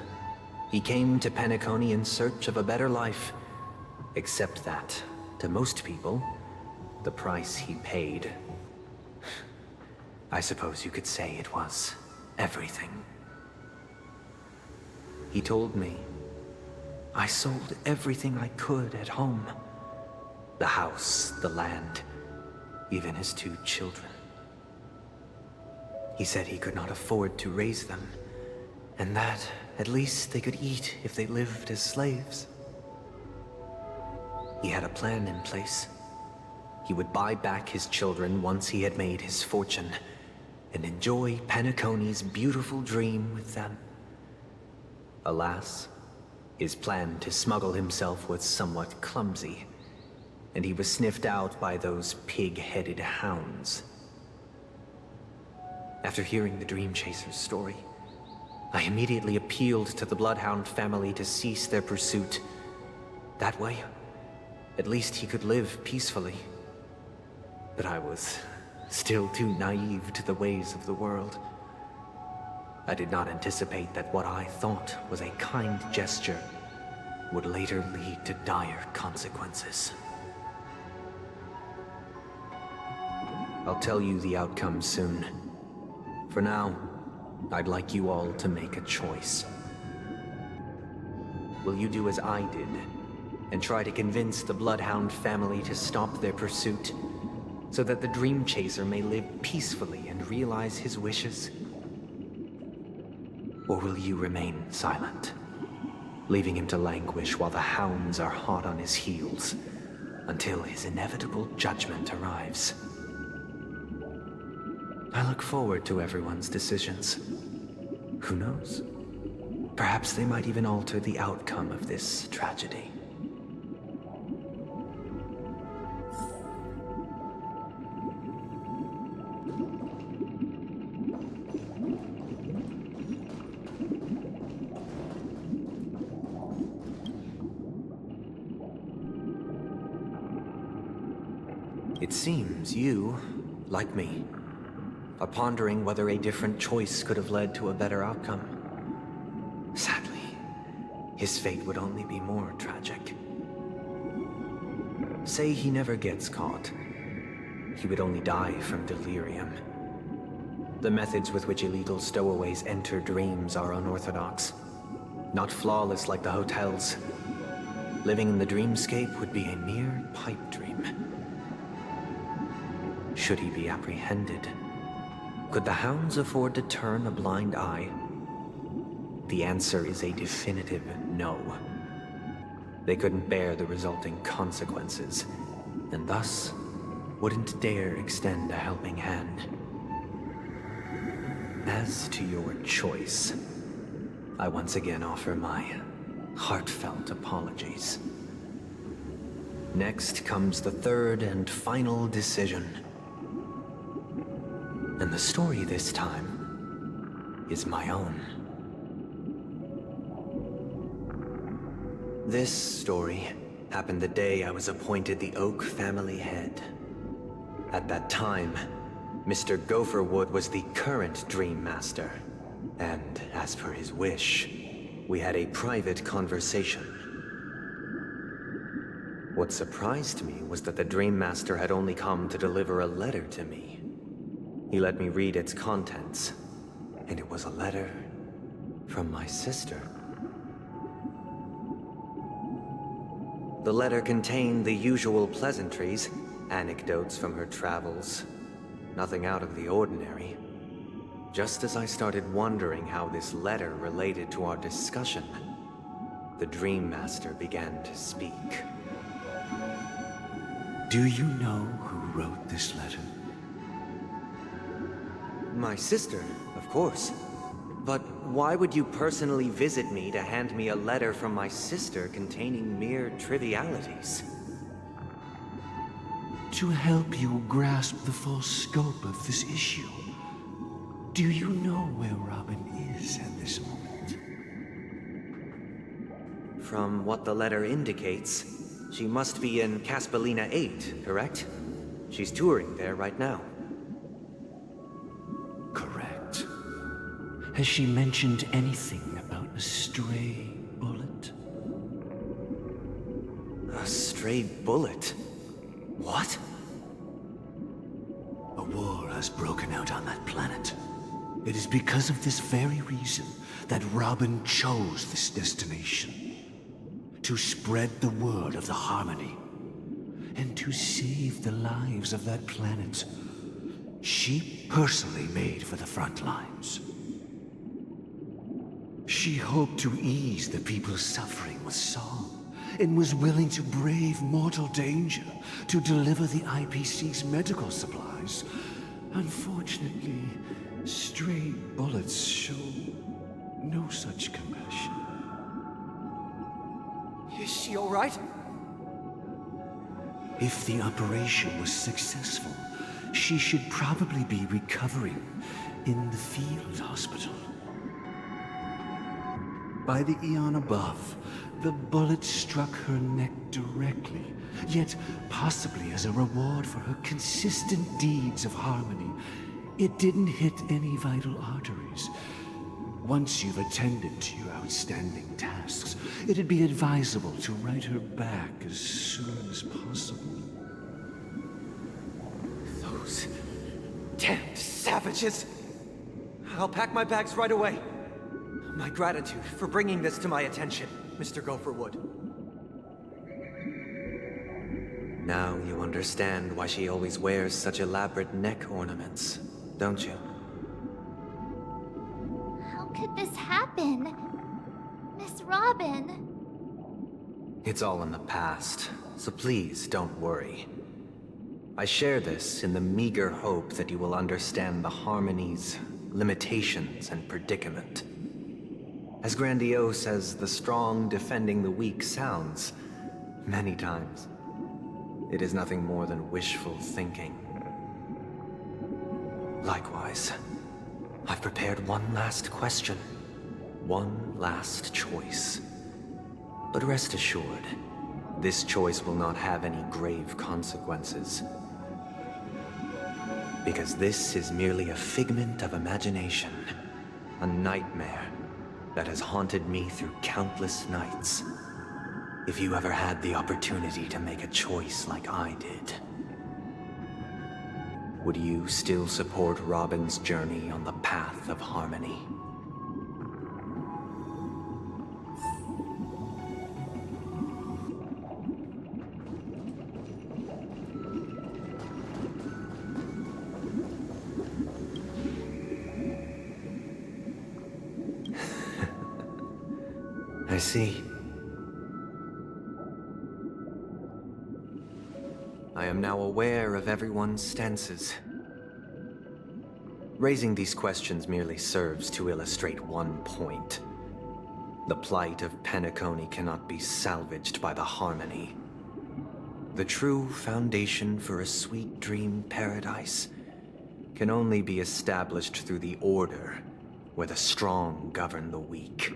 he came to Penacony in search of a better life, except that, to most people, the price he paid, I suppose you could say it was everything. He told me, I sold everything I could at home. The house, the land, even his 2 children. He said he could not afford to raise them, and that at least they could eat if they lived as slaves. He had a plan in place. He would buy back his children once he had made his fortune, and enjoy Penacony's beautiful dream with them. Alas, his plan to smuggle himself was somewhat clumsy, and he was sniffed out by those pig-headed hounds. After hearing the Dream Chaser's story, I immediately appealed to the Bloodhound family to cease their pursuit. That way, at least he could live peacefully. But I was still too naive to the ways of the world. I did not anticipate that what I thought was a kind gesture would later lead to dire consequences. I'll tell you the outcome soon. For now, I'd like you all to make a choice. Will you do as I did, and try to convince the Bloodhound family to stop their pursuit, so that the Dream Chaser may live peacefully and realize his wishes? Or will you remain silent, leaving him to languish while the hounds are hot on his heels, until his inevitable judgment arrives? I look forward to everyone's decisions. Who knows? Perhaps they might even alter the outcome of this tragedy. It seems you, like me, are pondering whether a different choice could have led to a better outcome. Sadly, his fate would only be more tragic. Say he never gets caught. He would only die from delirium. The methods with which illegal stowaways enter dreams are unorthodox. Not flawless like the hotels. Living in the dreamscape would be a mere pipe dream. Should he be apprehended? Could the hounds afford to turn a blind eye? The answer is a definitive no. They couldn't bear the resulting consequences, and thus wouldn't dare extend a helping hand. As to your choice, I once again offer my heartfelt apologies. Next comes the third and final decision. And the story this time is my own. This story happened the day I was appointed the Oak family head. At that time, Mr. Gopherwood was the current Dream Master, and as per his wish, we had a private conversation. What surprised me was that the Dream Master had only come to deliver a letter to me. He let me read its contents, and it was a letter from my sister. The letter contained the usual pleasantries, anecdotes from her travels, nothing out of the ordinary. Just as I started wondering how this letter related to our discussion, the Dream Master began to speak. Do you know who wrote this letter? My sister, of course. But why would you personally visit me to hand me a letter from my sister containing mere trivialities? To help you grasp the full scope of this issue. Do you know where Robin is at this moment? From what the letter indicates, she must be in Caspelina 8, correct? She's touring there right now. Correct. Has she mentioned anything about a stray bullet? A stray bullet? What? A war has broken out on that planet. It is because of this very reason that Robin chose this destination. To spread the word of the Harmony. And to save the lives of that planet. She personally made for the front lines. She hoped to ease the people's suffering with song, and was willing to brave mortal danger to deliver the IPC's medical supplies. Unfortunately, stray bullets show no such compassion. Is she all right? If the operation was successful, she should probably be recovering in the field hospital. By the eon above, the bullet struck her neck directly, yet possibly as a reward for her consistent deeds of harmony, it didn't hit any vital arteries. Once you've attended to your outstanding tasks, it'd be advisable to write her back as soon as possible. Those damned savages! I'll pack my bags right away. My gratitude for bringing this to my attention, Mr. Gopherwood. Now you understand why she always wears such elaborate neck ornaments, don't you? How could this happen? Miss Robin. It's all in the past, so please don't worry. I share this in the meager hope that you will understand the Harmony's limitations and predicament. As grandiose as the strong defending the weak sounds, many times, it is nothing more than wishful thinking. Likewise, I've prepared one last question, one last choice. But rest assured, this choice will not have any grave consequences. Because this is merely a figment of imagination. A nightmare that has haunted me through countless nights. If you ever had the opportunity to make a choice like I did, would you still support Robin's journey on the path of harmony? I see. I am now aware of everyone's stances. Raising these questions merely serves to illustrate one point. The plight of Penacony cannot be salvaged by the harmony. The true foundation for a sweet dream paradise can only be established through the order where the strong govern the weak.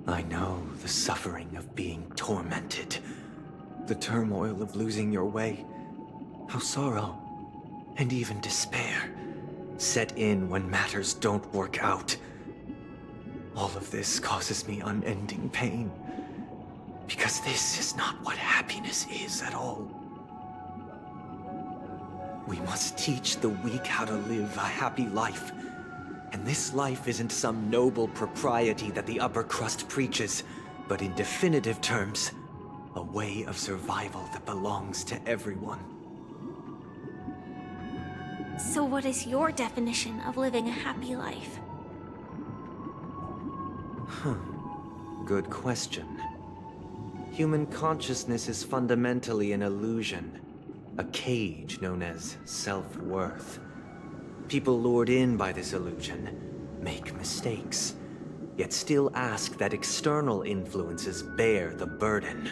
I know the suffering of being tormented, the turmoil of losing your way, how sorrow and even despair set in when matters don't work out. All of this causes me unending pain, because this is not what happiness is at all. We must teach the weak how to live a happy life. And this life isn't some noble propriety that the upper crust preaches, but in definitive terms, a way of survival that belongs to everyone. So what is your definition of living a happy life? Good question. Human consciousness is fundamentally an illusion, a cage known as self-worth. People lured in by this illusion make mistakes, yet still ask that external influences bear the burden.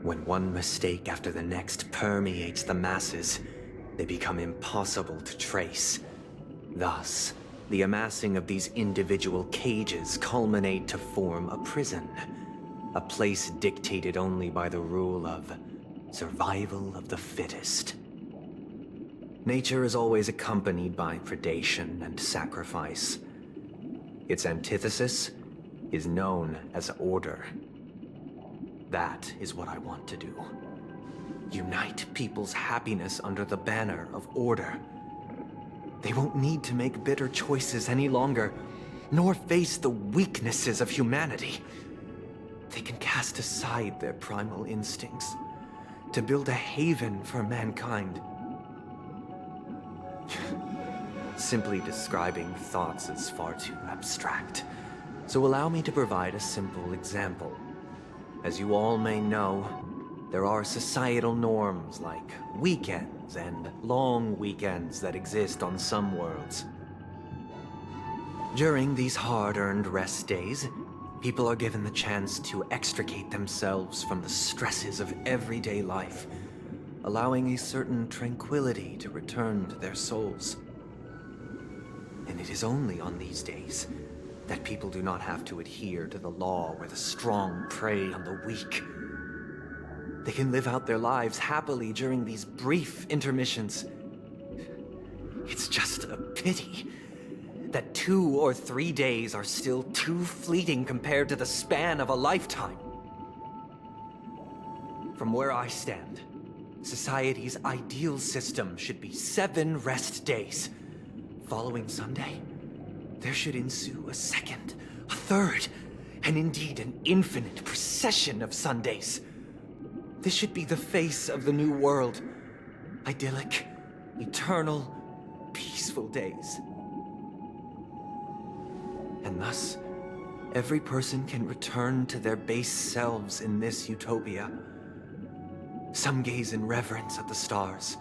When one mistake after the next permeates the masses, they become impossible to trace. Thus, the amassing of these individual cages culminate to form a prison, a place dictated only by the rule of survival of the fittest. Nature is always accompanied by predation and sacrifice. Its antithesis is known as order. That is what I want to do. Unite people's happiness under the banner of order. They won't need to make bitter choices any longer, nor face the weaknesses of humanity. They can cast aside their primal instincts to build a haven for mankind. Simply describing thoughts is far too abstract, so allow me to provide a simple example. As you all may know, there are societal norms like weekends and long weekends that exist on some worlds. During these hard-earned rest days, people are given the chance to extricate themselves from the stresses of everyday life, allowing a certain tranquility to return to their souls. And it is only on these days that people do not have to adhere to the law where the strong prey on the weak. They can live out their lives happily during these brief intermissions. It's just a pity that 2 or 3 days are still too fleeting compared to the span of a lifetime. From where I stand, society's ideal system should be 7 rest days. Following Sunday, there should ensue a second, a third, and indeed an infinite procession of Sundays. This should be the face of the new world. Idyllic, eternal, peaceful days. And thus, every person can return to their base selves in this utopia. Some gaze in reverence at the stars,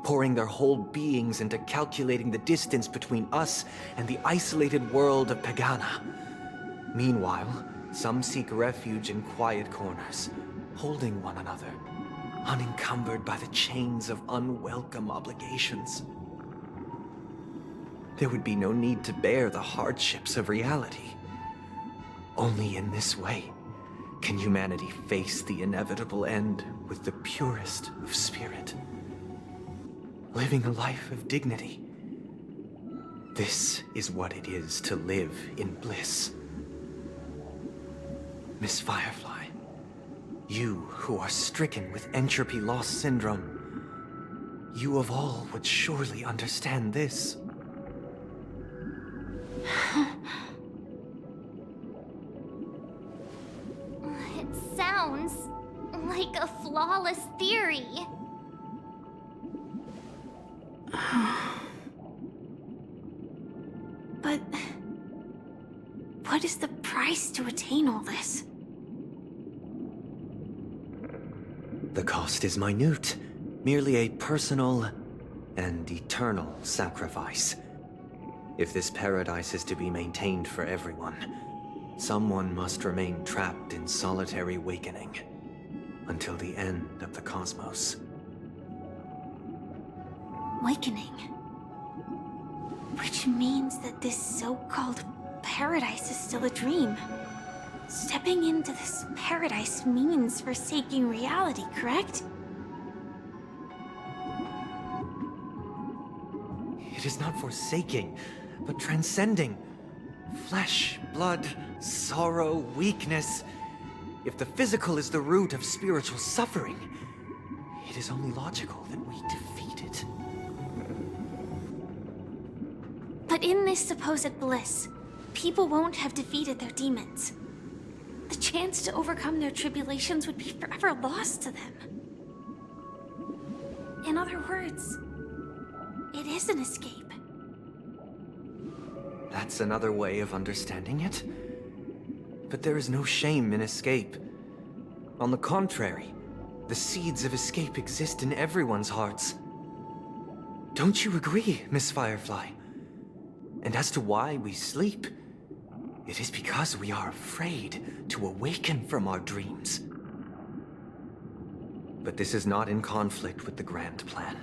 pouring their whole beings into calculating the distance between us and the isolated world of Pagana. Meanwhile, some seek refuge in quiet corners, holding one another, unencumbered by the chains of unwelcome obligations. There would be no need to bear the hardships of reality. Only in this way can humanity face the inevitable end with the purest of spirit. living a life of dignity. This is what it is to live in bliss. Miss Firefly, you who are stricken with entropy loss syndrome, you of all would surely understand this. It sounds like a flawless theory. But what is the price to attain all this? The cost is minute, merely a personal and eternal sacrifice. If this paradise is to be maintained for everyone, someone must remain trapped in solitary awakening until the end of the cosmos. Awakening. Which means that this so-called paradise is still a dream. Stepping into this paradise means forsaking reality, correct? It is not forsaking, but transcending. Flesh, blood, sorrow, weakness. If the physical is the root of spiritual suffering, it is only logical that we defeat it. But in this supposed bliss, people won't have defeated their demons. The chance to overcome their tribulations would be forever lost to them. In other words, it is an escape. That's another way of understanding it. But there is no shame in escape. On the contrary, the seeds of escape exist in everyone's hearts. Don't you agree, Miss Firefly? And as to why we sleep, it is because we are afraid to awaken from our dreams. But this is not in conflict with the grand plan.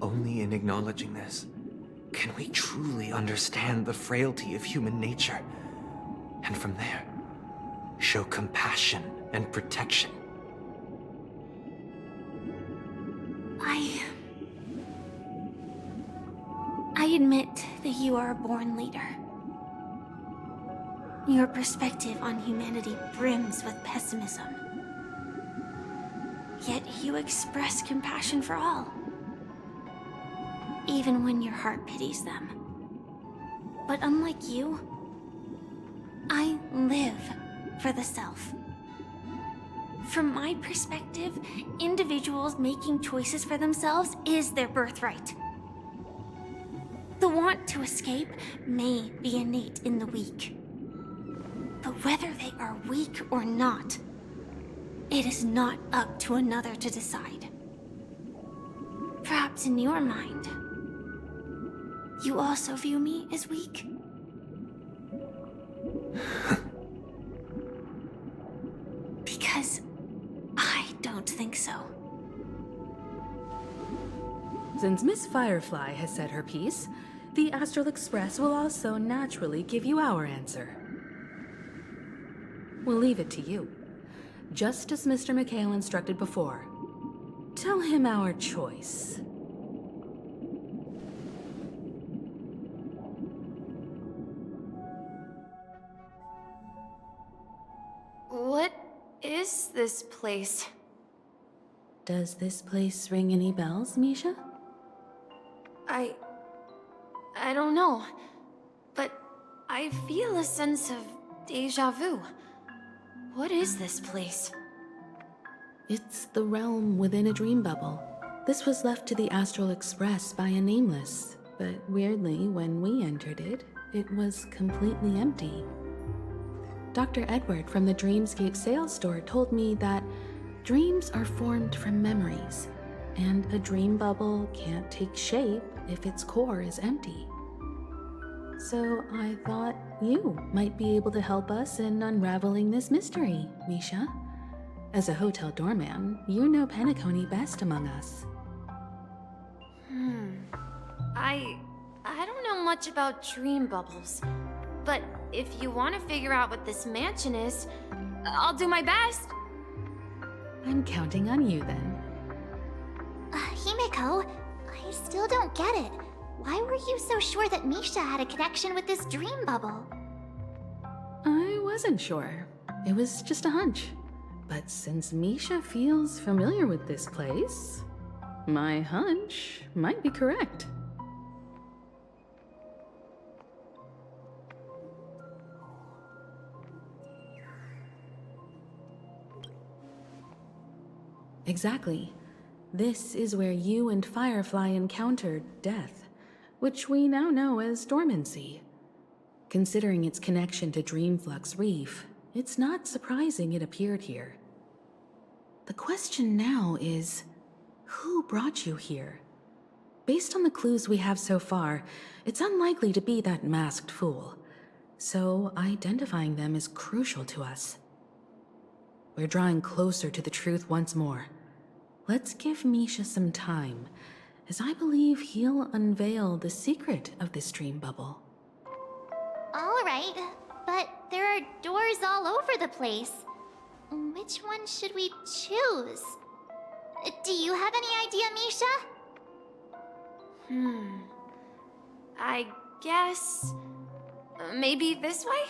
Only in acknowledging this can we truly understand the frailty of human nature, and from there, show compassion and protection. I admit that you are a born leader. Your perspective on humanity brims with pessimism. Yet you express compassion for all, even when your heart pities them. But unlike you, I live for the self. From my perspective, individuals making choices for themselves is their birthright. The want to escape may be innate in the weak. But whether they are weak or not, it is not up to another to decide. Perhaps in your mind, you also view me as weak? Because I don't think so. Since Miss Firefly has said her piece, the Astral Express will also naturally give you our answer. We'll leave it to you. Just as Mr. McHale instructed before. Tell him our choice. What is this place? Does this place ring any bells, Misha? I don't know, but I feel a sense of déjà vu. What is this place? It's the realm within a dream bubble. This was left to the Astral Express by a nameless, but weirdly, when we entered it, it was completely empty. Dr. Edward from the Dreamscape sales store told me that dreams are formed from memories, and a dream bubble can't take shape if its core is empty. So I thought you might be able to help us in unraveling this mystery, Misha. As a hotel doorman, you know Penacony best among us. I don't know much about dream bubbles, but if you want to figure out what this mansion is, I'll do my best. I'm counting on you then. Himeko, I still don't get it. Why were you so sure that Misha had a connection with this dream bubble? I wasn't sure. It was just a hunch. But since Misha feels familiar with this place, my hunch might be correct. Exactly. This is where you and Firefly encountered death, which we now know as dormancy. Considering its connection to Dreamflux Reef, it's not surprising it appeared here. The question now is, who brought you here? Based on the clues we have so far, it's unlikely to be that masked fool. So identifying them is crucial to us. We're drawing closer to the truth once more. Let's give Misha some time, as I believe he'll unveil the secret of this dream bubble. Alright, but there are doors all over the place. Which one should we choose? Do you have any idea, Misha? I guess... maybe this way?